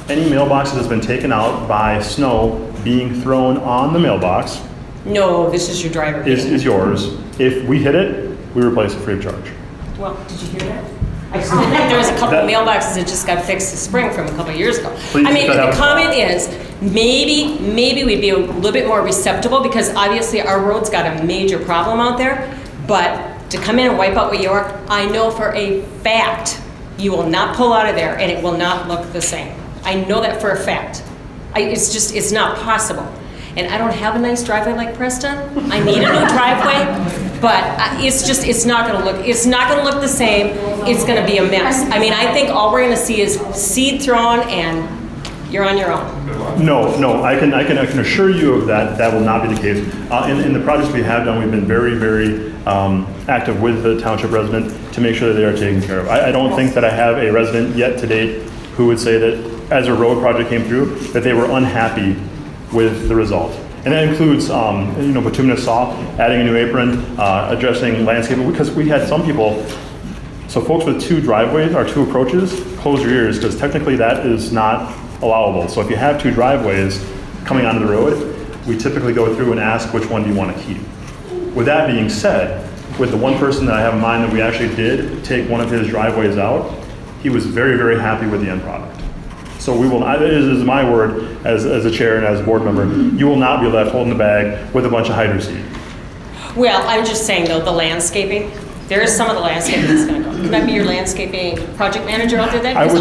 any mailbox that has been taken out by snow being thrown on the mailbox No, this is your driver. is yours. If we hit it, we replace it free of charge. Well, did you hear that? I still think there was a couple of mailboxes that just got fixed this spring from a couple of years ago. Please, I mean, that the happens. comment is, maybe we'd be a little bit more receptible because obviously our road's got a major problem out there. But to come in and wipe out what York, I know for a fact, you will not pull out of there and it will not look the same. I know that for a fact. It's not possible. And I don't have a nice driveway like Preston. I need a new driveway, but it's not gonna look the same. It's gonna be a mess. I mean, I think all we're gonna see is seed thrown and you're on your own. No, I can assure you of that. That will not be the case. In the projects we have done, we've been very, very active with the township resident to make sure that they are taken care of. I don't think that I have a resident yet to date who would say that as a road project came through, that they were unhappy with the result. And that includes, bituminous saw, adding a new apron, addressing landscaping, because we had some people, so folks with two driveways or two approaches, close your ears, because technically that is not allowable. So if you have two driveways coming onto the road, we typically go through and ask which one do you want to keep. With that being said, with the one person that I have in mind that we actually did take one of his driveways out, he was very, very happy with the end product. So we will, it is my word as a chair and as a board member, you will not be left holding the bag with a bunch of hydro seed. Well, I'm just saying though, the landscaping, there is some of the landscaping that's gonna go. Can I be your landscaping project manager out there then? I would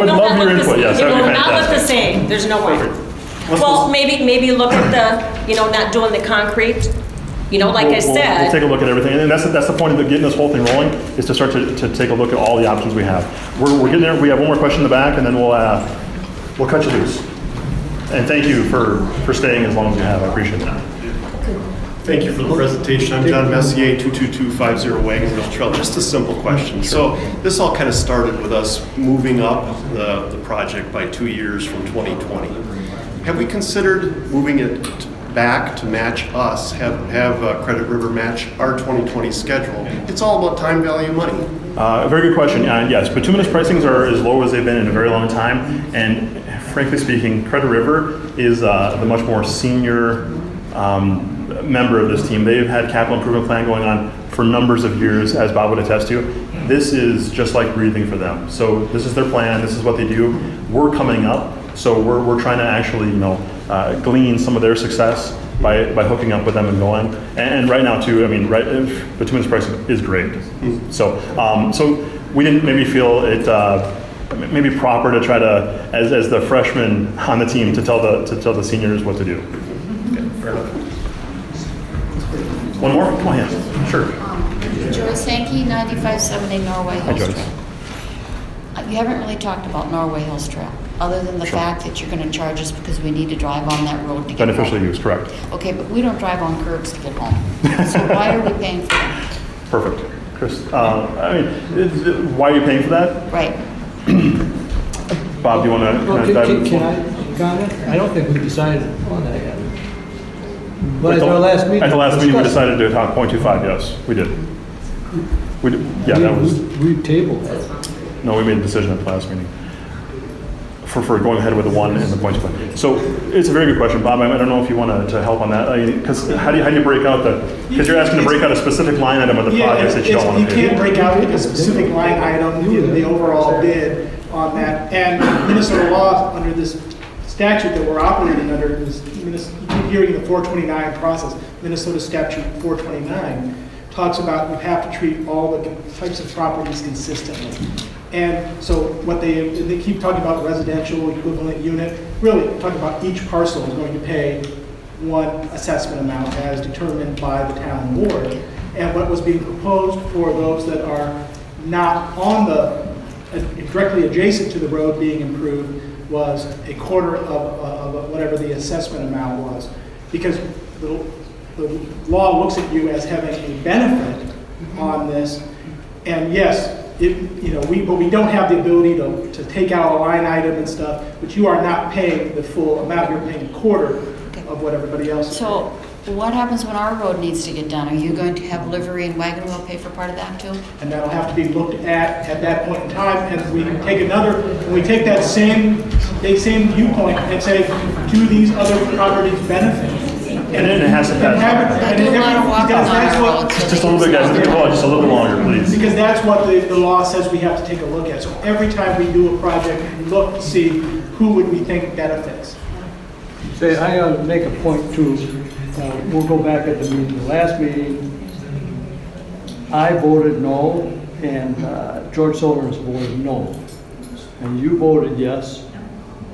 love your input, yes, It that would be will not look the fantastic. same, there's no way. Perfect. Well, maybe look at the, not doing the concrete, like I We'll said. take a look at everything, and that's the point of getting this whole thing rolling, is to start to take a look at all the options we have. We're getting there, we have one more question in the back, and then we'll cut you loose. And thank you for staying as long as you have, I appreciate that. Thank you for the presentation. I'm John Messier, 22250 Wagon Hill Trail. Just a simple question. So this all kind of started with us moving up the project by 2 years from 2020. Have we considered moving it back to match us, have Credit River match our 2020 schedule? It's all about time value money. A very good question. Yes, bituminous pricings are as low as they've been in a very long time, and frankly speaking, Credit River is the much more senior member of this team. They've had capital improvement plan going on for numbers of years, as Bob would attest to. This is just like breathing for them. So this is their plan, this is what they do. We're coming up, so we're trying to actually, glean some of their success by hooking up with them and going. And right now too, bituminous pricing is great. So we didn't maybe feel it maybe proper to try to, as the freshman on the team, to tell the seniors what to do. Okay, fair enough. One more? Come on, yes, sure. Joyce Sankey, 9570 Norway Hi, Hills Joyce. Trail. You haven't really talked about Norway Hills Trail, other than the Sure. fact that you're going to charge us because we need to drive on that road to get Beneficial home. use, correct. Okay, but we don't drive on curbs to get home. So why are we paying for that? Perfect. Chris, why are you paying for that? Right. Bob, do you want to Well, dive in? can I comment? I don't think we decided on that yet. But at our last meeting. At the last meeting, we discussed decided to talk 0.25, yes, we did. We did, yeah, that was, We tabled that. no, we made a decision at the last meeting for going ahead with the 1 and the 0.25. So it's a very good question, Bob. I don't know if you want to help on that, because how do you break out because you're asking to break out a specific line item of the projects that you don't want to You do. can't break out a specific line item in the overall bid on that. And Minnesota law, under this statute that we're operating under, is you keep hearing the 429 process. Minnesota statute 429 talks about you have to treat all the types of properties consistently. And so they keep talking about residential equivalent unit, really talking about each parcel is going to pay one assessment amount as determined by the town board. And what was being proposed for those that are not on directly adjacent to the road being improved was a quarter of whatever the assessment amount was. Because the law looks at you as having a benefit on this. And yes, but we don't have the ability to take out a line item and stuff, but you are not paying the full amount, you're paying a quarter of what everybody else is paying. So what happens when our road needs to get done? Are you going to have Livery and Wagon will pay for part of that too? And that'll have to be looked at that point in time, and we can take we take that same viewpoint and say, do these other properties benefit? And then it has to pass. I do a lot of walking on our road. So Just a little bit, guys, hold on just a little longer, please. Because that's what the law says we have to take a look at. So every time we do a project, we look to see who would we think benefits. Say, I make a point too, we'll go back at the meeting, the last meeting, I voted no, and George Solers voted no. And you voted yes,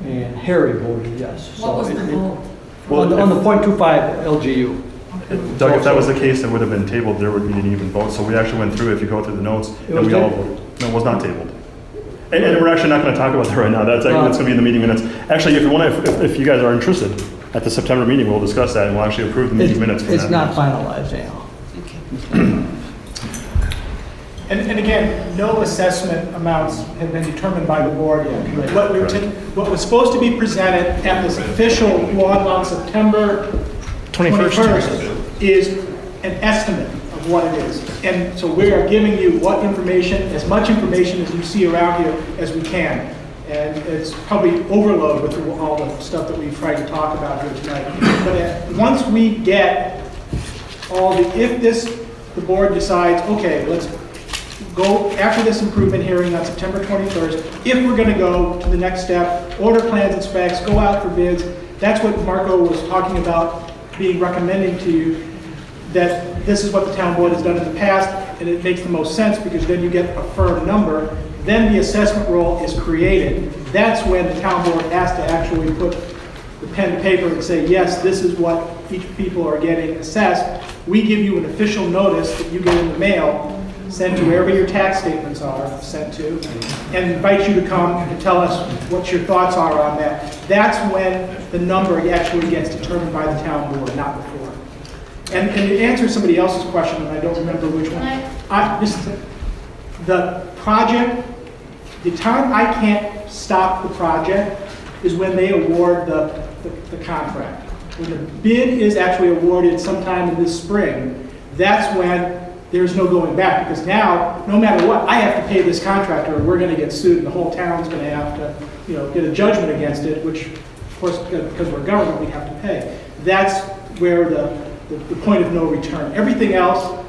and Harry voted yes. What was the vote? On the 0.25 LGU. Doug, if that was the case, it would have been tabled, there would be an even vote. So we actually went through, if you go through the notes, and we all voted. No, it was not tabled. And we're actually not going to talk about that right now. That's going to be in the meeting minutes. Actually, if you want to, if you guys are interested, at the September meeting, we'll discuss that, and we'll actually approve the meeting minutes from that. It's not finalized, yeah. And again, no assessment amounts have been determined by the board yet. What was supposed to be presented at this official one on September 21st is an estimate of what it is. And so we are giving you as much information as you see around here as we can. And it's probably overload with all the stuff that we've tried to talk about here tonight. But once we get the board decides, okay, let's go after this improvement hearing on September 21st, if we're going to go to the next step, order plans and specs, go out for bids. That's what Marco was talking about recommending to you, that this is what the town board has done in the past, and it makes the most sense because then you get a firm number. Then the assessment roll is created. That's when the town board has to actually put the pen to paper and say, yes, this is what each people are getting assessed. We give you an official notice that you get in the mail, sent to wherever your tax statements are sent to, and invite you to come and tell us what your thoughts are on that. That's when the number actually gets determined by the town board, not before. And to answer somebody else's question, and I don't remember which one, the project, the time I can't stop the project is when they award the contract. When the bid is actually awarded sometime in this spring, that's when there's no going back, because now, no matter what, I have to pay this contractor, or we're going to get sued, and the whole town's going to have to, get a judgment against it, which, of course, because we're government, we have to pay. That's where the point of no return. Everything else,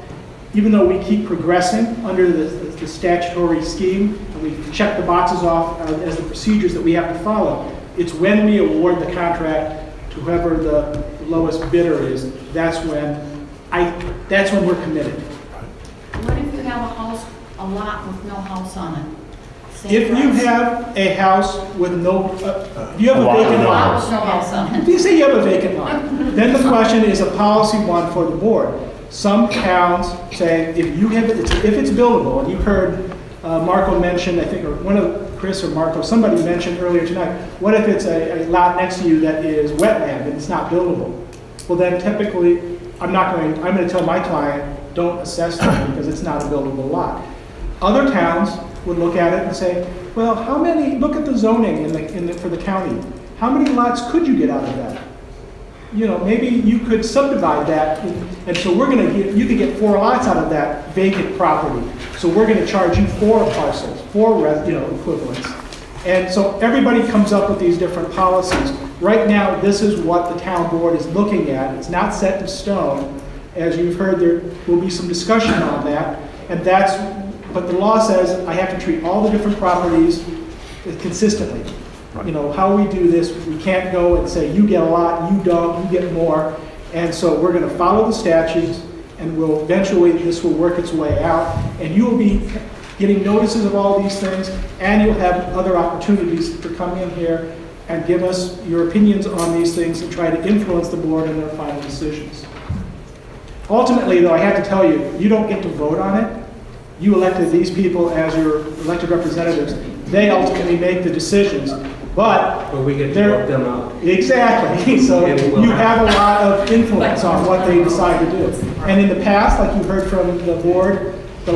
even though we keep progressing under the statutory scheme, and we check the boxes off as the procedures that we have to follow, it's when we award the contract to whoever the lowest bidder is, that's when we're committed. What if you have a lot with no house on it? If you have a house with no, you have a vacant lot. No house on it. If you say you have a vacant lot, then the question is a policy one for the board. Some towns say if it's buildable, and you heard Marco mention, I think, or one of Chris or Marco, somebody mentioned earlier tonight, what if it's a lot next to you that is wetland and it's not buildable? Well, then typically, I'm going to tell my client, don't assess that because it's not a buildable lot. Other towns would look at it and say, well, look at the zoning for the county. How many lots could you get out of that? Maybe you could subdivide that, and so you could get 4 lots out of that vacant property. So we're going to charge you 4 parcels, 4 equivalents. And so everybody comes up with these different policies. Right now, this is what the town board is looking at. It's not set in stone. As you've heard, there will be some discussion on that. But the law says I have to treat all the different properties consistently. Right. How we do this, we can't go and say, you get a lot, you don't, you get more. And so we're going to follow the statutes, and eventually this will work its way out. And you will be getting notices of all these things, and you'll have other opportunities to come in here and give us your opinions on these things and try to influence the board in their final decisions. Ultimately, though, I have to tell you, you don't get to vote on it. You elected these people as your elected representatives. They ultimately make the decisions. But we get to vote them out. Exactly. So you have a lot of influence on what they decide to do. And in the past, like you heard from the board, the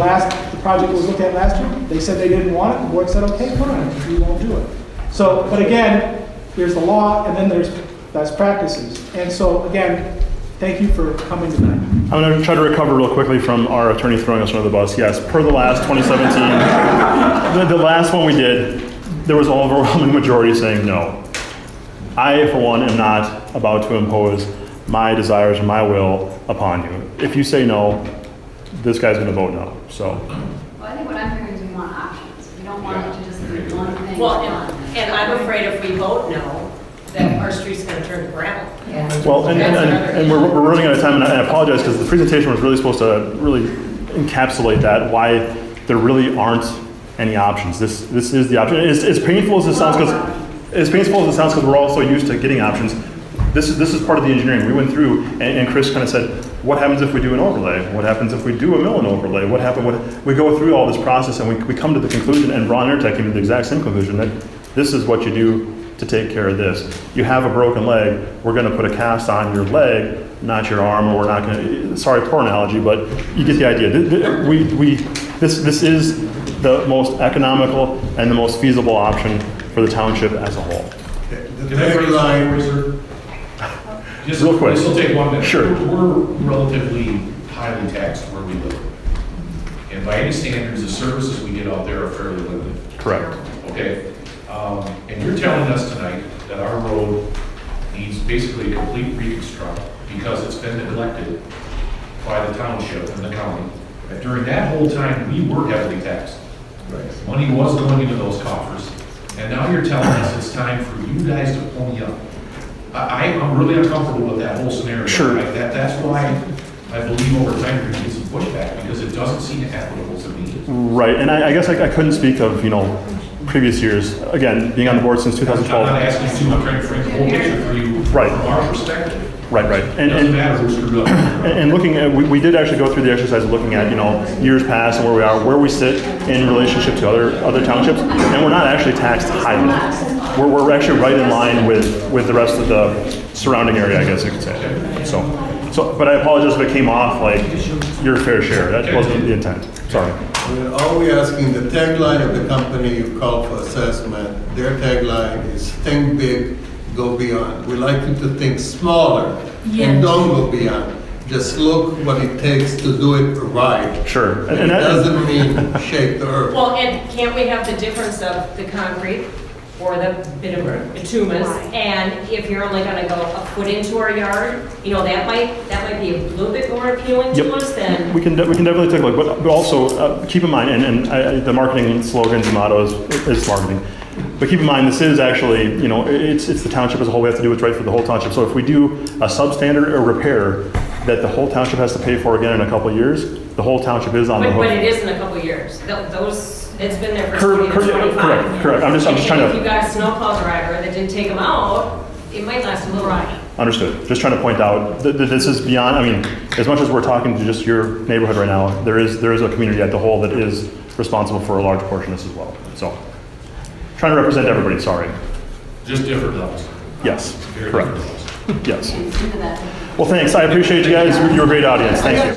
project that was looked at last year. They said they didn't want it, the board said, okay, fine, we won't do it. So, but again, there's the law, and then there's best practices. And so, again, thank you for coming tonight. I'm going to try to recover real quickly from our attorney throwing us under the bus. Yes, per the last 2017, the last one we did, there was an overwhelming majority saying no. I, for one, am not about to impose my desires or my will upon you. If you say no, this guy's going to vote no. So. Well, I think what I'm hearing is we want options. We don't want it to just be one thing. Well, and I'm afraid if we vote no, that our street's gonna turn to gravel. Well, and we're running out of time, and I apologize because the presentation was really supposed to really encapsulate that, why there really aren't any options. This is the option. As painful as it sounds, because we're all so used to getting options, this is part of the engineering. We went through, and Chris kind of said, what happens if we do an overlay? What happens if we do a mill and overlay? We go through all this process, and we come to the conclusion, and Ron Airtech came to the exact same conclusion, that this is what you do to take care of this. You have a broken leg, we're going to put a cast on your leg, not your arm, or we're not going to, sorry, poor analogy, but you get the idea. This is the most economical and the most feasible option for the township as a whole. Okay, the Can I raise tagline- one, sir? Just, Real quick. This will take 1 minute. Sure. We're relatively highly taxed where we live. And by any standards, the services we get out there are fairly limited. Correct. Okay? And you're telling us tonight that our road needs basically a complete reconstruct because it's been neglected by the township and the county. And during that whole time, we were heavily taxed. Money was going into those coffers. And now you're telling us it's time for you guys to pony up. I'm really uncomfortable with that whole scenario. Sure. That's why I believe over time we're going to get some pushback because it doesn't seem equitable to me. Right, and I guess I couldn't speak of, previous years. Again, being on the board since 2012. I'm not asking you to, I'm trying to frame the whole picture for you Right. from our perspective. Right. It doesn't matter who's screwed up. And looking at, we did actually go through the exercise of looking at, years past and where we are, where we sit in relationship to other townships, and we're not actually taxed highly. We're actually right in line with the rest of the surrounding area, I guess you could say. So, but I apologize if it came off like your fair share. That wasn't the intent. Sorry. We're always asking, the tagline of the company you call for assessment, their tagline is think big, go beyond. We like you to think smaller and don't go beyond. Just look what it takes to do it right. Sure. And it doesn't mean shake the earth. Well, and can't we have the difference of the concrete or the bituminous? And if you're only gonna go a foot into our yard, that might be a little bit more appealing to us than. We can definitely take a look, but also keep in mind, and the marketing slogans and mottos is marketing. But keep in mind, this is actually, it's the township as a whole. We have to do what's right for the whole township. So if we do a substandard or repair that the whole township has to pay for again in a couple of years, the whole township is on the hook. But it is in a couple of years. It's been there for 20 to 25. Correct. I'm just trying to. If you got a snowplow driver that didn't take them out, it might last a little while. Understood. Just trying to point out that this is beyond, as much as we're talking to just your neighborhood right now, there is a community at the whole that is responsible for a large portion of this as well. So, trying to represent everybody, sorry. Just different levels. Yes, Very correct. different levels. Yes. Well, thanks. I appreciate you guys. You're a great audience. Thank you.